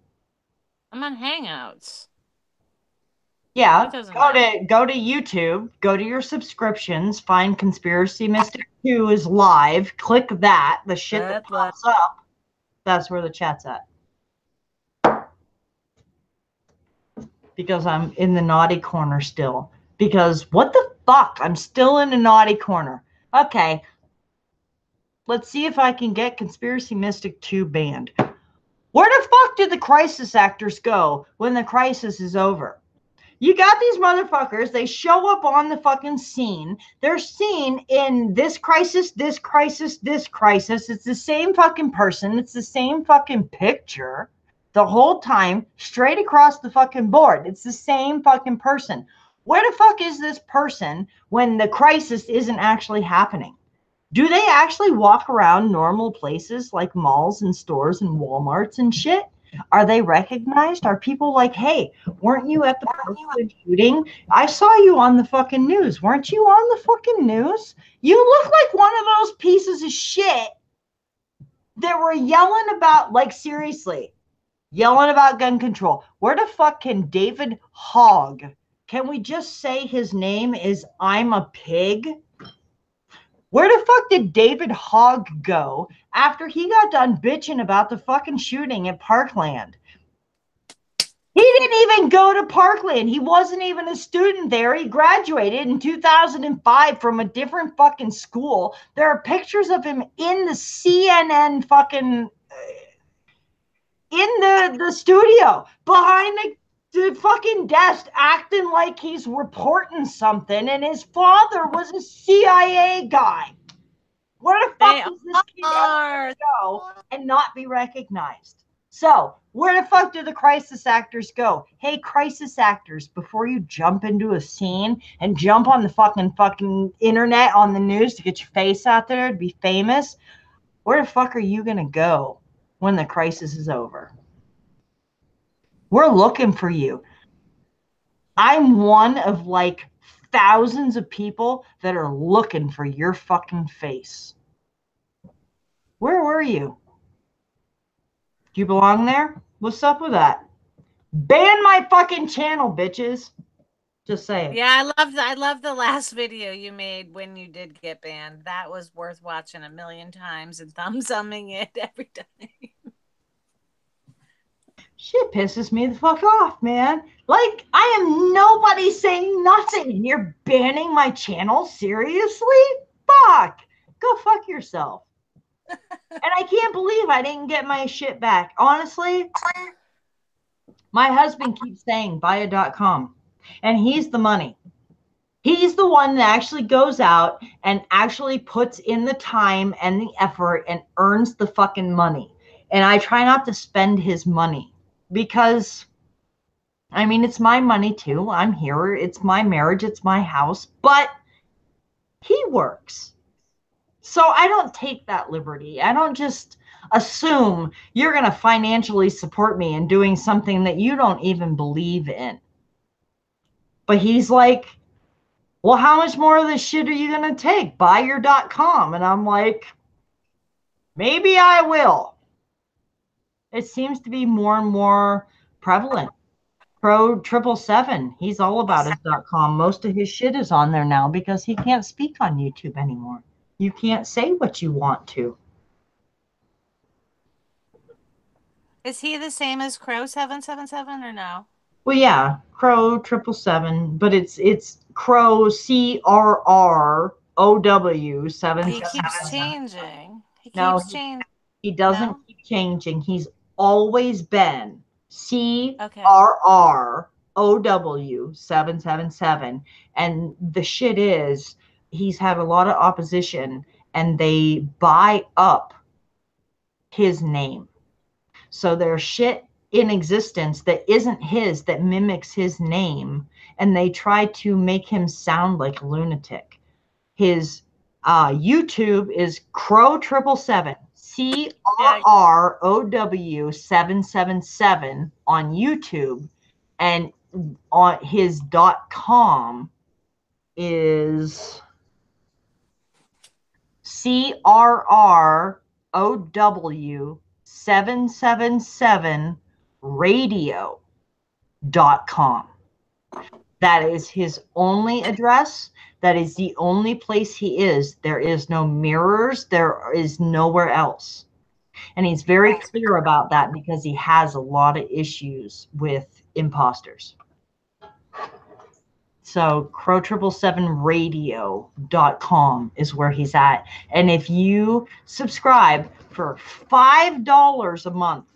I'm on Hangouts. Yeah, That doesn't work. go to YouTube, go to your subscriptions, find Conspiracy Mystic 2 is live, click that, the shit that pops up, that's where the chat's at. Because I'm in the naughty corner still. Because what the fuck? I'm still in the naughty corner. Okay. Let's see if I can get Conspiracy Mystic 2 banned. Where the fuck did the crisis actors go when the crisis is over? You got these motherfuckers. They show up on the fucking scene. They're seen in this crisis, this crisis, this crisis. It's the same fucking person. It's the same fucking picture the whole time, straight across the fucking board. It's the same fucking person. Where the fuck is this person when the crisis isn't actually happening? Do they actually walk around normal places like malls and stores and Walmarts and shit? Are they recognized? Are people like, hey, weren't you at the Parkland shooting? I saw you on the fucking news. Weren't you on the fucking news? You look like one of those pieces of shit that were yelling about, like, seriously, yelling about gun control. Where the fuck can David Hogg, can we just say his name is I'm a Pig? Where the fuck did David Hogg go after he got done bitching about the fucking shooting at Parkland? He didn't even go to Parkland. He wasn't even a student there. He graduated in 2005 from a different fucking school. There are pictures of him in the CNN fucking in the studio behind the fucking desk acting like he's reporting something, and his father was a CIA guy. Where the fuck They does this kid ever are. go and not be recognized? So, where the fuck do the crisis actors go? Hey, crisis actors, before you jump into a scene and jump on the fucking internet on the news to get your face out there to be famous, where the fuck are you going to go when the crisis is over? We're looking for you. I'm one of like thousands of people that are looking for your fucking face. Where were you? Do you belong there? What's up with that? Ban my fucking channel, bitches. Just saying. Yeah, I love the last video you made when you did get banned. That was worth watching a million times and thumbs-umming it every time. Shit pisses me the fuck off, man. Like, I am nobody saying nothing, and you're banning my channel? Seriously? Fuck. Go fuck yourself. And I can't believe I didn't get my shit back. Honestly, my husband keeps saying buy a.com, and he's the money. He's the one that actually goes out and actually puts in the time and the effort and earns the fucking money. And I try not to spend his money because, I mean, it's my money too. I'm here. It's my marriage. It's my house. But he works. So I don't take that liberty. I don't just assume you're going to financially support me in doing something that you don't even believe in. But he's like, well, how much more of this shit are you going to take? Buy your.com. And I'm like, maybe I will. It seems to be more and more prevalent. Pro 777, he's all about his .com. Most of his shit is on there now because he can't speak on YouTube anymore. You can't say what you want to. Is he the same as Crow 777 or no? Well, yeah, Crow 777, but it's Crow CRROW He keeps 777. changing. He No, keeps changing. he doesn't No? keep changing. He's always been Okay. CRROW 777. And the shit is, he's had a lot of opposition and they buy up his name. So there's shit in existence that isn't his that mimics his name, and they try to make him sound like a lunatic. His YouTube is Crow 777, CRROW 777 on YouTube, and on his .com is CRROW 777 radio.com. That is his only address. That is the only place he is. There is no mirrors. There is nowhere else. And he's very clear about that because he has a lot of issues with imposters. So crow777radio.com is where he's at. And if you subscribe for $5 a month,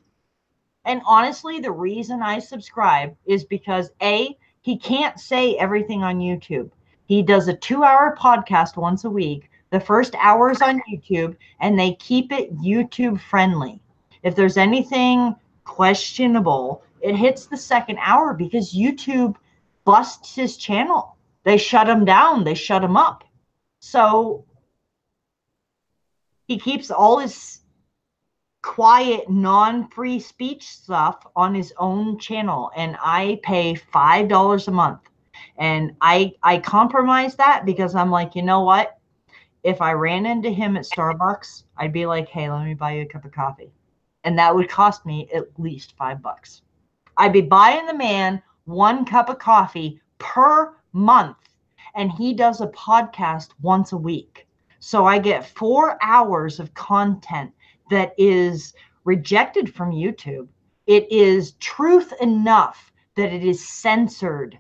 and honestly, the reason I subscribe is because A, he can't say everything on YouTube. He does a 2-hour podcast once a week. The first hour is on YouTube, and they keep it YouTube friendly. If there's anything questionable, it hits the second hour because YouTube busts his channel. They shut him down. They shut him up. So he keeps all his quiet, non-free speech stuff on his own channel, and I pay $5 a month. And I compromise that because I'm like, you know what? If I ran into him at Starbucks, I'd be like, hey, let me buy you a cup of coffee. And that would cost me at least $5. I'd be buying the man 1 cup of coffee per month. And he does a podcast once a week. So I get 4 hours of content that is rejected from YouTube. It is truth enough that it is censored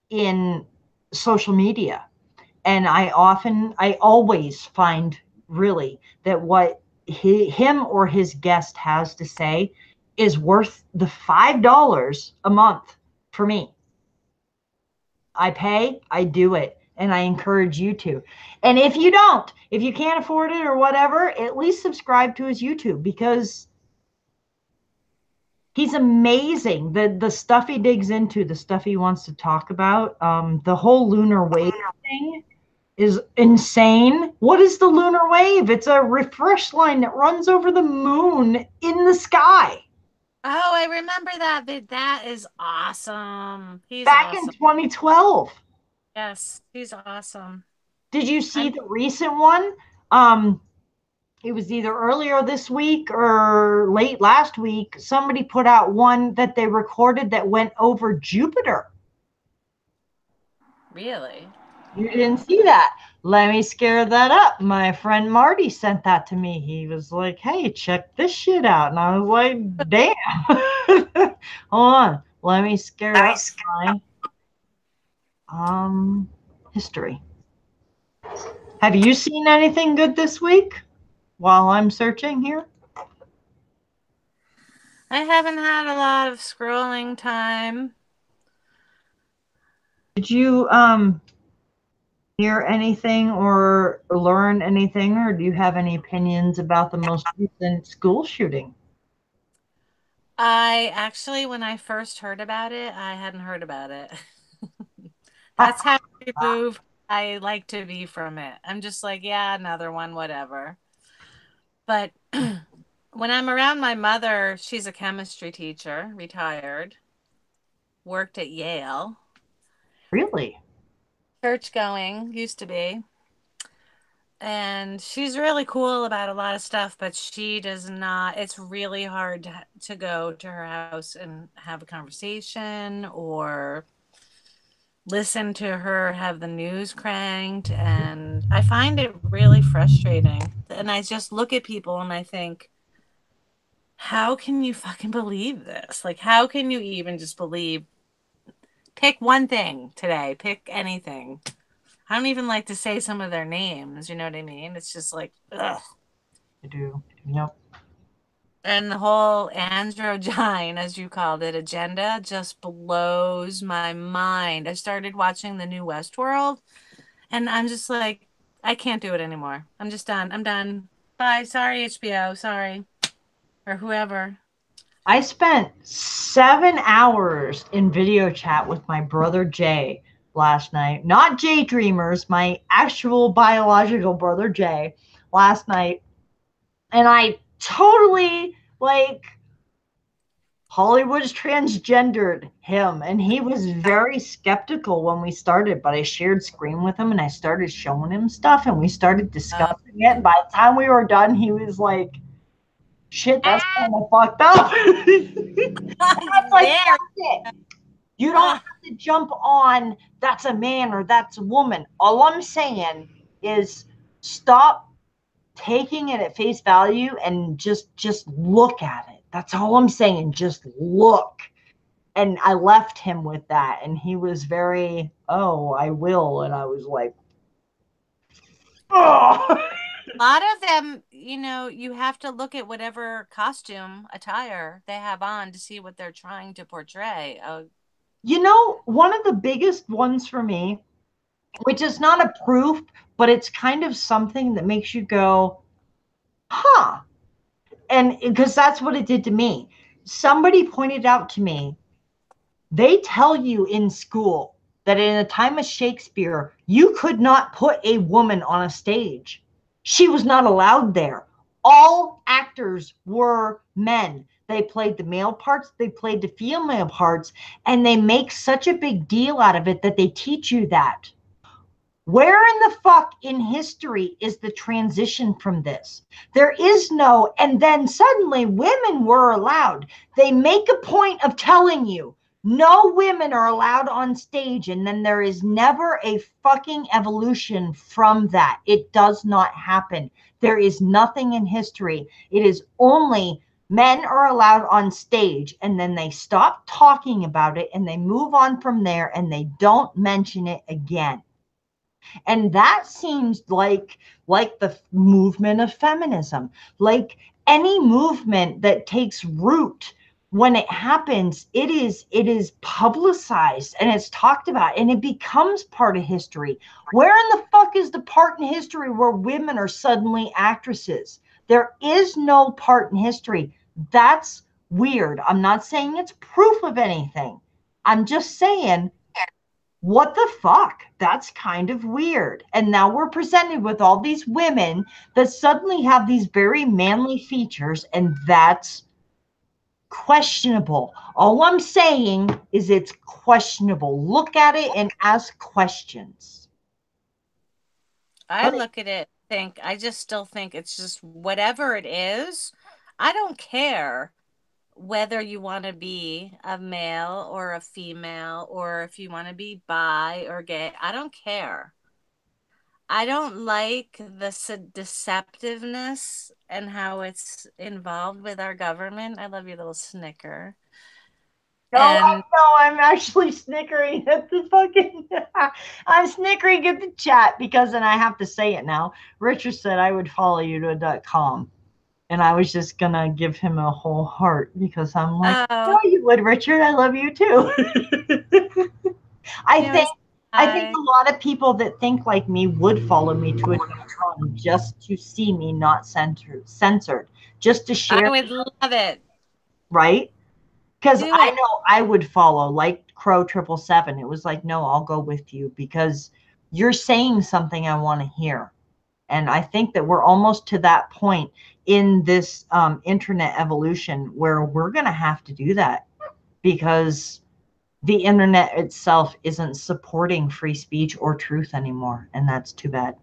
in social media. And I always find really that what him or his guest has to say is worth the $5 a month for me. I pay, I do it, and I encourage you to. And if you don't, if you can't afford it or whatever, at least subscribe to his YouTube because He's amazing. The stuff he digs into, the stuff he wants to talk about, the whole lunar wave thing is insane. What is the lunar wave? It's a refresh line that runs over the moon in the sky. Oh, I remember that bit. That is awesome. He's Back in awesome. 2012. Yes, he's awesome. Did you see I'm the recent one? Um, it was either earlier this week or late last week. Somebody put out one that they recorded that went over Jupiter. really. You didn't see that. Let me scare that up. My friend Marty sent that to me. He was like, hey, check this shit out. And I was like, damn. Hold on. Let me scare up Nice. my history. Have you seen anything good this week while I'm searching here? I haven't had a lot of scrolling time. Did you hear anything or learn anything, or do you have any opinions about the most recent school shooting? I actually, when I first heard about it, I hadn't heard about it. That's how removed I like to be from it. I'm just like, yeah, another one, whatever. But when I'm around my mother, she's a chemistry teacher, retired, worked at Yale, Really? church going, used to be. And she's really cool about a lot of stuff, but she does not, it's really hard to go to her house and have a conversation or listen to her have the news cranked. And I find it really frustrating. And I just look at people and I think, how can you fucking believe this? Like, how can you even just believe? Pick one thing today, pick anything. I don't even like to say some of their names, you know what I mean? It's just like, ugh. I do. Yep. And the whole androgyne, as you called it, agenda just blows my mind. I started watching the new Westworld, and I'm just like, I can't do it anymore. I'm just done. I'm done. Bye. Sorry, HBO. Sorry. Or whoever. I spent 7 hours in video chat with my brother Jay last night. Not Jay Dreamers, my actual biological brother Jay last night. And I totally like Hollywood's transgendered him. And he was very skeptical when we started, but I shared screen with him and I started showing him stuff and we started Uh, discussing it. And by the time we were done, he was like, shit, that's kind of fucked up. It's like, there. that's it. You don't Uh, have to jump on that's a man or that's a woman. All I'm saying is stop taking it at face value and just look at it. That's all I'm saying. Just look. And I left him with that and he was very, oh, I will. And I was like, oh. a lot of them, you have to look at whatever costume attire they have on to see what they're trying to portray. You know, one of the biggest ones for me, which is not a proof, but it's kind of something that makes you go, huh. And because that's what it did to me. Somebody pointed out to me, they tell you in school that in a time of Shakespeare, you could not put a woman on a stage. She was not allowed there. All actors were men. They played the male parts, they played the female parts, and they make such a big deal out of it that they teach you that. Where in the fuck in history is the transition from this? There is no, and then suddenly women were allowed. They make a point of telling you no women are allowed on stage, and then there is never a fucking evolution from that. It does not happen. There is nothing in history. It is only men are allowed on stage, and then they stop talking about it and they move on from there and they don't mention it again. And that seems like the movement of feminism, like any movement that takes root. When it happens, it is publicized and it's talked about and it becomes part of history. Where in the fuck is the part in history where women are suddenly actresses? There is no part in history. That's weird. I'm not saying it's proof of anything. I'm just saying, what the fuck? That's kind of weird. And now we're presented with all these women that suddenly have these very manly features, and that's questionable. All I'm saying is it's questionable. Look at it and ask questions. I But look at it, think I just still think it's just whatever it is. I don't care whether you want to be a male or a female or if you want to be bi or gay. I don't care. I don't like the deceptiveness and how it's involved with our government. I love your little snicker. no, And I'm actually snickering at the fucking. I'm snickering at the chat because, and I have to say it now. Richard said I would follow you to a .com, and I was just gonna give him a whole heart because I'm like, no, oh, you would, Richard. I love you too. I give think us I think hi. a lot of people that think like me would follow me to a .com just to see me not censored, just to I share, would love it. right? Because Do I it. know I would follow like Crow 777. It was like, no, I'll go with you because you're saying something I want to hear. And I think that we're almost to that point in this internet evolution where we're going to have to do that because the internet itself isn't supporting free speech or truth anymore. And that's too bad.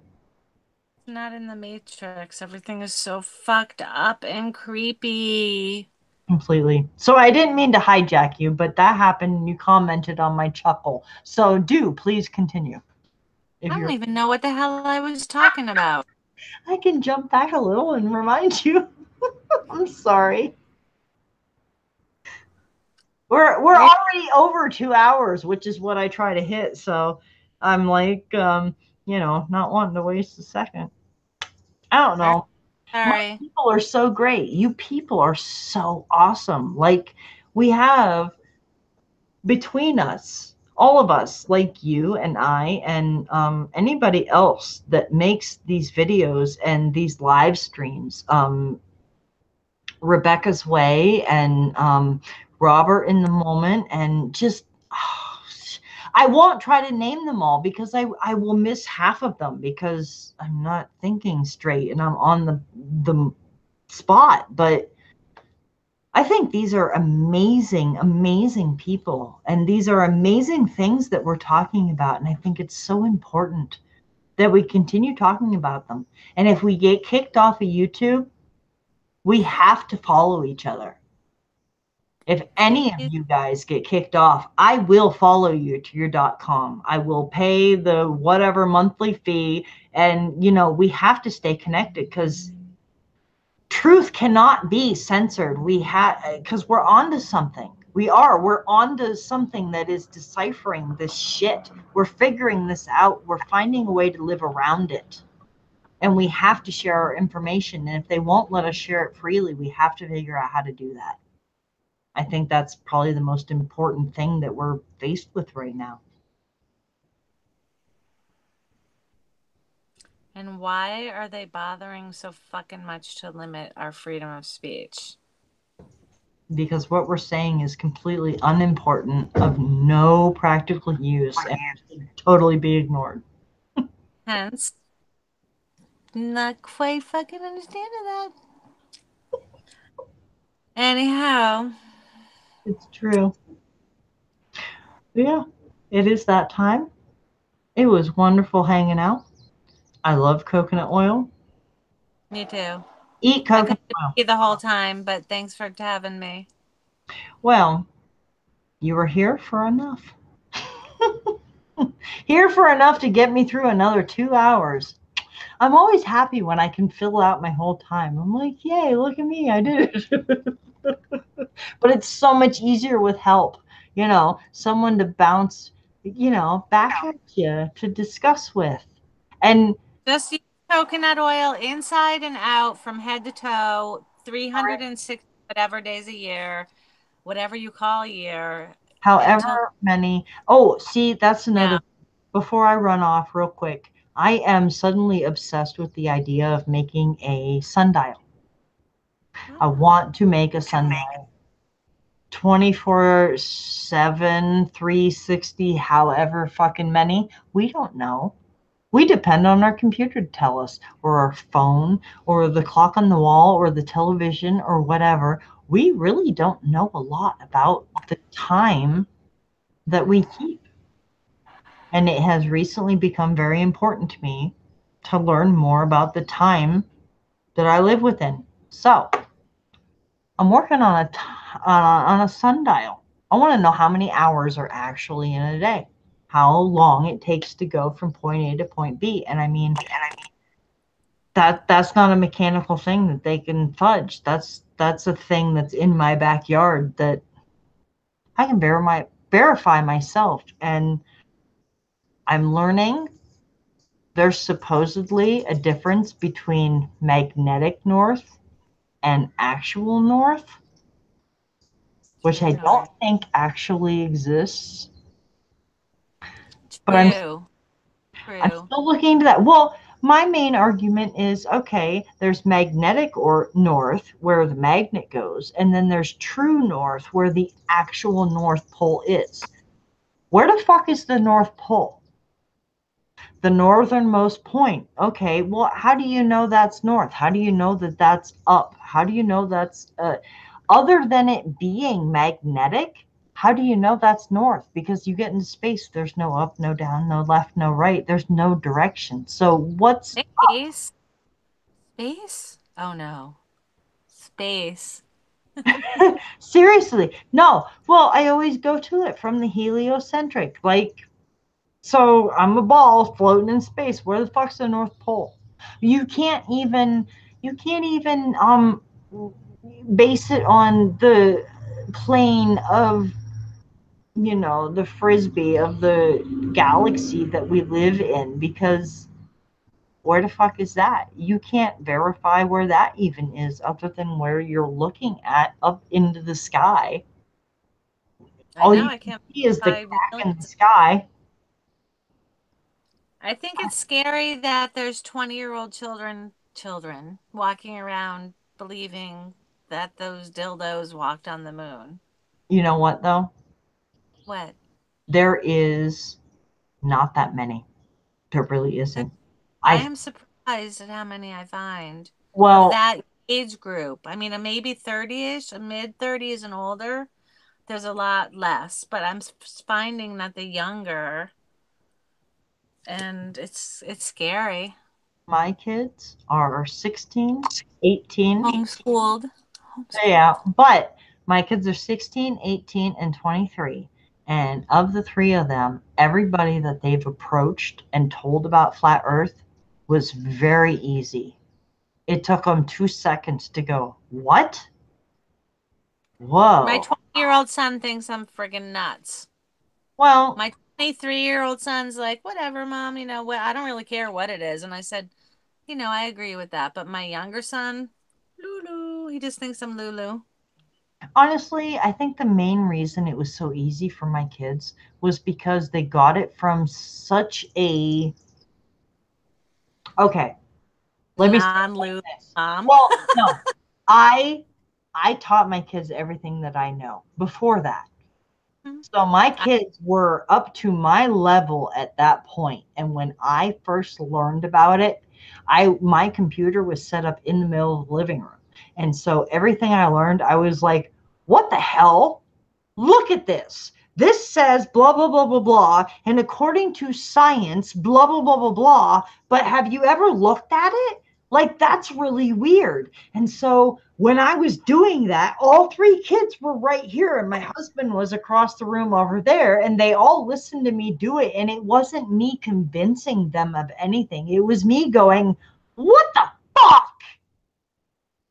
Not in the Matrix. Everything is so fucked up and creepy. Completely. So I didn't mean to hijack you, but that happened and you commented on my chuckle. So do please continue if I don't you're. even know what the hell I was talking about. I can jump back a little and remind you. I'm sorry. We're Re- already over 2 hours, which is what I try to hit. So I'm like, not wanting to waste a second. I don't know. My Sorry. people are so great. You people are so awesome. Like we have between us, all of us, like you and I, and anybody else that makes these videos and these live streams. Rebecca's Way and Robert in the Moment, and just oh, I won't try to name them all because I will miss half of them because I'm not thinking straight and I'm on the spot. But I think these are amazing, amazing people, and these are amazing things that we're talking about, and I think it's so important that we continue talking about them. And if we get kicked off of YouTube, we have to follow each other. If any of Please. you guys get kicked off, I will follow you to your .com. I will pay the whatever monthly fee. And, we have to stay connected because truth cannot be censored. Because we're onto something. We're onto something that is deciphering this shit. We're figuring this out. We're finding a way to live around it. And we have to share our information. And if they won't let us share it freely, we have to figure out how to do that. I think that's probably the most important thing that we're faced with right now. And why are they bothering so fucking much to limit our freedom of speech? Because what we're saying is completely unimportant, of no practical use, and should totally be ignored. Hence, not quite fucking understanding that. Anyhow, It's true. Yeah, it is that time. It was wonderful hanging out. I love coconut oil. me too. Eat I coconut couldn't oil. be the whole time, but thanks for having me. Well, you were here for enough. Here for enough to get me through another 2 hours. I'm always happy when I can fill out my whole time. I'm like, yay, look at me, I did it. But it's so much easier with help, someone to bounce, back at you to discuss with. And Just use coconut oil inside and out from head to toe, 360 whatever days a year, whatever you call a year, until, however many, oh, see, that's another, yeah. before I run off real quick, I am suddenly obsessed with the idea of making a sundial. I Oh, want to make a sundial. 24/7, 360, however fucking many, we don't know. We depend on our computer to tell us, or our phone, or the clock on the wall, or the television, or whatever. We really don't know a lot about the time that we keep. And it has recently become very important to me to learn more about the time that I live within. So I'm working on a sundial. I want to know how many hours are actually in a day, how long it takes to go from point A to point B. And I mean, that's not a mechanical thing that they can fudge. That's a thing that's in my backyard that I can verify myself. And I'm learning there's supposedly a difference between magnetic north and actual north, which I True. don't think actually exists. But True. I'm True. still looking into that. Well, my main argument is okay, there's magnetic or north where the magnet goes, and then there's true north where the actual North Pole is. Where the fuck is the North Pole? The northernmost point. Okay, well, how do you know that's north? How do you know that that's up? How do you know that's other than it being magnetic? How do you know that's north? Because you get into space, there's no up, no down, no left, no right. There's no direction. So what's Space. Space? Oh no. Space. seriously? No. Well, I always go to it from the heliocentric. Like, so I'm a ball floating in space. Where the fuck's the North Pole? You can't even you can't even base it on the plane of the frisbee of the galaxy that we live in, because where the fuck is that? You can't verify where that even is other than where you're looking at up into the sky. I All know you I can can't see is the buy crack in the millions. sky. I think it's scary that there's 20-year-old children walking around believing that those dildos walked on the moon. You know what though? What? There is not that many. There really isn't. I I am surprised at how many I find of Well, that age group. I mean, maybe 30-ish, a mid 30s and older. There's a lot less, but I'm finding that the younger, and it's scary. my kids are 16, 18. Homeschooled. Homeschooled. Yeah, but my kids are 16, 18, and 23. And of the three of them, everybody that they've approached and told about flat Earth was very easy. It took them 2 seconds to go, what? My Whoa. 20-year-old son thinks I'm friggin' nuts. Well, My 23-year-old son's like, whatever, mom, what, I don't really care what it is. And I said, I agree with that. But my younger son, Lulu, he just thinks I'm Lulu. honestly, I think the main reason it was so easy for my kids was because they got it from such a, okay, let me say it Non-Lulu like this. mom. Well, no, I I taught my kids everything that I know before that. So my I, kids were up to my level at that point. And when I first learned about it, I my computer was set up in the middle of the living room. And so everything I learned, I was like, what the hell? Look at this. This says blah, blah, blah, blah, blah. And according to science, blah, blah, blah, blah, blah. But have you ever looked at it? Like, that's really weird. And so when I was doing that, all three kids were right here, and my husband was across the room over there, and they all listened to me do it. And it wasn't me convincing them of anything, it was me going, what the fuck?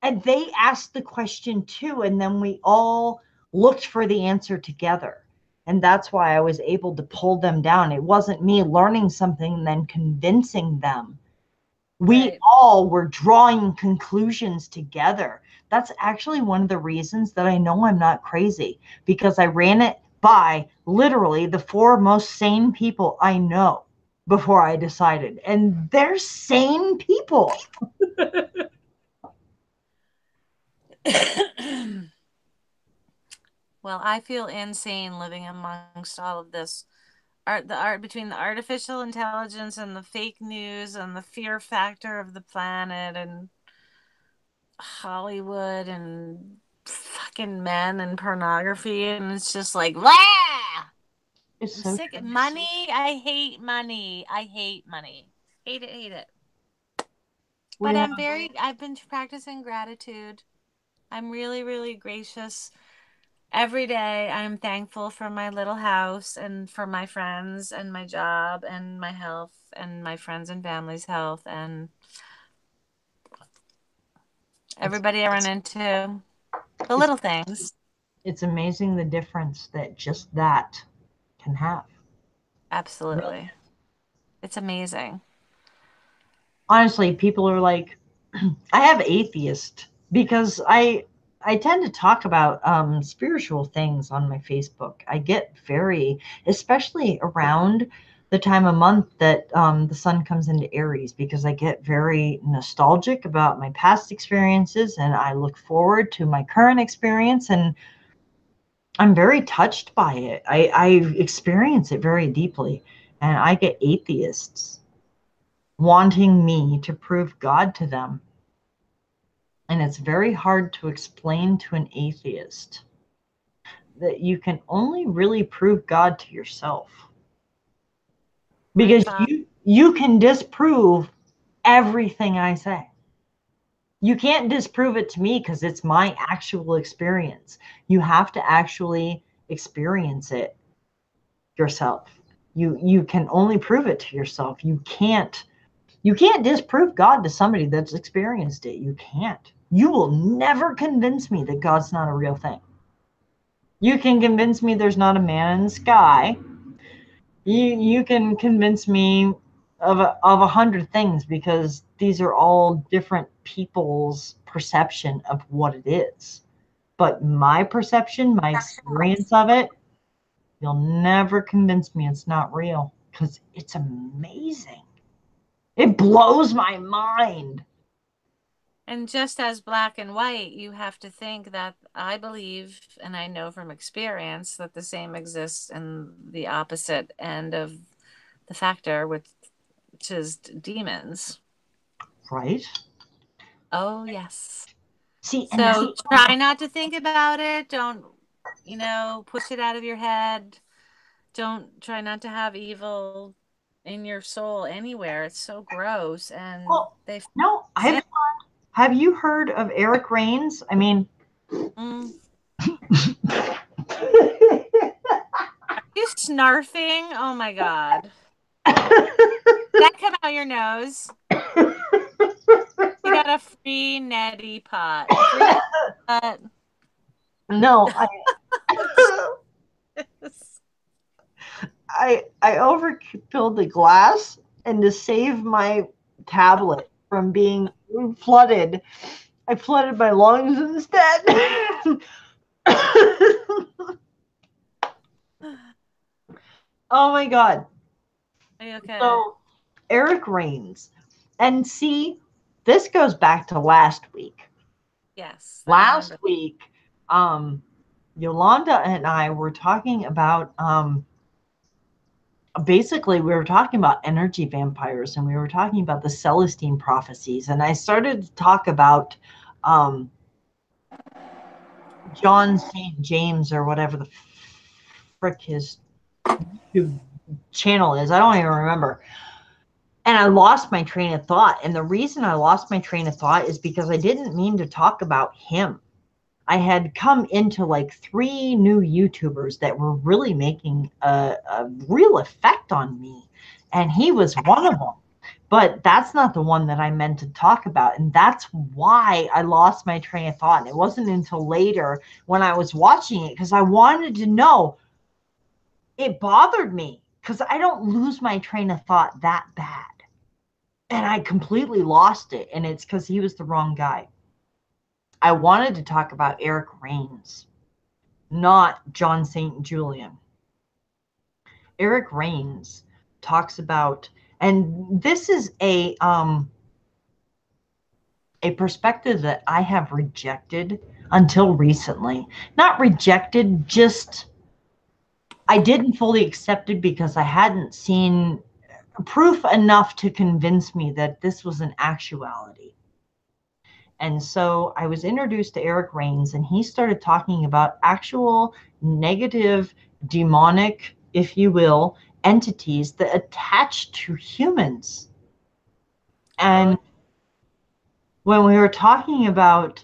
And they asked the question too, and then we all looked for the answer together. And that's why I was able to pull them down. It wasn't me learning something and then convincing them. We right. all were drawing conclusions together. That's actually one of the reasons that I know I'm not crazy, because I ran it by literally the four most sane people I know before I decided. And they're sane people. Well, I feel insane living amongst all of this art between the artificial intelligence and the fake news and the fear factor of the planet and Hollywood and fucking men and pornography, and it's just like, blah! It's I'm so sick of true. money. I hate money. I hate money. Hate it, hate it. We But have I've been practicing gratitude. I'm really, really gracious. Every day I'm thankful for my little house and for my friends and my job and my health and my friends and family's health and it's everybody I run into. The it's little things. it's amazing the difference that just that can have. Really. Absolutely. It's amazing. Honestly, people are like, I have atheist because I tend to talk about spiritual things on my Facebook. I get very, especially around the time of month that the sun comes into Aries, because I get very nostalgic about my past experiences and I look forward to my current experience, and I'm very touched by it. I experience it very deeply, and I get atheists wanting me to prove God to them. And it's very hard to explain to an atheist that you can only really prove God to yourself, My because thought. you can disprove everything I say. You can't disprove it to me because it's my actual experience. You have to actually experience it yourself. You can only prove it to yourself. You can't disprove God to somebody that's experienced it. You can't. You will never convince me that God's not a real thing. You can convince me there's not a man in the sky. You can convince me of 100 things, because these are all different people's perception of what it is. But my perception, my experience of it, you'll never convince me it's not real, because it's amazing. It blows my mind. And just as black and white, you have to think that I believe and I know from experience that the same exists in the opposite end of the factor, which is demons. Right? Oh, yes. See, and that's So try not to think about it. Don't, push it out of your head. Don't try not to have evil in your soul anywhere. It's so gross and well, they no, sin. have you heard of Eric Rains? I mean, Mm. You snarfing? Oh my God. That come out your nose. You got a free neti pot. Free neti pot. no, I overfilled the glass, and to save my tablet from being flooded, I flooded my lungs instead. Oh my god. Are you okay? So Eric Rains. And see, this goes back to last week. Yes, I Last remember. week, um, Yolanda and I were talking about basically we were talking about energy vampires, and we were talking about the Celestine prophecies, and I started to talk about um, John St. James, or whatever the frick his YouTube channel is. I don't even remember. And I lost my train of thought. And the reason I lost my train of thought is because I didn't mean to talk about him. I had come into like 3 new YouTubers that were really making a real effect on me. And he was one of them. But that's not the one that I meant to talk about. And that's why I lost my train of thought. And it wasn't until later when I was watching it, because I wanted to know. It bothered me because I don't lose my train of thought that bad. And I completely lost it. And it's because he was the wrong guy. I wanted to talk about Eric Rains, not John St. Julian. Eric Rains talks about, and this is a perspective that I have rejected until recently. Not rejected, just I didn't fully accept it because I hadn't seen proof enough to convince me that this was an actuality. And so I was introduced to Eric Rains, and he started talking about actual negative, demonic, if you will, entities that attach to humans. Oh, And when we were talking about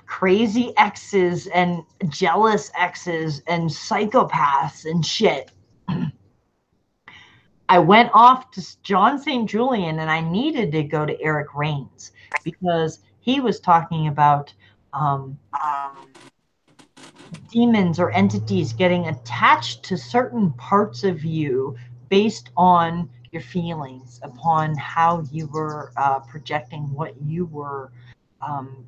crazy exes and jealous exes and psychopaths and shit, I went off to John St. Julian and I needed to go to Eric Rains because he was talking about um, demons or entities getting attached to certain parts of you based on your feelings, upon how you were projecting what you were um,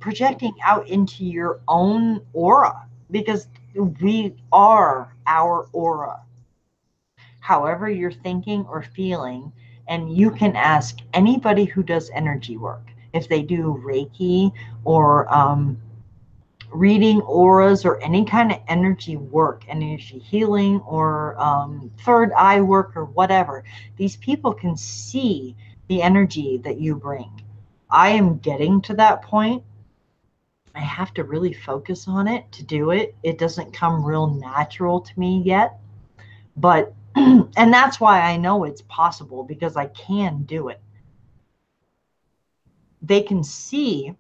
projecting out into your own aura, because we are our aura. However you're thinking or feeling, and you can ask anybody who does energy work if they do Reiki or reading auras or any kind of energy work, energy healing or third eye work or whatever. These people can see the energy that you bring. I am getting to that point. I have to really focus on it to do it. It doesn't come real natural to me yet, but and that's why I know it's possible, because I can do it. They can see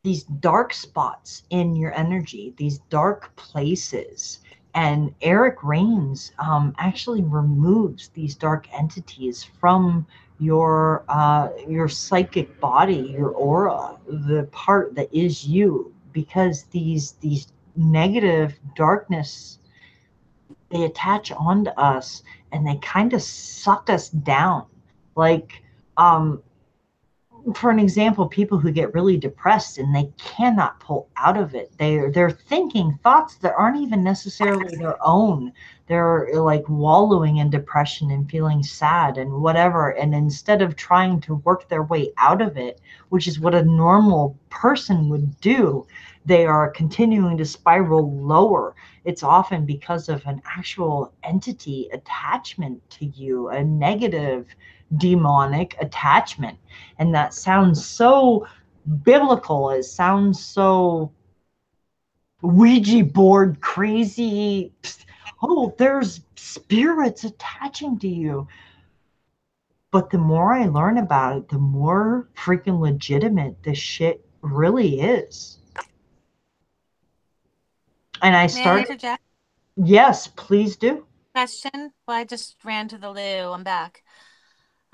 these dark spots in your energy, these dark places. And Eric Rains actually removes these dark entities from your psychic body, your aura, the part that is you, because these negative darkness, they attach onto us and they kind of suck us down. Like um, for an example, people who get really depressed and they cannot pull out of it. They're thinking thoughts that aren't even necessarily their own. They're like wallowing in depression and feeling sad and whatever. And instead of trying to work their way out of it, which is what a normal person would do, they are continuing to spiral lower. It's often because of an actual entity attachment to you, a negative demonic attachment. And that sounds so biblical. It sounds so Ouija board crazy. Oh, there's spirits attaching to you. But the more I learn about it, the more freaking legitimate this shit really is. And I may I started, interject? yes, please do. Question. Well, I just ran to the loo. I'm back.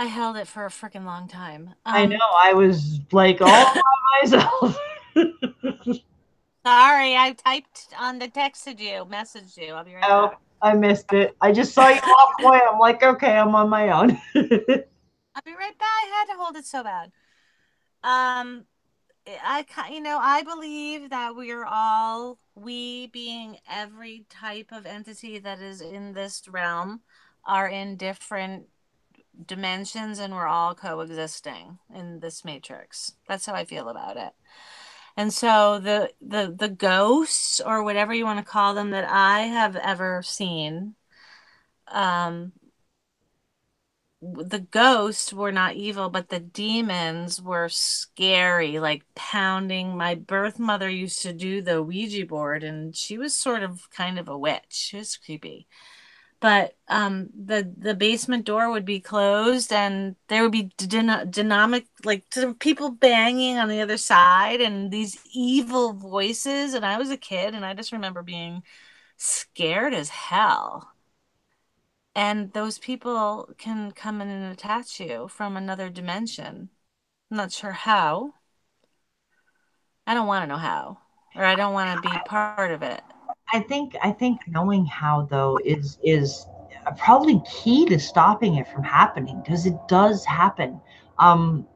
I held it for a freaking long time. I know, I was like all by myself. Sorry, I typed on the texted you, messaged you. I'll be right Oh, back. I missed it. I just saw you walk away. I'm like, okay, I'm on my own. I'll be right back. I had to hold it so bad. Um, I believe that we are all, we being every type of entity that is in this realm, are in different dimensions and we're all coexisting in this matrix. That's how I feel about it. And so the ghosts or whatever you want to call them that I have ever seen, um, the ghosts were not evil, but the demons were scary, like pounding. My birth mother used to do the Ouija board, and she was sort of kind of a witch. She was creepy. But the basement door would be closed, and there would be dynamic, like people banging on the other side, and these evil voices. And I was a kid, and I just remember being scared as hell. And those people can come in and attach you from another dimension. I'm not sure how. I don't want to know how, or I don't want to be part of it. I think knowing how though is probably key to stopping it from happening, because it does happen. Um,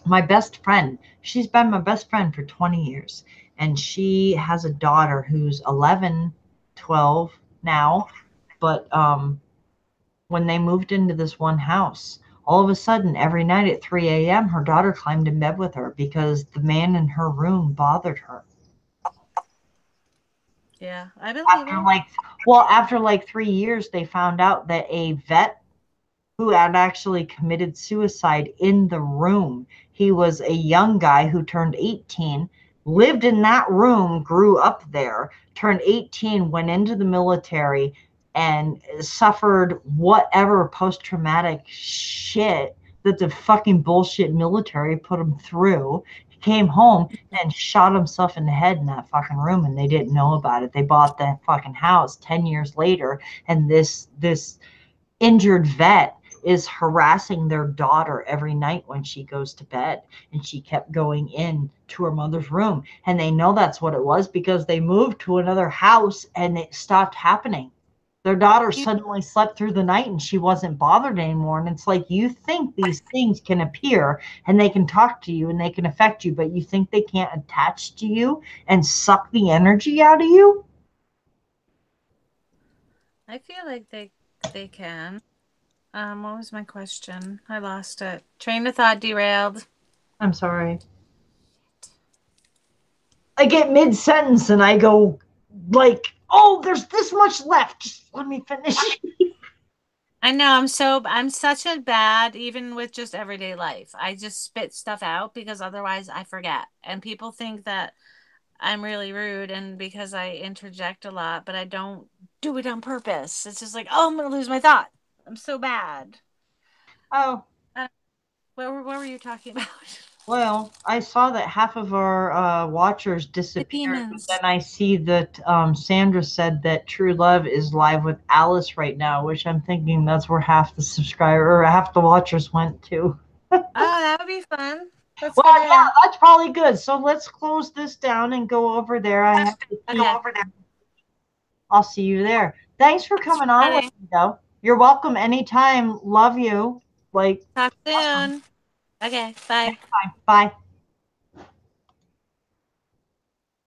my best friend, she's been my best friend for 20 years, and she has a daughter who's 11, 12 now. But when they moved into this one house, All of a sudden, every night at 3 a.m., her daughter climbed in bed with her because the man in her room bothered her. Yeah, I believe After it. like, well, after like 3 years, they found out that a vet who had actually committed suicide in the room. He was a young guy who turned 18, lived in that room, grew up there, turned 18, went into the military, and suffered whatever post traumatic shit that the fucking bullshit military put him through. He came home and shot himself in the head in that fucking room, and they didn't know about it. They bought that fucking house 10 years later, and this injured vet is harassing their daughter every night when she goes to bed, and she kept going in to her mother's room, and they know that's what it was because they moved to another house and it stopped happening. Their daughter You, suddenly slept through the night and she wasn't bothered anymore, and it's like, you think these things can appear and they can talk to you and they can affect you, but you think they can't attach to you and suck the energy out of you? I feel like they can. What was my question? I lost it. Train of thought derailed. I'm sorry. I get mid sentence and I go like, "Oh, there's this much left. Just let me finish." I know I'm such a bad even with just everyday life. I just spit stuff out because otherwise I forget. And people think that I'm really rude and because I interject a lot, but I don't do it on purpose. It's just like, oh, I'm gonna lose my thought. I'm so bad. Oh, Uh, what were you talking about? well, I saw that half of our watchers The disappeared, but then demons. I see that Sandra said that True Love is live with Alice right now, which I'm thinking that's where half the subscriber or half the watchers went to. Oh, that would be fun. Let's Well, go yeah, there. that's probably good. So let's close this down and go over there. I have to keep. Okay. I'll see you there. Thanks for Thanks for coming on with joining. me, though. You're welcome anytime. Love you. Like, Talk awesome. soon. Okay, bye. Bye.